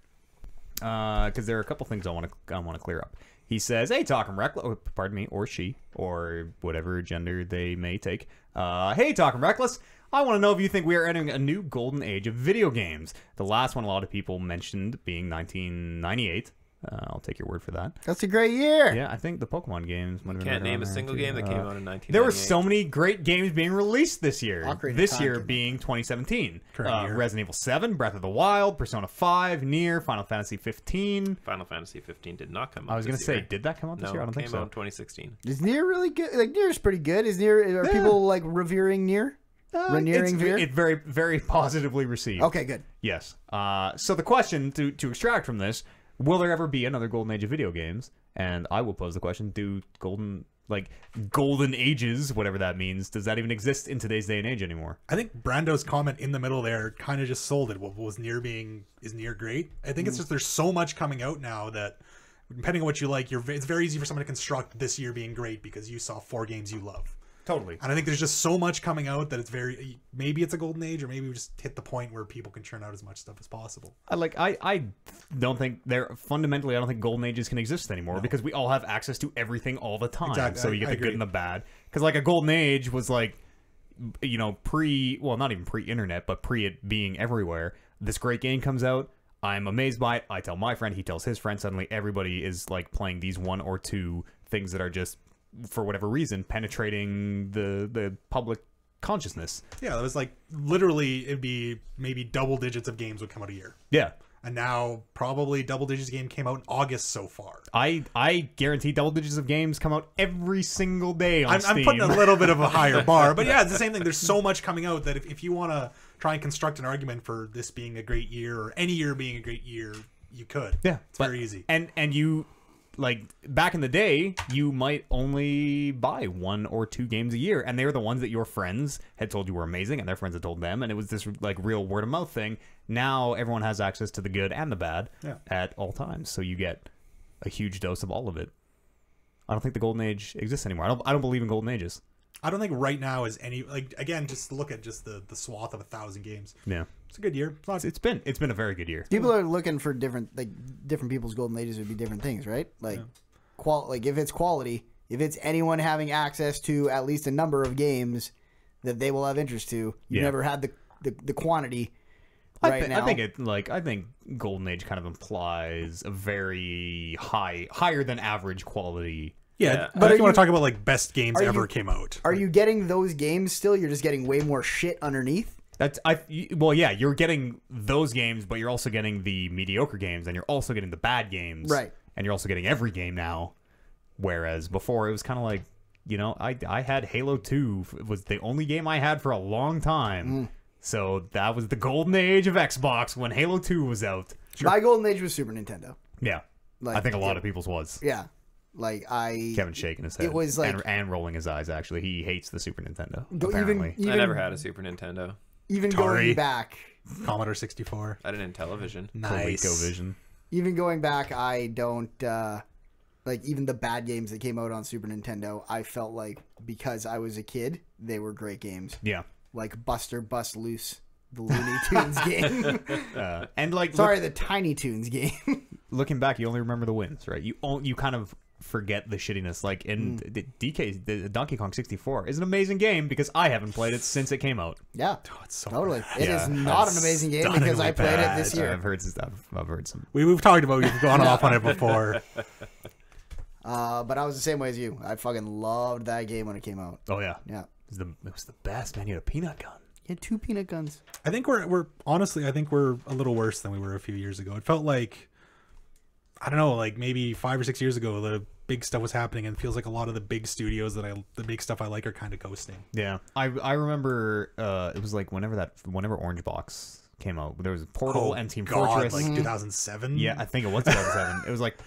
Because there are a couple things I want to clear up. He says, "Hey, Talkin' Reckless," pardon me, or she, or whatever gender they may take. Hey, Talkin' Reckless. I want to know if you think we are entering a new golden age of video games. The last one a lot of people mentioned being 1998. I'll take your word for that. That's a great year. Yeah, I think the Pokemon games might have been Can't right name a around there, single too. game that came out in 1998. There were so many great games being released this year. Ocarina of This Time year came out. being 2017. Current year. Resident Evil 7, Breath of the Wild, Persona 5, Nier, Final Fantasy 15. Final Fantasy 15 did not come out. I was going to this say, year. did that come out this No, year? I don't it think came so. out in 2016. Is Nier really good? Like Nier's pretty good. Are people like revering Nier? Reniering Veer? It's very, very positively received. Okay, good. Yes. So the question to extract from this, will there ever be another golden age of video games? And I will pose the question, do golden ages, whatever that means, does that even exist in today's day and age anymore? I think Brando's comment in the middle there kind of just sold it. Is Nier great? I think it's just there's so much coming out now that depending on what you like, it's very easy for someone to construct this year being great because you saw 4 games you love. Totally. And I think there's just so much coming out that maybe it's a golden age, or maybe we just hit the point where people can churn out as much stuff as possible. I don't think I don't think golden ages can exist anymore because we all have access to everything all the time. Exactly. So you get I the good agree. and the bad. Because like a golden age was like, not even pre-internet, but pre it being everywhere. This great game comes out. I'm amazed by it. I tell my friend, he tells his friend. Suddenly everybody is like playing these 1 or 2 things that are just, for whatever reason, penetrating the public consciousness. Yeah, that was like literally it'd be maybe double digits of games would come out a year. Yeah. And now probably double digits game came out in August so far. I guarantee double digits of games come out every single day on Steam. I'm putting a little bit of a higher bar, but yeah, it's the same thing. There's so much coming out that if you want to try and construct an argument for this being a great year or any year being a great year, you could. Yeah, it's very easy. And you, like, back in the day, you might only buy 1 or 2 games a year, and they were the ones that your friends had told you were amazing, and their friends had told them, and it was this like real word of mouth thing. Now everyone has access to the good and the bad at all times, so you get a huge dose of all of it. I don't think the golden age exists anymore. I don't believe in golden ages. I don't think right now is any like again. Just look at just the swath of 1,000 games. Yeah, it's a good year. It's been a very good year. People are looking for different people's golden ages would be different things, right? Like like if it's quality, if it's anyone having access to at least a number of games that they will have interest to, you've never had the quantity. Now. I think Golden Age kind of implies a very higher than average quality. Yeah, but if you want to talk about like best games ever came out, are you getting those games still? You're just getting way more shit underneath. You're getting those games, but you're also getting the mediocre games, and you're also getting the bad games, right? And you're also getting every game now. Whereas before it was kind of like, I had Halo 2. It was the only game I had for a long time. So that was the golden age of Xbox when Halo 2 was out. Sure. My golden age was Super Nintendo. Yeah. I think a lot of people's was. Yeah. Kevin's shaking his head. It was like... And rolling his eyes, actually. He hates the Super Nintendo, apparently. I never had a Super Nintendo. Even going back... Commodore 64. I didn't Intellivision. Nice. ColecoVision. Even going back, I don't... even the bad games that came out on Super Nintendo, I felt like because I was a kid, they were great games. Yeah. Like Buster Bust Loose, the Looney Tunes game. The Tiny Toons game. Looking back, you only remember the wins, right? You kind of forget the shittiness. Like in the Donkey Kong 64 is an amazing game because I haven't played it since it came out. Yeah, it's so totally. bad. It is not an amazing game because I played it this year. I've heard some stuff. I've heard some. We've talked about. We've gone off on it before. But I was the same way as you. I fucking loved that game when it came out. Oh yeah, yeah. It was the best, man. You had a peanut gun. You had 2 peanut guns. I think we're honestly, I think we're a little worse than we were a few years ago. It felt like, I don't know, like maybe 5 or 6 years ago, the big stuff was happening, and it feels like a lot of the big studios the big stuff I like are kind of ghosting. Yeah, I remember it was like whenever Orange Box came out, there was Portal and Team Fortress, like 2007. Yeah, I think it was 2007. It was like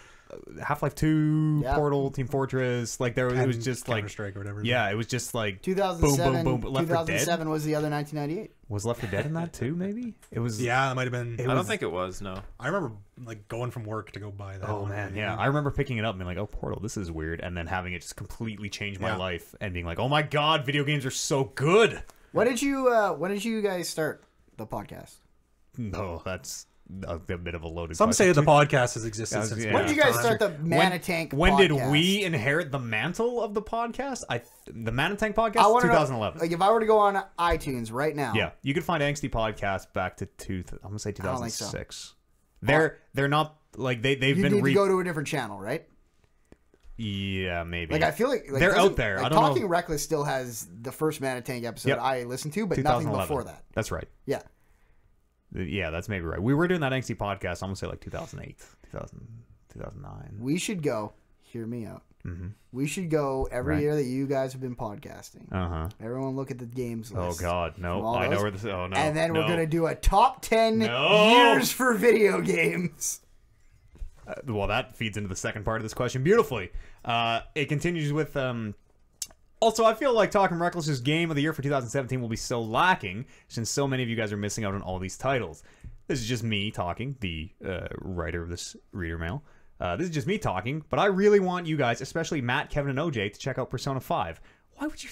Half-Life 2, Portal, Team Fortress, like it was just like Counter-Strike or whatever. Yeah, it was just like 2007. boom, boom, boom. Left 2007 was the other 1998. Was Left 4 Dead in that too? Maybe it was. Yeah, it might have been. I don't think it was. No, I remember like going from work to go buy that. Oh man, yeah. I remember picking it up and being like, "Oh, Portal, this is weird," and then having it just completely change my life and being like, "Oh my god, video games are so good." When did you guys start the podcast? No, that's a bit of a loaded Some question. say the podcast has existed since. When did you guys start the Manitank When podcast? did we inherit the mantle of the podcast? The Manitank podcast? 2011. Like, if I were to go on iTunes right now. Yeah, you could find Angsty Podcast back to I'm going to say 2006. They're not, like, they've been... You need to go to a different channel, right? Yeah, maybe. Like, I feel like they're out there. Like, I don't Talking know. Reckless still has the first Manitank episode I listened to, but nothing before that. That's right. Yeah. Yeah, that's maybe right. We were doing that Angsty Podcast, I'm going to say like 2008, 2009. We should go, hear me out. Mm-hmm. We should go every year that you guys have been podcasting. Uh-huh. Everyone look at the games list. Oh, God. No. I know where this is. Oh, no. And then we're going to do a top 10 years for video games. Well, that feeds into the second part of this question beautifully. It continues with... Also, I feel like Talking Reckless's Game of the Year for 2017 will be so lacking since so many of you guys are missing out on all these titles. This is just me talking, the writer of this reader mail. This is just me talking, but I really want you guys, especially Matt, Kevin, and OJ, to check out Persona 5. Why would you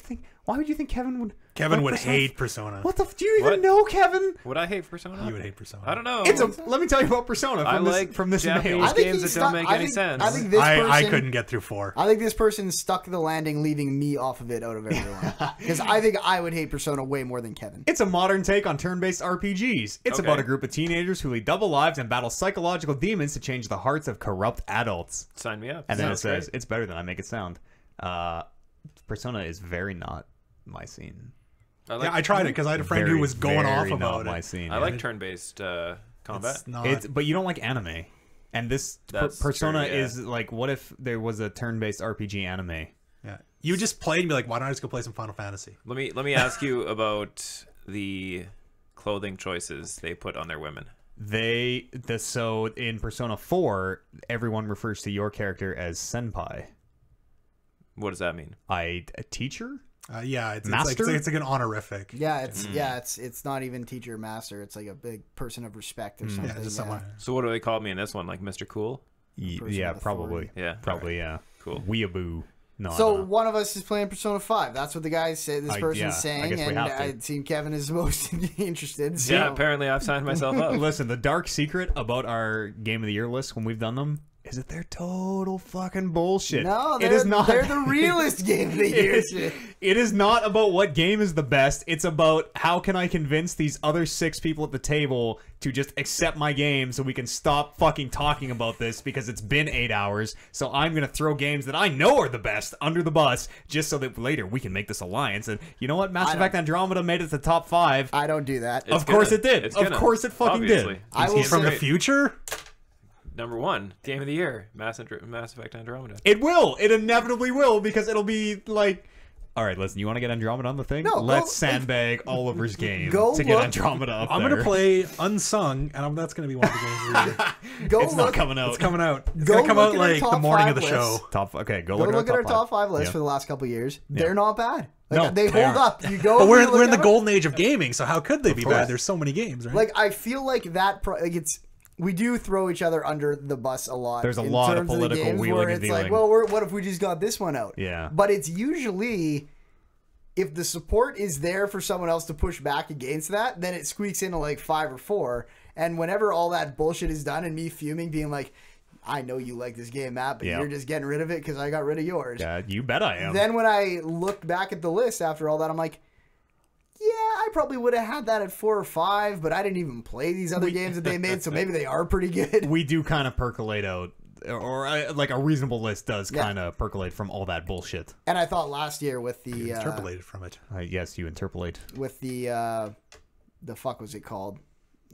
think Kevin would... Kevin would hate Persona. What the... Do you even know, Kevin? Would I hate Persona? You would hate Persona. I don't know. Let me tell you about Persona from this Japanese mail. games that don't make any sense. I think this person... I couldn't get through 4. I think this person stuck the landing, leaving me off of it out of everyone. Because I think I would hate Persona way more than Kevin. It's a modern take on turn-based RPGs. It's about a group of teenagers who lead double lives and battle psychological demons to change the hearts of corrupt adults. Sign me up. And then it says, it's better than I make it sound. Persona is very not my scene. I tried it because I had a friend who was going off about my it. scene. I like turn-based combat. But you don't like anime. And this Persona is like, what if there was a turn-based RPG anime? Yeah, you would just play and be like, why don't I just go play some Final Fantasy? Let me ask you about the clothing choices they put on their women. So in Persona 4, everyone refers to your character as senpai. What does that mean? A teacher? It's like an honorific. Yeah, it's not even teacher or master. It's like a big person of respect or something. Yeah, just someone. So what do they call me in this one? Like Mr. Cool? Yeah, probably. Yeah, probably. Yeah, cool. Weeaboo. No. So one of us is playing Persona 5. That's what the guy said. This person's I saying, guess we and have to. it seems Kevin is most interested. So. Yeah, apparently I've signed myself up. Listen, the dark secret about our Game of the Year list when we've done them is that they're total fucking bullshit. No, it is not. They're the realest Game of the Year shit. It is not about what game is the best. It's about how can I convince these other 6 people at the table to just accept my game so we can stop fucking talking about this because it's been 8 hours. So I'm going to throw games that I know are the best under the bus just so that later we can make this alliance. And you know what? Mass Effect Andromeda made it to the top 5. I don't do that. Of course it did. Of course it fucking Obviously. did. I will From the say, future? Number 1, Game of the Year, Mass Effect Andromeda. It will. It inevitably will because it'll be like... All right, listen, you want to get Andromeda on the thing? No, Let's sandbag Oliver's game go to get look. Andromeda up I'm there. going to play Unsung, and that's going to be one of the games of the year. go It's look. not coming out. It's coming out. It's Go going to come look out at our like the top morning 5 of the show. lists. Okay, go Go look look at our top 5 5 list Yeah. for the last couple of years. They're not bad. Like, No, they they hold aren't. up. You go. But we're you look in the at golden age of gaming, so how could they be course. bad? There's so many games, right? Like I feel like that. Like it's. We do throw each other under the bus a lot. There's a in lot of terms the political games wheeling where and it's like, dealing. well, what if we just got this one out? Yeah. But it's usually, if the support is there for someone else to push back against that, then it squeaks into like 5 or 4. And whenever all that bullshit is done and me fuming, being like, I know you like this game, Matt, but Yeah. you're just getting rid of it because I got rid of yours. Yeah, you bet I am. Then when I look back at the list after all that, I'm like, yeah, I probably would have had that at 4 or 5, but I didn't even play these other games that they made, so maybe they are pretty good. We do kind of percolate out, or like a reasonable list does kind of percolate from all that bullshit. And I thought last year with the Interpolated from it. Yes, you interpolate. with the fuck was it called?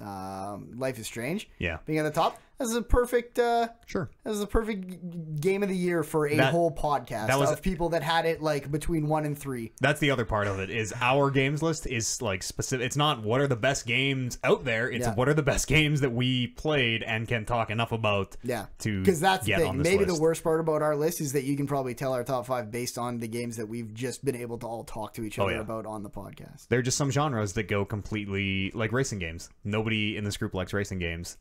Life is Strange. Yeah. Being at the top. This is a perfect Sure. This is a perfect game of the year for a whole podcast of people that had it like between 1 and 3. That's the other part of it is our games list is like specific. It's not what are the best games out there. It's what are the best games that we played and can talk enough about. Yeah, to because that's the get thing. on this Maybe list. the worst part about our list is that you can probably tell our top 5 based on the games that we've just been able to all talk to each other about on the podcast. There are just some genres that go completely like racing games. Nobody in this group likes racing games.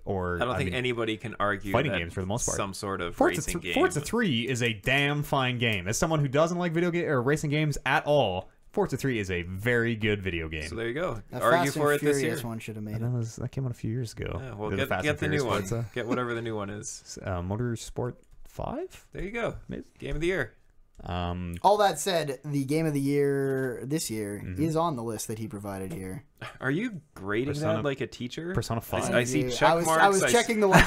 Or I don't think anybody can argue fighting that games for the most part. some sort of Forza racing game. Forza 3 is a damn fine game. As someone who doesn't like video game or racing games at all, Forza 3 is a very good video game. So there you go. That Argue Fast for and it this year. Furious one should have made it. That came out a few years ago. Yeah, well, The Fast get and the new Furious one. Forza. Get whatever the new one is. Motorsport 5? There you go. Maybe. Game of the year. All that said, the game of the year this year is on the list that he provided here. Are you grading that like a teacher? Persona 5. I see check marks. I was checking the ones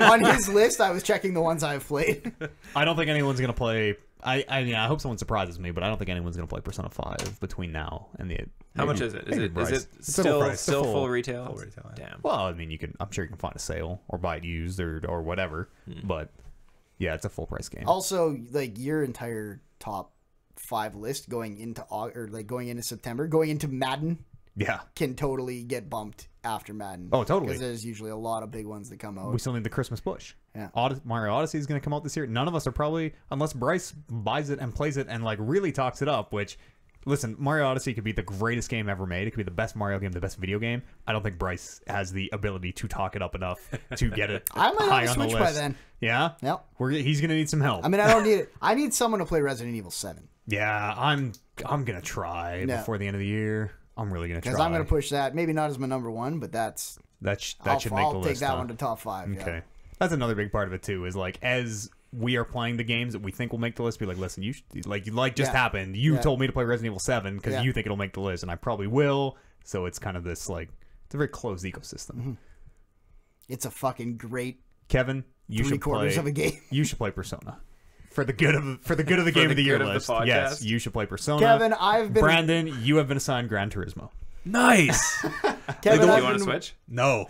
on his list. I was checking the ones I've played. I don't think anyone's going to play... I mean, I hope someone surprises me, but I don't think anyone's going to play Persona 5 between now and the... How much is it? Is it full price. still Full- full retail? full retail, yeah. Damn. Well, I mean, I'm sure you can find a sale or buy it used or whatever, but yeah, it's a full price game. Also, like your entire top 5 list going into going into September, going into Madden Yeah. can totally get bumped after Madden. Oh, totally. Because there's usually a lot of big ones that come out. We still need the Christmas push. Yeah. Mario Odyssey is going to come out this year. None of us are probably, unless Bryce buys it and plays it and like really talks it up, which, listen, Mario Odyssey could be the greatest game ever made. It could be the best Mario game, the best video game. I don't think Bryce has the ability to talk it up enough to get it I might high have on a the Switch list. by then. Yeah? Yep. He's going to need some help. I mean, I don't need it. I need someone to play Resident Evil 7. Yeah, I'm going to try before the end of the year. I'm really going to try. Because I'm going to push that. Maybe not as my number 1, but that should make the list. I'll take that one to top 5. Okay. Yeah. That's another big part of it too, is like as we are playing the games that we think will make the list, be like, listen, you should, like just happened. You told me to play Resident Evil 7 because you think it'll make the list, and I probably will. So it's kind of this like, it's a very closed ecosystem. It's a fucking great Kevin, you should play. of a game. You should play Persona. For the good of the game of the year good of the list. podcast. Yes, you should play Persona. Kevin, I've been Brandon, you have been assigned Gran Turismo. Nice. Kevin, Do I've you want been- to switch? No.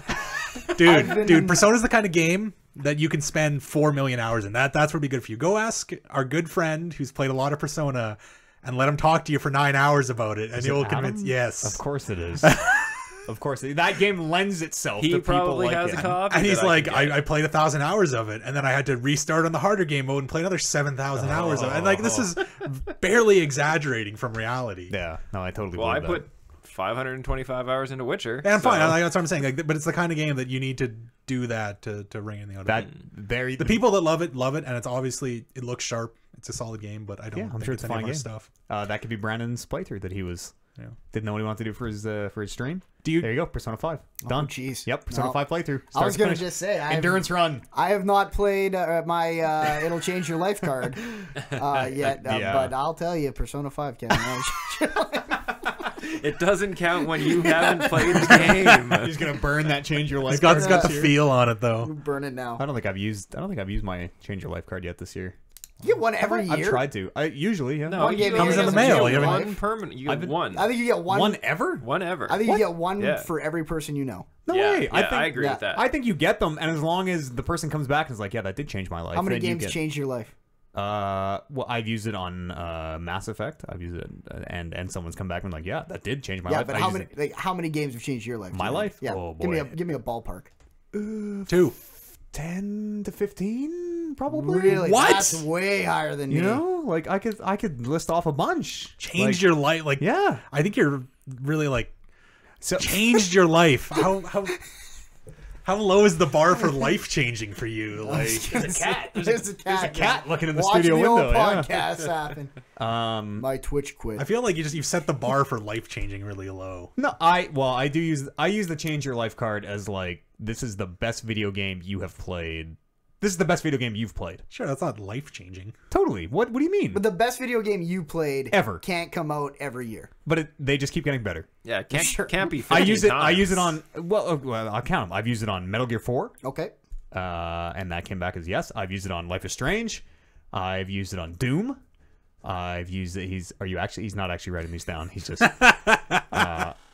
been- Dude, Persona's the kind of game that you can spend 4 million hours in. That's what would be good for you. Go ask our good friend who's played a lot of Persona and let him talk to you for 9 hours about it, and you'll convince. Yes. Of course it is. Of course. That game lends itself He to people probably like has it. a copy. And he's that like, can get. I played 1,000 hours of it, and then I had to restart on the harder game mode and play another 7,000 hours of it. And like, this is barely exaggerating from reality. Yeah, no, I totally Well, believe I that. put 525 hours into Witcher. And I'm fine. That's what I'm saying. Like, but it's the kind of game that you need to do that to ring in the other. The people that love it, and it's obviously it looks sharp. It's a solid game, but I don't. Yeah, I'm think sure it's a fun game. Stuff. That could be Brandon's playthrough that he was. Didn't know what he wanted to do for his stream. There you go, Persona 5 done. Jeez. Yep, Persona 5 playthrough. I was gonna just say endurance run. I have not played my it'll change your life card yet, but I'll tell you, Persona 5 can change your life. It doesn't count when you haven't played the game. He's gonna burn that change your life. It's card got the feel on it though. Burn it now. I don't think I've used my change your life card yet this year. You get one every year. I've tried to. I usually, yeah. No, it comes in the mail. You get one permanent. You get one. I think you get one. One ever? One ever. I think you get one for every person you know. No way. I agree with that. I think you get them, and as long as the person comes back and is like, "Yeah, that did change my life." How many games changed your life? Well, I've used it on Mass Effect. I've used it, and someone's come back and like, "Yeah, that did change my life." Yeah, but how many games have changed your life? My life? Yeah. Oh boy. Give me a ballpark. 2. 10 to 15, probably. Really? What? That's way higher than me. You know, like I could list off a bunch. Changed your life, like yeah. I think you're really like changed your life. How low is the bar for life changing for you? Like There's a cat. There's a cat looking in the Watch studio the window. old podcast happen. My Twitch quit. I feel like you've set the bar for life changing really low. No, I use the change your life card as like, this is the best video game you have played. This is the best video game you've played. Sure, that's not life changing. Totally. What do you mean? But the best video game you played ever can't come out every year. But they just keep getting better. Yeah, can't be. I use it times. on I'll count them. I've used it on Metal Gear 4. Okay. And that came back as yes. I've used it on Life is Strange. I've used it on Doom. I've used it. He's not actually writing these down. He's just.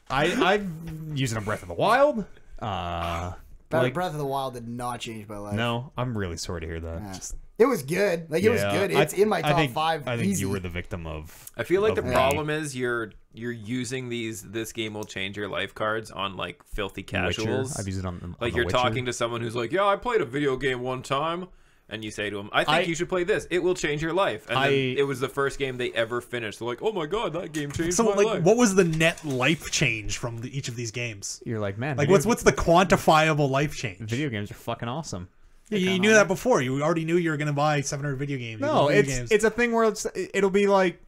I've used it on Breath of the Wild. Breath of the Wild did not change my life. No, I'm really sorry to hear that. Yeah. It was good. Like it was good. It's in my top 5. I think easy. you were the victim of. I feel like the problem is you're using this game will change your life cards on like filthy casuals. Witcher. I've used it on like you're Witcher. talking to someone who's like, yeah, I played a video game one time. And you say to them, I think you should play this. It will change your life. And then it was the first game they ever finished. They're like, oh my god, that game changed my life. What was the net life change from each of these games? You're like, man. Like, what's the quantifiable life change? Video games are fucking awesome. Yeah, you knew that before. You already knew you were going to buy 700 video games. No, it's a thing where it'll be like,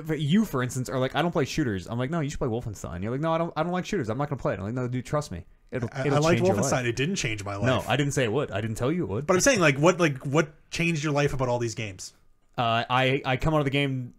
you, for instance, are like, I don't play shooters. I'm like, no, you should play Wolfenstein. You're like, no, I don't like shooters. I'm not going to play it. I'm like, no, dude, trust me. I liked Wolfenstein. It didn't change my life. No, I didn't say it would. I didn't tell you it would. But I'm saying, what changed your life about all these games? I come out of the game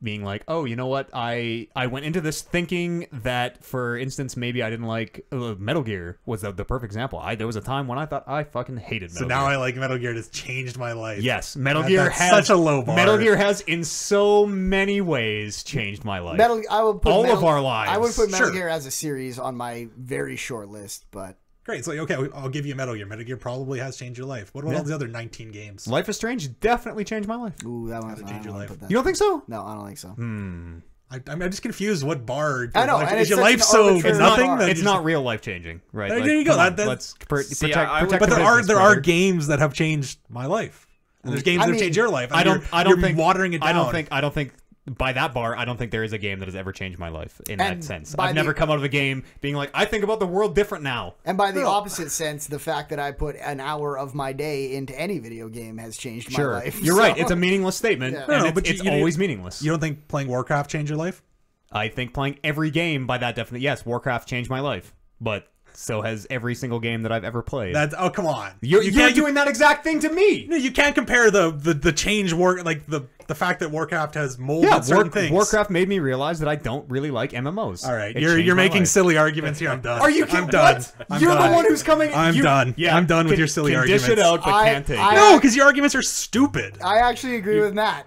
being like, oh, you know what? I went into this thinking that, for instance, maybe I didn't like Metal Gear was the perfect example. There was a time when I thought I fucking hated Metal Gear. So now I like Metal Gear. It's changed my life. Yes, Metal Gear has such a low bar. Metal Gear has, in so many ways, changed my life. I would put all of our lives. I would put Metal Gear as a series on my very short list, but. Great. So, okay, I'll give you Metal Gear. Metal Gear probably has changed your life. What about all the other 19 games? Life is Strange definitely changed my life. Ooh, that one hasn't changed your life. You don't think so? No, I don't think so. I'm just confused what bar. I know. Is your life so nothing? It's not real life changing, right? There you go. Let's protect. But there are games that have changed my life. And there's games that have changed your life. I don't think watering it down. I don't think by that bar, I don't think there is a game that has ever changed my life in that sense. I've never come out of a game being like, I think about the world different now. And by the opposite sense, the fact that I put an hour of my day into any video game has changed my life. You're right. It's a meaningless statement. Yeah. And it's always meaningless. You don't think playing Warcraft changed your life? I think playing every game by that definition, yes, Warcraft changed my life. But so has every single game that I've ever played. Oh, come on. You're doing that exact thing to me. No, you can't compare the change like the fact that Warcraft has molded certain things. Warcraft made me realize that I don't really like MMOs. All right, you're making silly arguments here. I'm done. Are you kidding? I'm done. What? You're the one who's coming. I'm done. Yeah, I'm done with your silly arguments. Dish it out, but can't take it. No, because your arguments are stupid. I actually agree with Matt.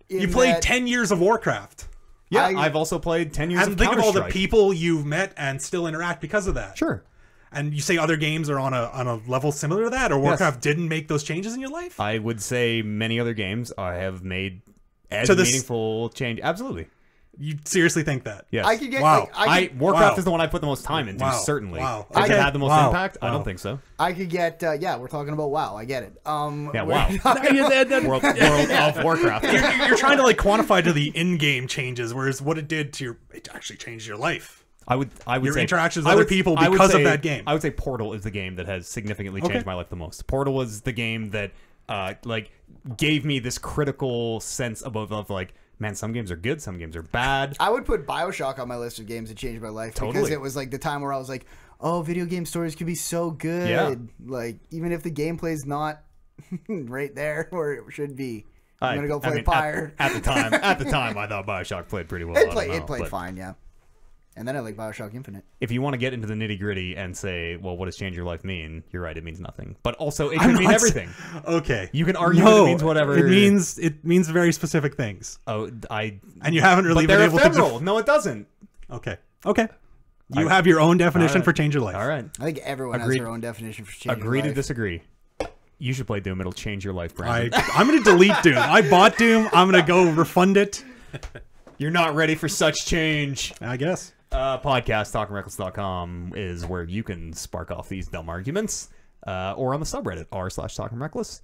You played 10 years of Warcraft. Yeah, I've also played 10 years of And think of all the Counter-Strike. people you've met and still interact because of that. Sure. And you say other games are on a level similar to that, or Warcraft didn't make those changes in your life? I would say many other games have made as meaningful change. Absolutely. You seriously think that? Yes. I could get Warcraft is the one I put the most time into. Certainly. Wow. Has it had the most impact? I don't think so. I could get. We're talking about WoW. I get it. Yeah, WoW. World of Warcraft. You're trying to like quantify to the in-game changes, whereas what it did to it actually changed your life. I would Your say interactions with other people I would because of say- that game. I would say Portal is the game that has significantly changed my life the most. Portal was the game that like gave me this critical sense of like, man, some games are good, some games are bad. I would put BioShock on my list of games that changed my life because it was like the time where I was like, oh, video game stories could be so good. Yeah. Like, even if the gameplay's not right there where it should be. I'm going to go play Pyre. At the time, I thought BioShock played pretty well. It played fine, yeah. And then I like BioShock Infinite. If you want to get into the nitty gritty and say, well, what does change your life mean? You're right, it means nothing. But also, it can mean everything. Okay. You can argue that it means whatever. It means very specific things. Oh, And you haven't really but been they're able ephemeral. to. No, it doesn't. Okay. You have your own definition for change your life. All right. I think everyone has their own definition for changing Agree life. to disagree. You should play Doom. It'll change your life, Brandon. I'm going to delete Doom. I bought Doom. I'm going to go refund it. You're not ready for such change. I guess. Podcast, talkingreckless.com is where you can spark off these dumb arguments. Or on the subreddit, r/talkingreckless.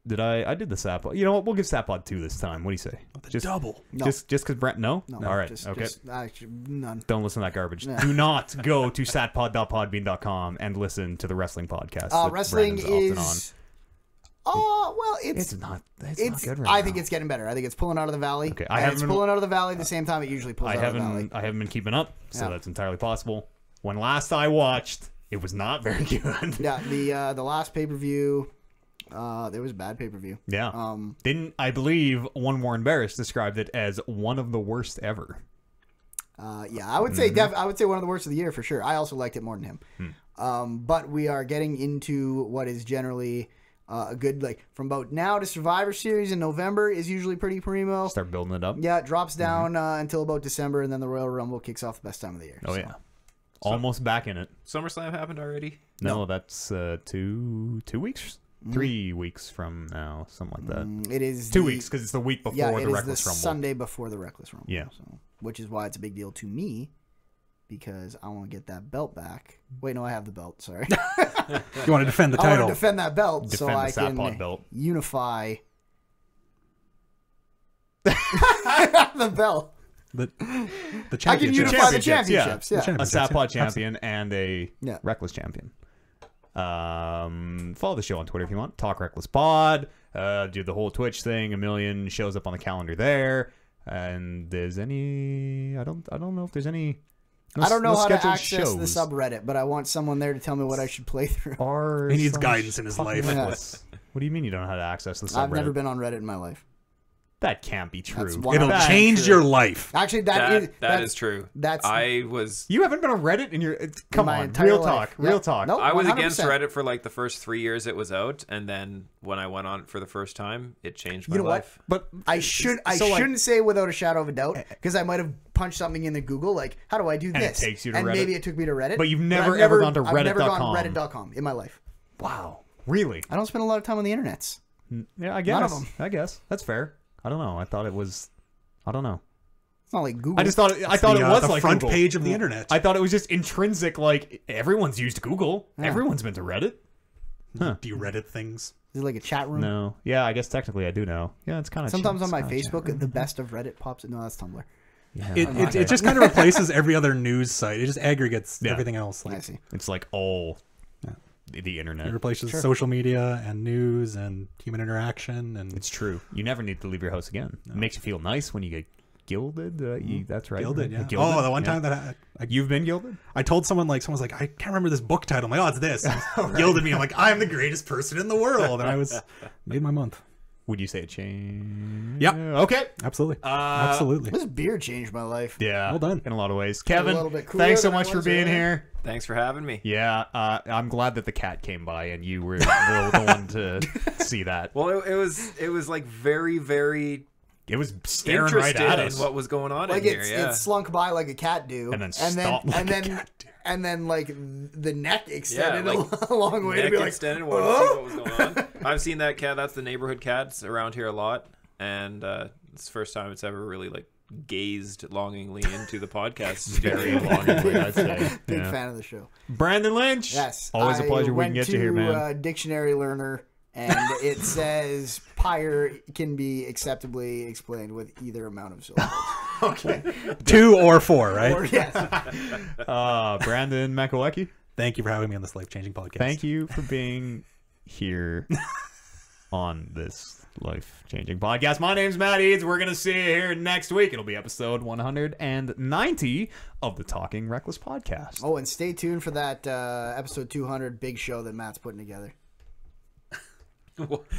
I did the Sapod. You know what? We'll give Sapod 2 this time. What do you say? Just double. No. Just because Brent? No? No, All right. just, okay. actually, none. Don't listen to that garbage. No. Do not go to satpod.podbean.com and listen to the wrestling podcast. that Wrestling Brandon's often is... Oh, well, It's not good right I now. think it's getting better. I think it's pulling out of the valley. Okay, It's pulling out of the valley at the same time it usually pulls out of the valley. I haven't been keeping up, so Yeah. that's entirely possible. When last I watched, it was not very good. Yeah, the last pay-per-view, there was a bad pay-per-view. Yeah. I believe one Warren Barris described it as one of the worst ever. Yeah, I would say I would say one of the worst of the year for sure. I also liked it more than him. But we are getting into what is generally a good, like, from about now to Survivor Series in November is usually pretty primo. Start building it up. Yeah, it drops down until about December, and then the Royal Rumble kicks off the best time of the year. Oh, yeah. Almost back in it. SummerSlam happened already? No, that's 2 weeks? 3 weeks from now, something like that. It is 2 weeks, because it's the week before the the Reckless Rumble. Sunday before the Reckless Rumble. Yeah. So, which is why it's a big deal to me, because I want to get that belt back. Wait, no, I have the belt. Sorry. You want to defend the I want title. to defend that belt so Defend I the can Sapod belt. unify the belt. The I can championship. unify the championships. The Yeah. A championships, Sapod yeah. champion and a Yeah. Reckless champion. Follow the show on Twitter if you want. Talk Reckless Pod. Do the whole Twitch thing. 1 million shows up on the calendar there. And there's any... I don't know if there's any... I don't know how to scheduled access the shows. subreddit, but I want someone there to tell me what I should play through. He needs guidance in his life. Reckless. What do you mean you don't know how to access the subreddit? I've never been on Reddit in my life. That can't be true. That's one- It'll That's change true. your life. Actually, That is true. I was You haven't been on Reddit in your... Come my on, entire real life. talk. Real Yep. talk. Nope. I was 100%. against Reddit for like the first 3 years it was out, and then when I went on it for the first time, it changed my You know what? life. But I shouldn't like- say without a shadow of a doubt, because I might have punched something in the Google like, how do I do And it this? takes you to and Reddit. maybe it took me to Reddit. But you've I've never, ever gone to I've never gone Reddit.com. to Reddit.com in my life. Wow. Really? I don't spend a lot of time on the internets. Yeah, I guess. None of 'em. I guess. That's fair. I don't know. I thought it was... I don't know. It's not like Google. I just thought it was the like front Google. page of the internet. I thought it was just intrinsic. Like everyone's used Google. Yeah. Everyone's been to Reddit. Do you Reddit things? Is it like a chat room? No. Yeah, I guess technically I do know. Yeah, it's kind of Sometimes on my Facebook, the best of Reddit pops. No, that's Tumblr. It just kind of replaces every other news site. It just aggregates Yeah. everything else. I Like, see. It's like all the internet. it replaces social media and news and human interaction. And It's true. You never need to leave your house again. It makes you feel nice when you get gilded. That's right. gilded, yeah. Gilded, Oh, the one yeah. time that You've been gilded? I told someone, like, someone's like, I can't remember this book title. I'm like, oh, it's this. And Gilded me. I'm like, I'm the greatest person in the world. And I was made my month. Would you say it changed? Yep. Okay. Absolutely. Absolutely. This beer changed my life. Yeah. Well done. In a lot of ways. A Kevin, little bit cooler thanks so than I much for was being earlier. here. Thanks for having me. Yeah, I'm glad that the cat came by and you were the one to see that. Well, it was like very, very It was staring right interested at in us. what was going on Like in here. it Yeah. slunk by like a cat do, And then stopped like a cat do. and then like the neck extended like, a long way to Neck be like, extended, wanted to see what was going on. I've seen that cat. That's the neighborhood cats around here a lot, and it's the first time it's ever really like gazed longingly into the podcast. Very longingly, I'd say. big Yeah. fan of the show. Brandon Lynch. Yes, Always a pleasure we can get you here, man. I went to Dictionary Learner, and it says Pyre can be acceptably explained with either amount of syllables. Okay. 2 or 4, right? Or, yes. Brandon Makowecki, Thank you for having me on this life-changing podcast. thank you for being here on this life-changing podcast. My name's Matt Eads. We're going to see you here next week. It'll be episode 190 of the Talking Reckless podcast. Oh, and stay tuned for that episode 200 big show that Matt's putting together.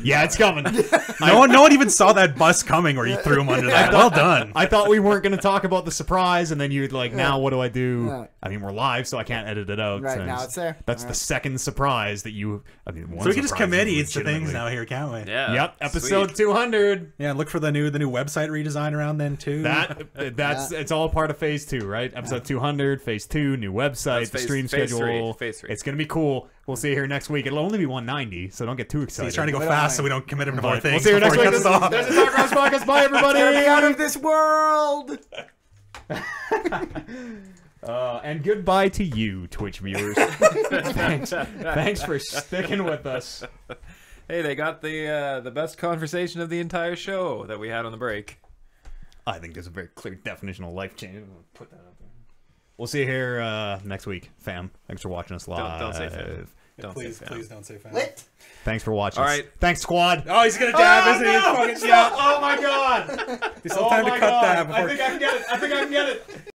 Yeah, it's coming. No one even saw that bus coming where you threw him under that. Well done. I thought we weren't going to talk about the surprise, and then you'd like, now what do I do? Yeah. I mean, we're live, so I can't edit it out. Right, so now it's there. That's All the right. second surprise that you. I mean, one So we can just surprise commit you Eads to things legitimately- now here, can't we? Yeah. Yep, episode sweet. 200. Yeah, look for the new website redesign around then too. That's it's all part of phase 2, right? Episode 200, phase 2, new website, That's the phase- stream phase schedule. three, phase three. It's gonna be cool. We'll see you here next week. It'll only be 190, so don't get too excited. He's trying to go Wait, fast wait. so we don't commit him to All more right, things. we'll see you here next before week. he cuts us off. There's the Dark Cross Podcast. Bye, everybody. Out of this world. And goodbye to you, Twitch viewers. Thanks for sticking with us. Hey, they got the best conversation of the entire show that we had on the break. I think there's a very clear definition of life change. Put that up there. We'll see you here next week, fam. Thanks for watching us live. Don't say fam. Don't Please, say fam. please don't say fam. Lit. Thanks for watching. All right. Thanks, squad. Oh, he's gonna dab, isn't he? He's no! fucking Stop! Oh my god! There's still time to cut that before. I think I can get it.